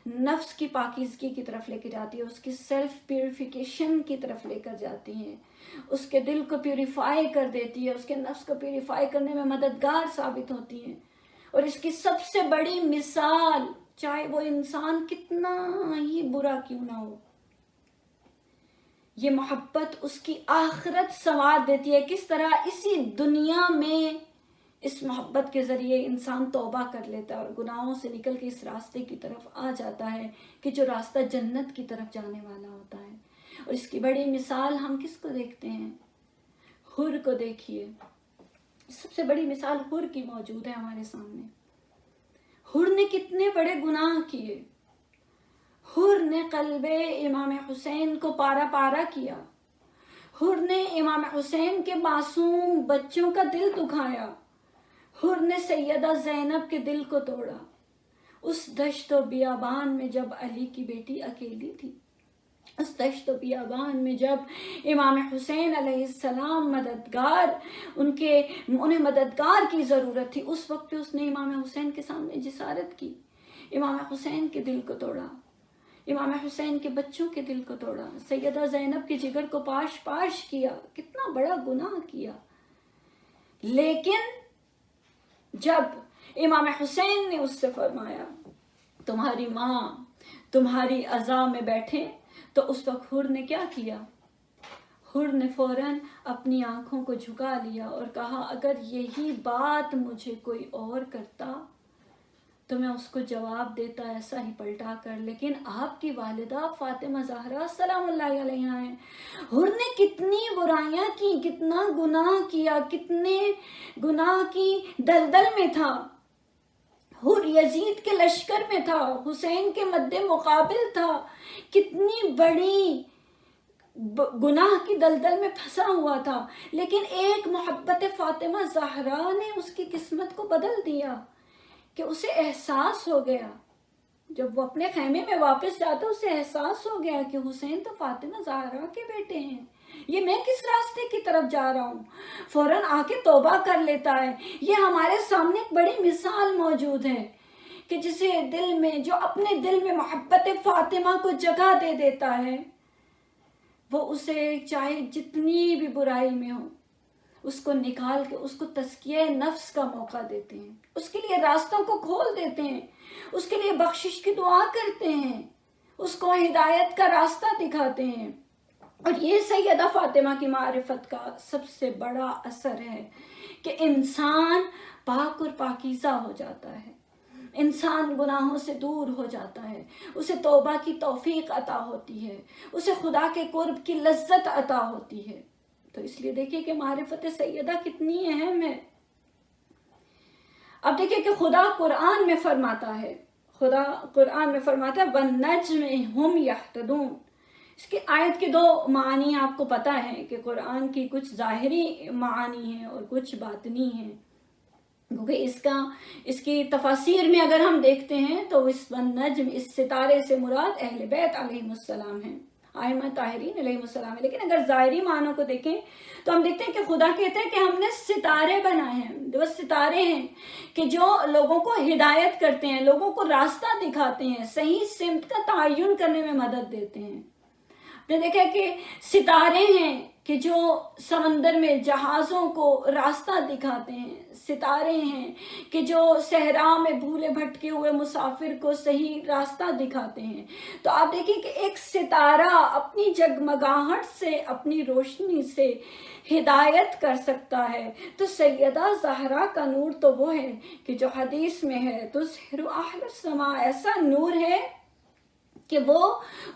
L: نفس کی پاکیزگی کی طرف لے کے جاتی ہے، اس کی سیلف پیوریفیکیشن کی طرف لے کر جاتی ہے، اس کے دل کو پیوریفائی کر دیتی ہے، اس کے نفس کو پیوریفائی کرنے میں مددگار ثابت ہوتی ہے۔ اور اس کی سب سے بڑی مثال، چاہے وہ انسان کتنا ہی برا کیوں نہ ہو، یہ محبت اس کی آخرت سنوار دیتی ہے۔ کس طرح؟ اسی دنیا میں اس محبت کے ذریعے انسان توبہ کر لیتا ہے اور گناہوں سے نکل کے اس راستے کی طرف آ جاتا ہے کہ جو راستہ جنت کی طرف جانے والا ہوتا ہے۔ اور اس کی بڑی مثال ہم کس کو دیکھتے ہیں؟ حر کو دیکھیے، سب سے بڑی مثال حر کی موجود ہے ہمارے سامنے۔ حر نے کتنے بڑے گناہ کیے، حر نے قلب امام حسین کو پارا پارا کیا، حر نے امام حسین کے معصوم بچوں کا دل دکھایا، حر نے سیدہ زینب کے دل کو توڑا۔ اس دشت و بیابان میں جب علی کی بیٹی اکیلی تھی، اس دشت و بیابان میں جب امام حسین علیہ السلام مددگار، انہیں مددگار کی ضرورت تھی، اس وقت اس نے امام حسین کے سامنے جسارت کی، امام حسین کے دل کو توڑا، امام حسین کے بچوں کے دل کو توڑا، سیدہ زینب کے جگر کو پاش پاش کیا، کتنا بڑا گناہ کیا۔ لیکن جب امام حسین نے اس سے فرمایا تمہاری ماں تمہاری عزا میں بیٹھے، تو اس وقت حر نے کیا کیا؟ حر نے فوراً اپنی آنکھوں کو جھکا لیا اور کہا اگر یہی بات مجھے کوئی اور کرتا تو میں اس کو جواب دیتا ایسا ہی پلٹا کر، لیکن آپ کی والدہ فاطمہ زہرا سلام اللہ علیہا ہیں۔ حر نے کتنی برائیاں کی، کتنا گناہ کیا، کتنے گناہ کی دلدل میں تھا۔ حر یزید کے لشکر میں تھا، حسین کے مد مقابل تھا، کتنی بڑی گناہ کی دلدل میں پھنسا ہوا تھا، لیکن ایک محبت فاطمہ زہرا نے اس کی قسمت کو بدل دیا کہ اسے احساس ہو گیا، جب وہ اپنے خیمے میں واپس جاتا اسے احساس ہو گیا کہ حسین تو فاطمہ زہرا کے بیٹے ہیں، یہ میں کس راستے کی طرف جا رہا ہوں، فوراً آ کے توبہ کر لیتا ہے۔ یہ ہمارے سامنے ایک بڑی مثال موجود ہے کہ جسے دل میں، جو اپنے دل میں محبت فاطمہ کو جگہ دے دیتا ہے، وہ اسے چاہے جتنی بھی برائی میں ہو اس کو نکال کے اس کو تزکیہ نفس کا موقع دیتے ہیں، اس کے لیے راستوں کو کھول دیتے ہیں، اس کے لیے بخشش کی دعا کرتے ہیں، اس کو ہدایت کا راستہ دکھاتے ہیں۔ اور یہ سیدہ فاطمہ کی معرفت کا سب سے بڑا اثر ہے کہ انسان پاک اور پاکیزہ ہو جاتا ہے، انسان گناہوں سے دور ہو جاتا ہے، اسے توبہ کی توفیق عطا ہوتی ہے، اسے خدا کے قرب کی لذت عطا ہوتی ہے۔ تو اس لیے دیکھیں کہ معرفت سیدہ کتنی اہم ہے۔ اب دیکھیں کہ خدا قرآن میں فرماتا ہے، خدا قرآن میں فرماتا ہے وَالنَّجْمِ هُمْ يَهْتَدُونَ۔ اس کی آیت کے دو معنی آپ کو پتہ ہے کہ قرآن کی کچھ ظاہری معانی ہیں اور کچھ باطنی ہیں، کیونکہ اس کی تفاسیر میں اگر ہم دیکھتے ہیں تو اس والنجم، اس ستارے سے مراد اہل بیت علیہم السلام ہیں، ائمہ طاہرین علیہم السلام ہے۔ لیکن اگر ظاہری معنوں کو دیکھیں تو ہم دیکھتے ہیں کہ خدا کہتے ہیں کہ ہم نے ستارے بنائے ہیں، وہ ستارے ہیں کہ جو لوگوں کو ہدایت کرتے ہیں، لوگوں کو راستہ دکھاتے ہیں، صحیح سمت کا تعین کرنے میں مدد دیتے ہیں۔ آپ نے دیکھا کہ ستارے ہیں کہ جو سمندر میں جہازوں کو راستہ دکھاتے ہیں، ستارے ہیں کہ جو صحرا میں بھولے بھٹکے ہوئے مسافر کو صحیح راستہ دکھاتے ہیں۔ تو آپ دیکھیں کہ ایک ستارہ اپنی جگمگاہٹ سے، اپنی روشنی سے ہدایت کر سکتا ہے۔ تو سیدہ زہرا کا نور تو وہ ہے کہ جو حدیث میں ہے تُظْہِرُ أَهْلُ السَّمَاء، ایسا نور ہے کہ وہ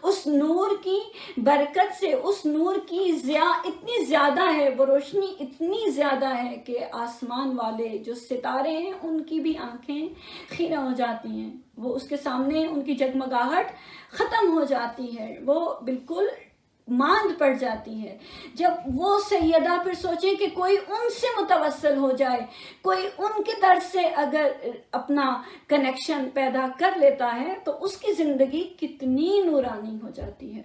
L: اس نور کی برکت سے، اس نور کی ضیاء اتنی زیادہ ہے، وہ روشنی اتنی زیادہ ہے کہ آسمان والے جو ستارے ہیں ان کی بھی آنکھیں خیرہ ہو جاتی ہیں، وہ اس کے سامنے ان کی جگمگاہٹ ختم ہو جاتی ہے، وہ بالکل ماند پڑ جاتی ہے۔ جب وہ سیدہ پھر سوچیں کہ کوئی ان سے متوسل ہو جائے، کوئی ان کے در سے اگر اپنا کنیکشن پیدا کر لیتا ہے تو اس کی زندگی کتنی نورانی ہو جاتی ہے۔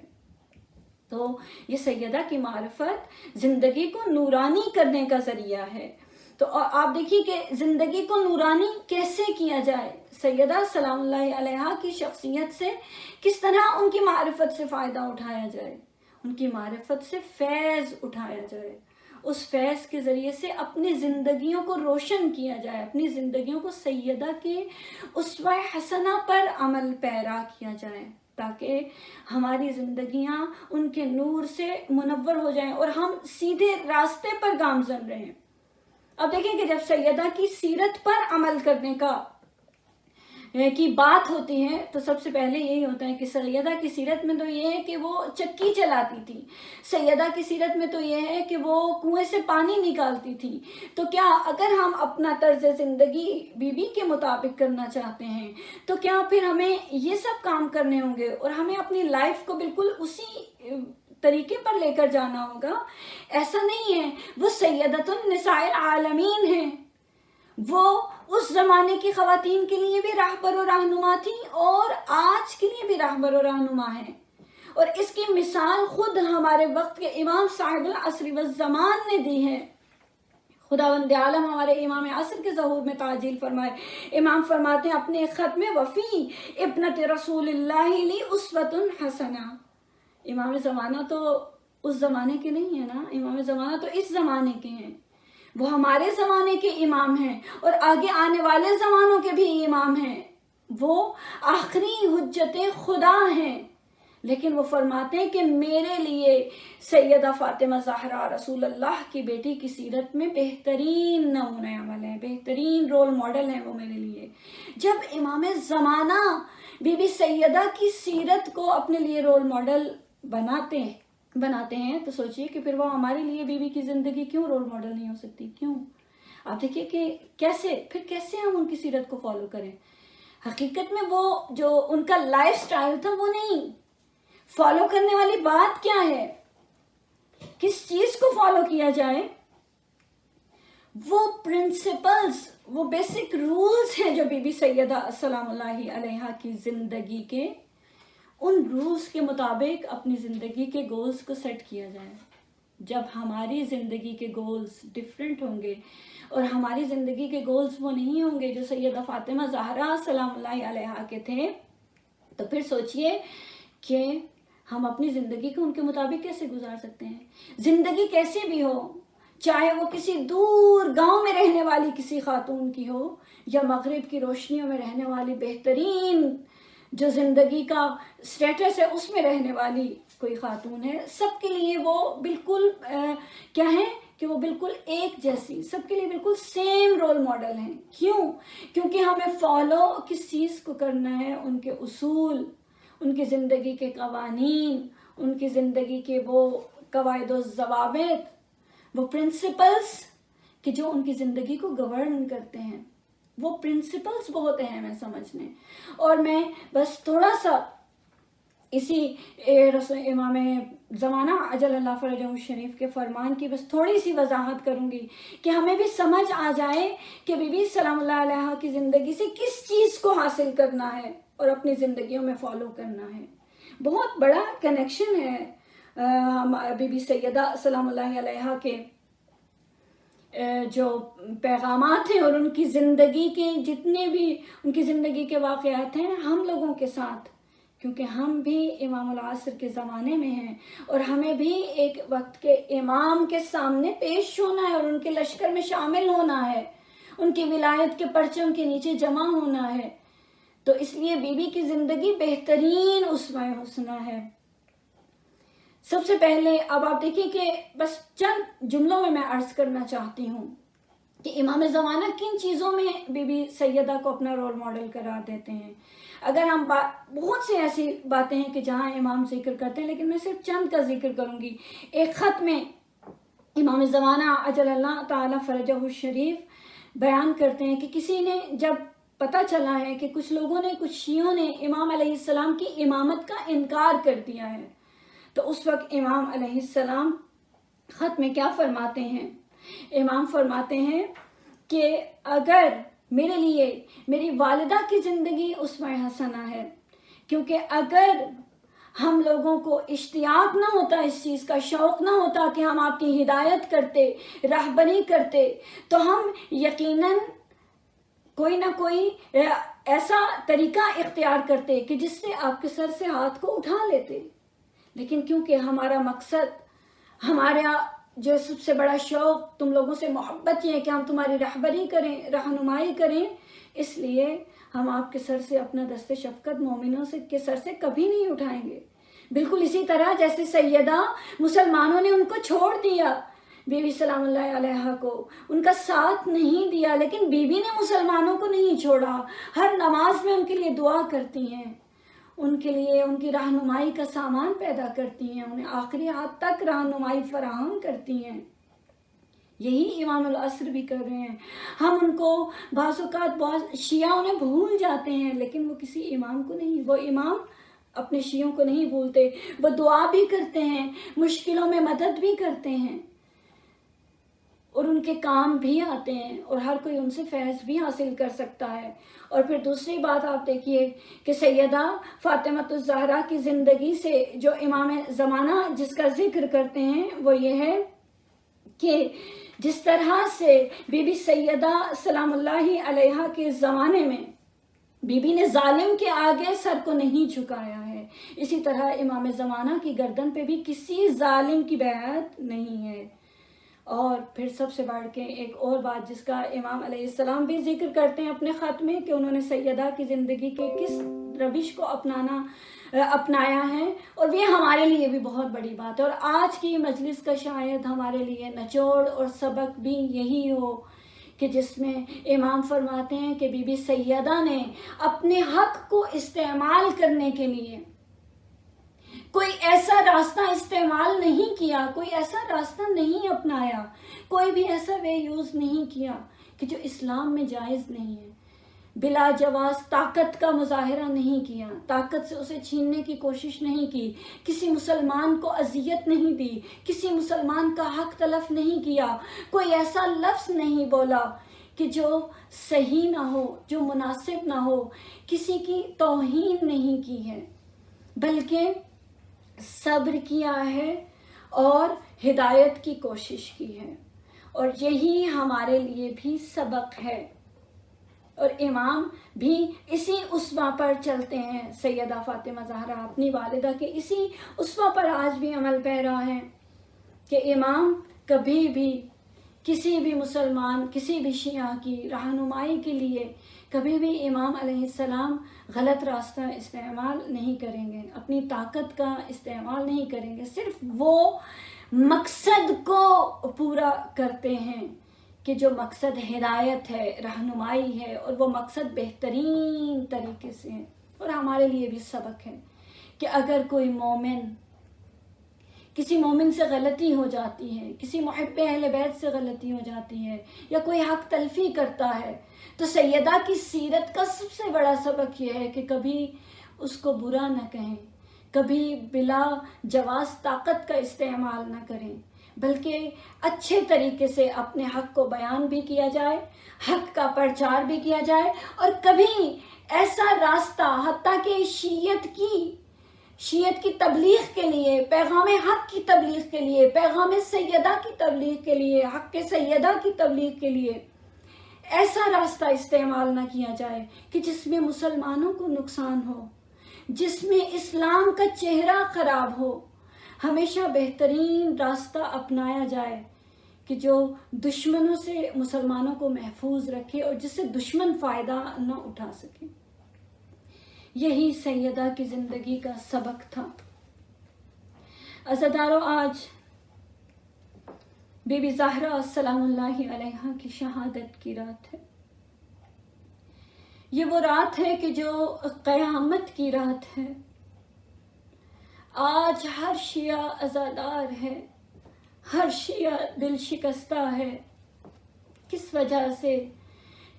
L: تو یہ سیدہ کی معرفت زندگی کو نورانی کرنے کا ذریعہ ہے۔ تو آپ دیکھیے کہ زندگی کو نورانی کیسے کیا جائے، سیدہ سلام اللہ علیہا کی شخصیت سے کس طرح ان کی معرفت سے فائدہ اٹھایا جائے، ان کی معرفت سے فیض اٹھایا جائے، اس فیض کے ذریعے سے اپنی زندگیوں کو روشن کیا جائے، اپنی زندگیوں کو سیدہ کے اسوہ حسنہ پر عمل پیرا کیا جائے، تاکہ ہماری زندگیاں ان کے نور سے منور ہو جائیں اور ہم سیدھے راستے پر گامزن رہیں۔ اب دیکھیں کہ جب سیدہ کی سیرت پر عمل کرنے کی بات ہوتی ہے تو سب سے پہلے یہی ہوتا ہے کہ سیدہ کی سیرت میں تو یہ ہے کہ وہ چکی چلاتی تھی، سیدہ کی سیرت میں تو یہ ہے کہ وہ کنویں سے پانی نکالتی تھی۔ تو کیا اگر ہم اپنا طرز زندگی بی بی کے مطابق کرنا چاہتے ہیں تو کیا پھر ہمیں یہ سب کام کرنے ہوں گے اور ہمیں اپنی لائف کو بالکل اسی طریقے پر لے کر جانا ہوگا؟ ایسا نہیں ہے، وہ سیدۃ النساء العالمین ہیں، وہ اس زمانے کی خواتین کے لیے بھی راہبر و رہنما تھی اور آج کے لیے بھی راہبر و رہنما ہیں۔ اور اس کی مثال خود ہمارے وقت کے امام صاحب العصر والزمان نے دی ہے۔ خداوند عالم ہمارے امام عصر کے ظہور میں تعجیل فرمائے۔ امام فرماتے ہیں اپنے خط میں وفی ابنت رسول اللہ لی اسوۃ حسنہ۔ امام زمانہ تو اس زمانے کے نہیں ہیں نا، امام زمانہ تو اس زمانے کے ہیں، وہ ہمارے زمانے کے امام ہیں اور آگے آنے والے زمانوں کے بھی امام ہیں، وہ آخری حجت خدا ہیں۔ لیکن وہ فرماتے ہیں کہ میرے لیے سیدہ فاطمہ زہرا رسول اللہ کی بیٹی کی سیرت میں بہترین نمونہ عمل ہے، بہترین رول ماڈل ہیں وہ میرے لیے۔ جب امام زمانہ بی بی سیدہ کی سیرت کو اپنے لیے رول ماڈل بناتے ہیں تو سوچئے کہ پھر وہ ہمارے لیے بی بی کی زندگی کیوں رول ماڈل نہیں ہو سکتی؟ کیوں؟ آپ دیکھیے کہ کیسے ہم ان کی سیرت کو فالو کریں۔ حقیقت میں وہ جو ان کا لائف سٹائل تھا وہ نہیں، فالو کرنے والی بات کیا ہے، کس چیز کو فالو کیا جائے؟ وہ پرنسپلز، وہ بیسک رولز ہیں جو بی بی سیدہ سلام اللہ علیہا کی زندگی کے، ان رولز کے مطابق اپنی زندگی کے گولز کو سیٹ کیا جائے۔ جب ہماری زندگی کے گولز ڈفرینٹ ہوں گے اور ہماری زندگی کے گولز وہ نہیں ہوں گے جو سیدہ فاطمہ زہرا سلام اللہ علیہا کے تھے، تو پھر سوچئے کہ ہم اپنی زندگی کو ان کے مطابق کیسے گزار سکتے ہیں۔ زندگی کیسی بھی ہو، چاہے وہ کسی دور گاؤں میں رہنے والی کسی خاتون کی ہو یا مغرب کی روشنیوں میں رہنے والی بہترین جو زندگی کا سٹیٹس ہے اس میں رہنے والی کوئی خاتون ہے، سب کے لیے وہ بالکل کیا ہے کہ وہ بالکل ایک جیسی، سب کے لیے بالکل سیم رول ماڈل ہیں۔ کیوں؟ کیونکہ ہمیں فالو کس چیز کو کرنا ہے؟ ان کے اصول، ان کی زندگی کے قوانین، ان کی زندگی کے وہ قواعد و ضوابط، وہ پرنسپلز کہ جو ان کی زندگی کو گورن کرتے ہیں۔ وہ پرنسپلز بہت اہم ہیں سمجھنے۔ اور میں بس تھوڑا سا اسی امام زمانہ عجل اللہ فرجہ الشریف کے فرمان کی بس تھوڑی سی وضاحت کروں گی کہ ہمیں بھی سمجھ آ جائے کہ بی بی سلام اللہ علیہا کی زندگی سے کس چیز کو حاصل کرنا ہے اور اپنی زندگیوں میں فالو کرنا ہے۔ بہت بڑا کنیکشن ہے بی بی سیدہ سلام اللہ علیہا کے جو پیغامات ہیں اور ان کی زندگی کے جتنے بھی ان کی زندگی کے واقعات ہیں ہم لوگوں کے ساتھ، کیونکہ ہم بھی امام العصر کے زمانے میں ہیں اور ہمیں بھی ایک وقت کے امام کے سامنے پیش ہونا ہے اور ان کے لشکر میں شامل ہونا ہے، ان کی ولایت کے پرچم کے نیچے جمع ہونا ہے۔ تو اس لیے بی بی کی زندگی بہترین اسوہ حسنہ ہے۔ سب سے پہلے اب آپ دیکھیں کہ بس چند جملوں میں عرض کرنا چاہتی ہوں کہ امام زمانہ کن چیزوں میں بی بی سیدہ کو اپنا رول ماڈل قرار دیتے ہیں۔ اگر ہم بہت سی ایسی باتیں ہیں کہ جہاں امام ذکر کرتے ہیں، لیکن میں صرف چند کا ذکر کروں گی۔ ایک خط میں امام زمانہ عجل اللہ تعالی فرجہ الشریف بیان کرتے ہیں کہ کسی نے جب پتہ چلا ہے کہ کچھ لوگوں نے، کچھ شیعوں نے امام علیہ السلام کی امامت کا انکار کر دیا ہے، تو اس وقت امام علیہ السلام خط میں کیا فرماتے ہیں؟ امام فرماتے ہیں کہ اگر میرے لیے میری والدہ کی زندگی اسوہ حسنہ ہے، کیونکہ اگر ہم لوگوں کو اشتیاق نہ ہوتا، اس چیز کا شوق نہ ہوتا کہ ہم آپ کی ہدایت کرتے، رہبری کرتے، تو ہم یقیناً کوئی نہ کوئی ایسا طریقہ اختیار کرتے کہ جس سے آپ کے سر سے ہاتھ کو اٹھا لیتے۔ لیکن کیونکہ ہمارا مقصد، ہمارا جو سب سے بڑا شوق تم لوگوں سے محبت یہ ہے کہ ہم تمہاری رہبری کریں، رہنمائی کریں، اس لیے ہم آپ کے سر سے اپنا دست شفقت مومنوں سے کے سر سے کبھی نہیں اٹھائیں گے۔ بالکل اسی طرح جیسے سیدہ مسلمانوں نے ان کو چھوڑ دیا، بی بی سلام اللہ علیہا کو ان کا ساتھ نہیں دیا، لیکن بی بی نے مسلمانوں کو نہیں چھوڑا، ہر نماز میں ان کے لیے دعا کرتی ہیں، ان کے لیے ان کی رہنمائی کا سامان پیدا کرتی ہیں، انہیں آخری حد تک رہنمائی فراہم کرتی ہیں۔ یہی امام العصر بھی کر رہے ہیں۔ ہم ان کو بعض اوقات بہت شیعہ انہیں بھول جاتے ہیں، لیکن وہ کسی امام کو نہیں، وہ امام اپنے شیعوں کو نہیں بھولتے، وہ دعا بھی کرتے ہیں، مشکلوں میں مدد بھی کرتے ہیں اور ان کے کام بھی آتے ہیں اور ہر کوئی ان سے فیض بھی حاصل کر سکتا ہے۔ اور پھر دوسری بات آپ دیکھیے کہ سیدہ فاطمہ الزہرا کی زندگی سے جو امام زمانہ جس کا ذکر کرتے ہیں وہ یہ ہے کہ جس طرح سے بی بی سیدہ سلام اللہ علیہا کے زمانے میں بی بی نے ظالم کے آگے سر کو نہیں جھکایا ہے، اسی طرح امام زمانہ کی گردن پہ بھی کسی ظالم کی بیعت نہیں ہے۔ اور پھر سب سے بڑھ کے ایک اور بات جس کا امام علیہ السلام بھی ذکر کرتے ہیں اپنے خط میں کہ انہوں نے سیدہ کی زندگی کے کس روش کو اپنایا ہے، اور یہ ہمارے لیے بھی بہت بڑی بات ہے۔ اور آج کی مجلس کا شاید ہمارے لیے نچوڑ اور سبق بھی یہی ہو کہ جس میں امام فرماتے ہیں کہ بی بی سیدہ نے اپنے حق کو استعمال کرنے کے لیے کوئی ایسا راستہ استعمال نہیں کیا، کوئی ایسا راستہ نہیں اپنایا، کوئی بھی ایسا وے یوز نہیں کیا کہ جو اسلام میں جائز نہیں ہے۔ بلا جواز طاقت کا مظاہرہ نہیں کیا، طاقت سے اسے چھیننے کی کوشش نہیں کی، کسی مسلمان کو اذیت نہیں دی، کسی مسلمان کا حق تلف نہیں کیا، کوئی ایسا لفظ نہیں بولا کہ جو صحیح نہ ہو، جو مناسب نہ ہو، کسی کی توہین نہیں کی ہے، بلکہ صبر کیا ہے اور ہدایت کی کوشش کی ہے، اور یہی ہمارے لیے بھی سبق ہے، اور امام بھی اسی اسوہ پر چلتے ہیں۔ سیدہ فاطمہ زہرا اپنی والدہ کے اسی اسوہ پر آج بھی عمل پیرا ہیں کہ امام کبھی بھی کسی بھی مسلمان، کسی بھی شیعہ کی رہنمائی کے لیے کبھی بھی امام علیہ السلام غلط راستہ استعمال نہیں کریں گے، اپنی طاقت کا استعمال نہیں کریں گے، صرف وہ مقصد کو پورا کرتے ہیں کہ جو مقصد ہدایت ہے، رہنمائی ہے، اور وہ مقصد بہترین طریقے سے ہے۔ اور ہمارے لیے بھی سبق ہے کہ اگر کوئی مومن، کسی مومن سے غلطی ہو جاتی ہے، کسی محب اہل بیت سے غلطی ہو جاتی ہے، یا کوئی حق تلفی کرتا ہے، تو سیدہ کی سیرت کا سب سے بڑا سبق یہ ہے کہ کبھی اس کو برا نہ کہیں، کبھی بلا جواز طاقت کا استعمال نہ کریں، بلکہ اچھے طریقے سے اپنے حق کو بیان بھی کیا جائے، حق کا پرچار بھی کیا جائے، اور کبھی ایسا راستہ حتیٰ کہ شیعت کی تبلیغ کے لیے، پیغام حق کی تبلیغ کے لیے، پیغام سیدہ کی تبلیغ کے لیے، حق کے سیدہ کی تبلیغ کے لیے ایسا راستہ استعمال نہ کیا جائے کہ جس میں مسلمانوں کو نقصان ہو، جس میں اسلام کا چہرہ خراب ہو۔ ہمیشہ بہترین راستہ اپنایا جائے کہ جو دشمنوں سے مسلمانوں کو محفوظ رکھے اور جس سے دشمن فائدہ نہ اٹھا سکے۔ یہی سیدہ کی زندگی کا سبق تھا۔ عزادارو، آج بی بی زہرا سلام اللہ علیہا کی شہادت کی رات ہے۔ یہ وہ رات ہے کہ جو قیامت کی رات ہے۔ آج ہر شیعہ عزادار ہے، ہر شیعہ دل شکستہ ہے۔ کس وجہ سے؟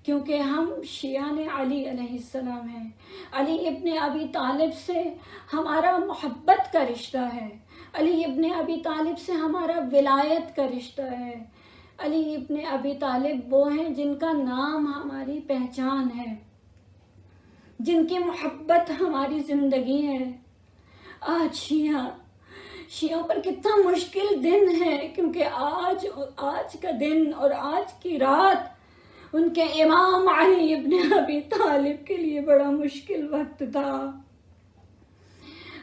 L: کیونکہ ہم شیعان علی علیہ السلام ہیں۔ علی ابن ابی طالب سے ہمارا محبت کا رشتہ ہے، علی ابن ابی طالب سے ہمارا ولایت کا رشتہ ہے۔ علی ابن ابی طالب وہ ہیں جن کا نام ہماری پہچان ہے، جن کی محبت ہماری زندگی ہے۔ آج شیعوں پر کتنا مشکل دن ہے، کیونکہ آج کا دن اور آج کی رات ان کے امام علی ابن ابی طالب کے لیے بڑا مشکل وقت تھا۔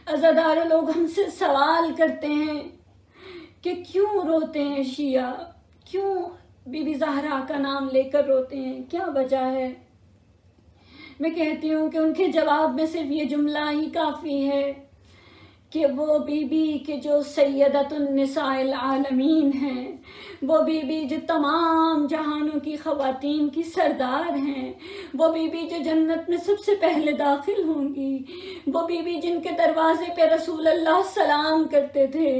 L: عزادار لوگ ہم سے سوال کرتے ہیں کہ کیوں روتے ہیں شیعہ، کیوں بی بی زہرا کا نام لے کر روتے ہیں، کیا وجہ ہے؟ میں کہتی ہوں کہ ان کے جواب میں صرف یہ جملہ ہی کافی ہے کہ وہ بی بی کہ جو سیدۃ النساء العالمین ہیں، وہ بی بی جو تمام جہانوں کی خواتین کی سردار ہیں، وہ بی بی جو جنت میں سب سے پہلے داخل ہوں گی، وہ بی بی جن کے دروازے پہ رسول اللہ سلام کرتے تھے،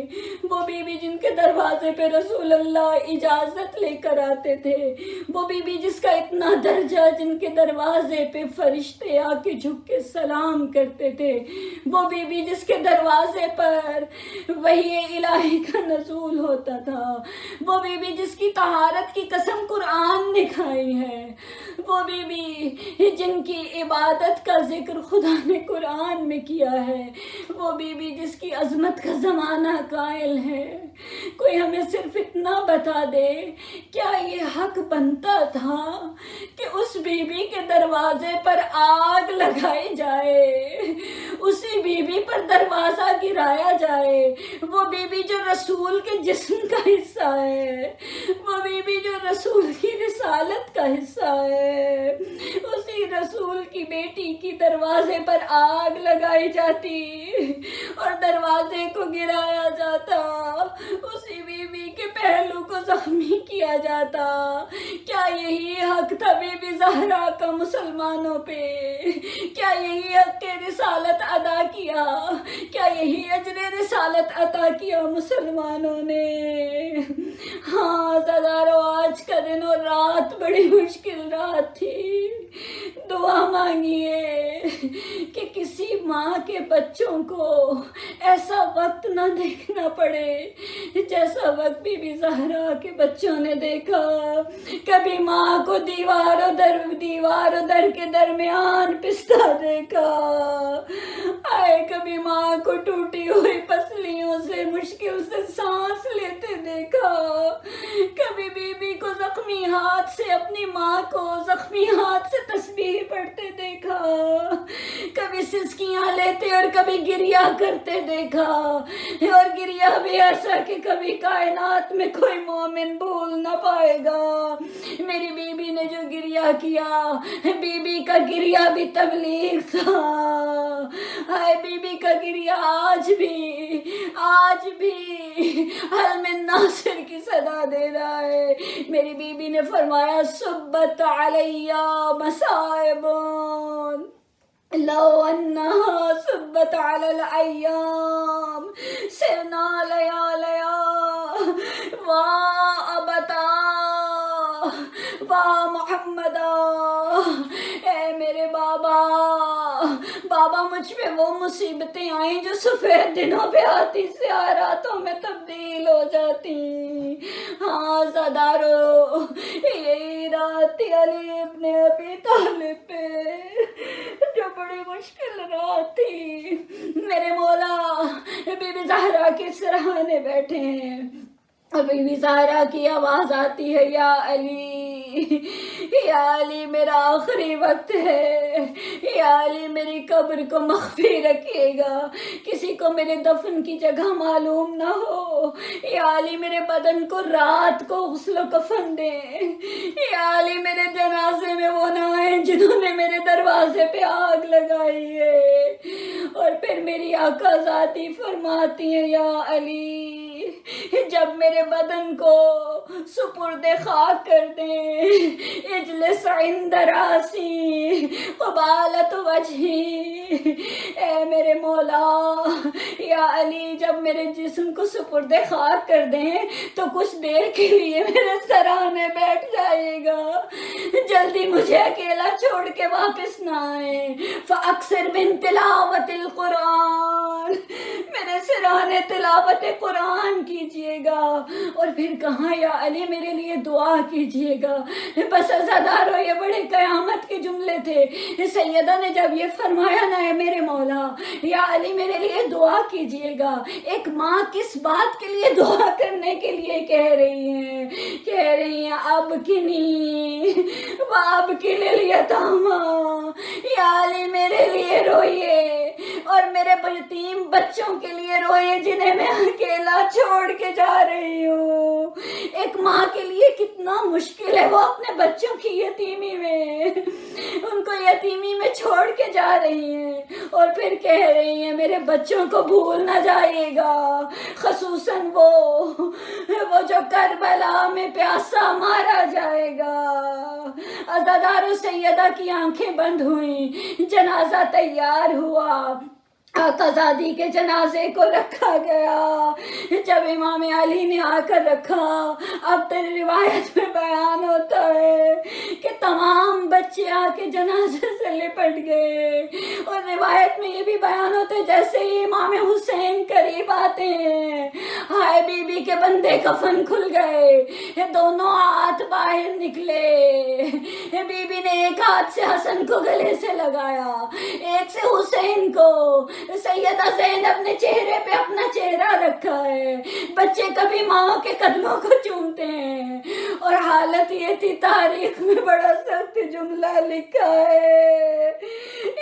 L: وہ بی بی جن کے دروازے پہ رسول اللہ اجازت لے کر آتے تھے، وہ بی بی جس کا اتنا درجہ، جن کے دروازے پہ فرشتے آ کے جھک کے سلام کرتے تھے، وہ بی بی جس کے دروازے پر وحی الہی کا نزول ہوتا تھا، وہ بی بی جس کی طہارت کی قسم قرآن نے کھائی ہے، وہ بی بی جن کی عبادت کا ذکر خدا نے قرآن میں کیا ہے، وہ بی بی جس کی عظمت کا زمانہ قائل ہے۔ کوئی ہمیں صرف اتنا بتا دے، کیا یہ حق بنتا تھا کہ اس بی بی کے دروازے پر آگ لگائی جائے، اسی بی بی پر دروازہ گرایا جائے، وہ بی بی جو رسول کے جسم کا حصہ ہے، وہ بی بی جو رسول کی رسالت کا حصہ ہے، اسی رسول کی بیٹی کی دروازے پر آگ لگائی جاتی اور دروازے کو گرایا جاتا، اسی بی بی کے پہلو کو زخمی کیا جاتا۔ کیا یہی حق تھا بی بی زہرا کا مسلمانوں پہ؟ کیا یہی حق کے رسالت ادا کیا؟ کیا یہی اجر رسالت عطا کیا مسلمانوں نے؟ ہاں عزادارو، آج کا دن اور رات بڑی مشکل رات تھی۔ دعا مانگیے کہ کسی ماں کے بچوں کو ایسا وقت نہ دیکھنا پڑے جیسا وقت بی بی زہرا کے بچوں نے دیکھا۔ کبھی ماں کو دیوار و در کے درمیان پستا دیکھا، آئے کبھی ماں کو ٹوٹی ہوئی پسلیوں سے مشکل سے سانس زخمی ہاتھ سے اپنی ماں کو زخمی ہاتھ سے تسبیح پڑھتے دیکھا، کبھی سسکیاں لیتے اور کبھی گریا کرتے دیکھا، اور گریا بھی ایسا کہ کبھی کائنات میں کوئی مومن بھول نہ پائے گا۔ میری بی بی نے جو گریا کیا، بی بی کا گریا بھی تبلیغ تھا۔ ہائے بی بی کا گریا آج بھی حل من ناصر کی صدا دے رہا ہے۔ میری بی بی نے فرمایا صبت علیہ مصائب لو انہا صبت علی الایام سرنا لیالیا وا ابتا وا محمدا۔ اے میرے بابا مجھ پہ وہ مصیبتیں آئیں جو سفید دنوں پہ آتی سیاہ راتوں میں تبدیل ہو جاتی۔ ہاں زادارو، یہی رات تھی علی ابن ابی طالب پہ، جو بڑی مشکل رات تھی۔ میرے مولا بی بی زہرا کے سرہانے بیٹھے ہیں، بی بی زہرا کی آواز آتی ہے یا علی میرا آخری وقت ہے، یا علی میری قبر کو مخفی رکھیے گا، کسی کو میرے دفن کی جگہ معلوم نہ ہو، یا علی میرے بدن کو رات کو غسل و کفن دیں، یا علی میرے جنازے میں وہ نہ آئیں جنہوں نے میرے دروازے پہ آگ لگائی ہے۔ اور پھر میری آقا ذاتی فرماتی ہیں یا علی جب میرے بدن کو سپرد خاک کر دیں، اجلس عند راسی قبالت وجہی، اے میرے مولا یا علی جب میرے جسم کو سپرد خاک کر دیں تو کچھ دیر کے لیے میرے سرانے بیٹھ جائے گا، جلدی مجھے اکیلا چھوڑ کے واپس نہ آئے۔ فاکثر من تلاوت القرآن، میرے سرانے تلاوت قرآن کیجئے گا۔ اور پھر کہاں یا علی میرے لیے دعا کیجئے گا۔ بس عزادارو یہ بڑے قیامت کے جملے تھے۔ سیدہ نے جب یہ فرمایا نا اے میرے مولا یا علی میرے لیے دعا کیجئے گا، ایک ماں کس بات کے لیے دعا کرنے کے لیے کہہ رہی ہیں اب کنی باب کے لیتاما، یا علی میرے لیے روئیے اور میرے یتیم بچوں کے لیے روئے جنہیں میں اکیلا چھوڑ کے جا رہی ہوں۔ ایک ماں کے لیے کتنا مشکل ہے، وہ اپنے بچوں کی یتیمی میں ان کو یتیمی میں چھوڑ کے جا رہی ہیں اور پھر کہہ رہی ہیں میرے بچوں کو بھول نہ جائے گا، خصوصاً وہ جو کربلا میں پیاسا مارا جائے گا۔ عزادارو سیدہ کی آنکھیں بند ہوئیں، جنازہ تیار ہوا، آقا زادی کے جنازے کو رکھا گیا۔ جب امام علی نے آ کر رکھا، اب تیری روایت میں بیان ہوتا ہے کہ تمام بچے آ کے جنازے سے لپٹ گئے، اور روایت میں یہ بھی بیان ہوتا ہے جیسے ہی امام حسین قریب آتے ہیں، ہائے بی بی کے بندے کفن کھل گئے، دونوں ہاتھ باہر نکلے، بی بی نے ایک ہاتھ سے حسن کو گلے سے لگایا، ایک سے حسین کو، سیدہ زینب نے چہرے پہ اپنا چہرہ رکھا ہے، بچے کبھی ماں کے قدموں کو چومتے ہیں، اور حالت یہ تھی، تاریخ میں بڑا سخت جملہ لکھا ہے،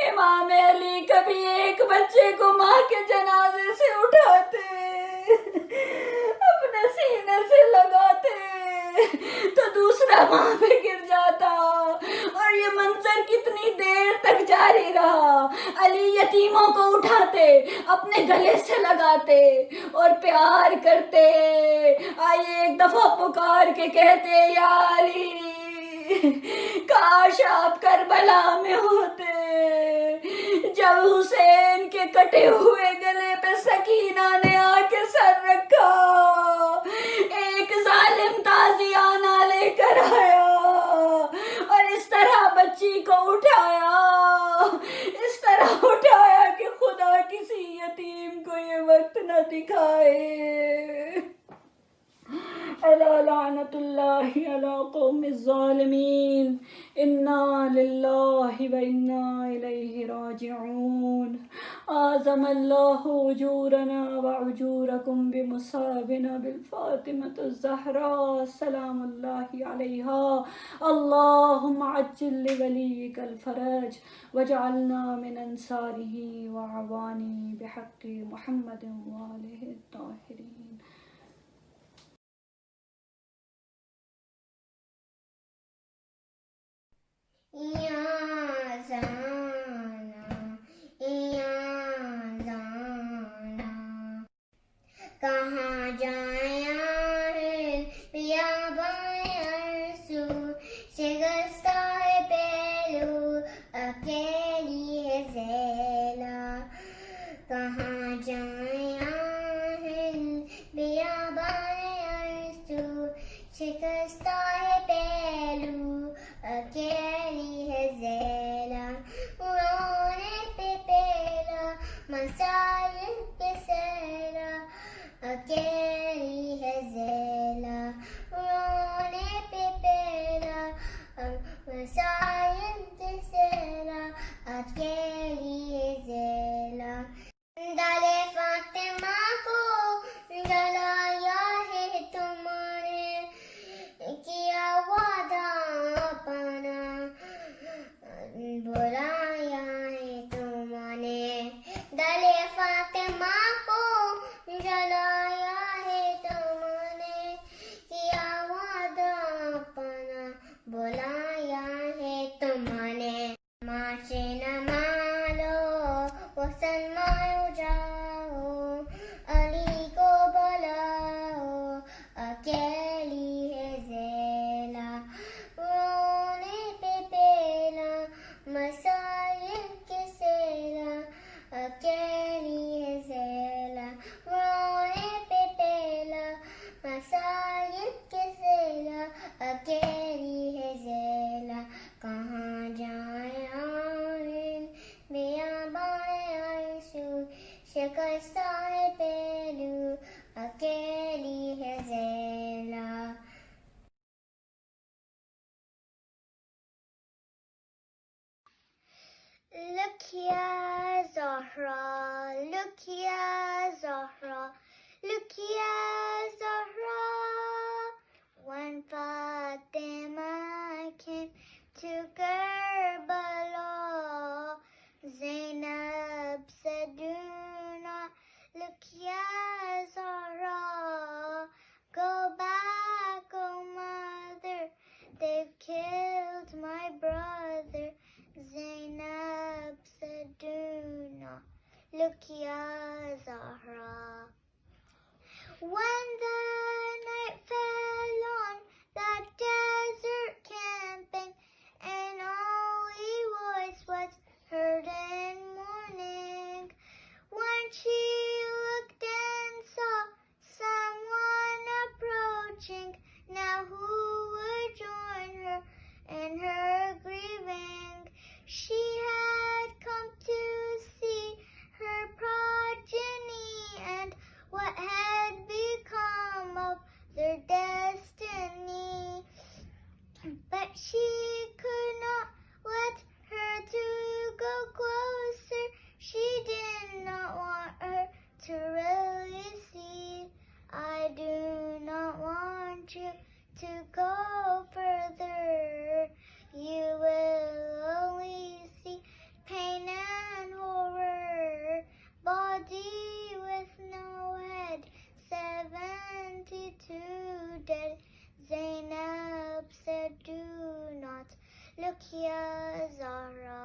L: امام علی کبھی ایک بچے کو ماں کے جنازے سے اٹھاتے، اپنے سینے سے لگاتے تو دوسرا ماں پہ گر جاتا، اور یہ منظر کتنی دیر تک جاری رہا۔ علی یتیموں کو اٹھاتے، اپنے گلے سے لگاتے اور پیار کرتے، آئیے ایک دفعہ پکار کے کہتے یا علی کاش آپ کربلا میں ہوتے، جب حسین کے کٹے ہوئے گلے پہ سکینہ نے آ کے سر رکھا، ایک ظالم تازیانہ لے کر آیا اور اس طرح بچی کو اٹھایا، اس طرح اٹھایا کہ خدا کسی یتیم کو یہ وقت نہ دکھائے۔ الا لعنت اللہ علی قوم الظالمین، انا للہ و انا الیہ راجعون۔ أعظم الله أجورنا وأجوركم بمصابنا بالفاطمة الزهراء سلام الله عليها. اللهم عجل لوليك الفرج واجعلنا من أنصاره وعوانه بحق محمد وآله الطاهرين.
B: کہاں جایا ہے بیابان ارسو شکستہ ہے پہلو اکیلی ہے زیلا. کہاں جایا ہے بیابان ارسو شکستہ ہے پہلو اکیلی ہے زیلا. رونے پہ پہلا مسائل پہ سیلا اکیلی ہے زیلا. رونے پہ پہلا مسائل پہ سیلا اکیلی ہے زیلا. ڈالے فاطمہ کو جلایا ہے تم نے کیا وعدہ اپنا بلایا ہے تم نے. ڈالے فاطمہ کو جلایا ہے تم نے کیا وعدہ اپنا بلایا ہے تم نے. ماچے نہ مالو وہ سلماؤ جاؤ علی کو بلاؤ اکیلی ہے زیلا. رونے پہ پیلا مسائل کے سیلا اکیلی ہے زیلا. رونے پہ پیلا مسائل کے سیلا اکیلی ہے زیلا. کہاں جایا ہے بیابان عرشو شکستہ ہے پہلو اکیلی ہے زیلا. Look here, Zehra, look here, Zehra, look here, Zehra. When Fatima came to Karbala, Zainab said, do not look here, Zehra. Go back, oh mother, they've killed my brother. Zainab said, do not look ya Zehra. When the night fell on that desert camping, and only voice was heard in morning, when she looked and saw someone approaching, now who would join her in her grieving? She had come to see her progeny and what had become of their destiny. But she could not let her to go closer. She did not want her to really see. I do not want you to go further. You will only see pain and horror. Body with no head, 72 dead. Zainab said, do not look ya Zehra.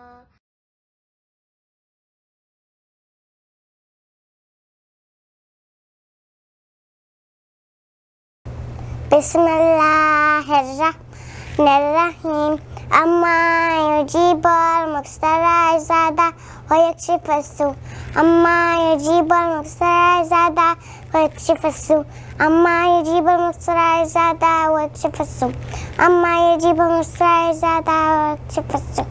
B: Bismillahirrahmanirrahim. Amma yujib al-muqtara zada wa yakshif as-su. Amma yujib al-muqtara zada wa yakshif as-su. Amma yujib al-muqtara zada wa yakshif as-su. Amma yujib al-muqtara zada wa yakshif as-su.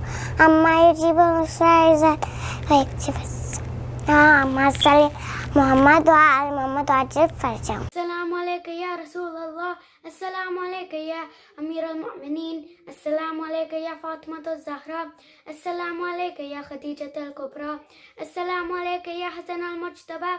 B: Amma yujib al-muqtara zada wa yakshif as-su. Amma salli محمد وآل محمد وعجل فرجهم.
M: السلام عليك يا رسول الله، السلام عليك يا أمير المؤمنين، السلام عليك يا فاطمة الزهراء، السلام عليك يا خديجة الكبرى، السلام عليك يا حسن المجتبى،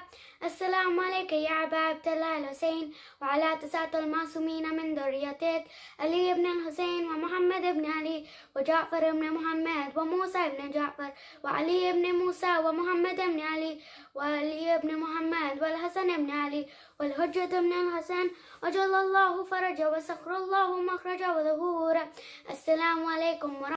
M: السلام عليك يا أبا عبد الله الحسين، وعلى 9 المعصومين من ذريتك، علي بن الحسين ومحمد بن علي وجعفر بن محمد وموسى بن جعفر وعلي بن موسى ومحمد بن علي وعلي بن محمد والحسن بن علي والحجة بن الحسن، وجل الله فرجه وسخر الله مخرجه وظهوره. السلام عليكم ورحمة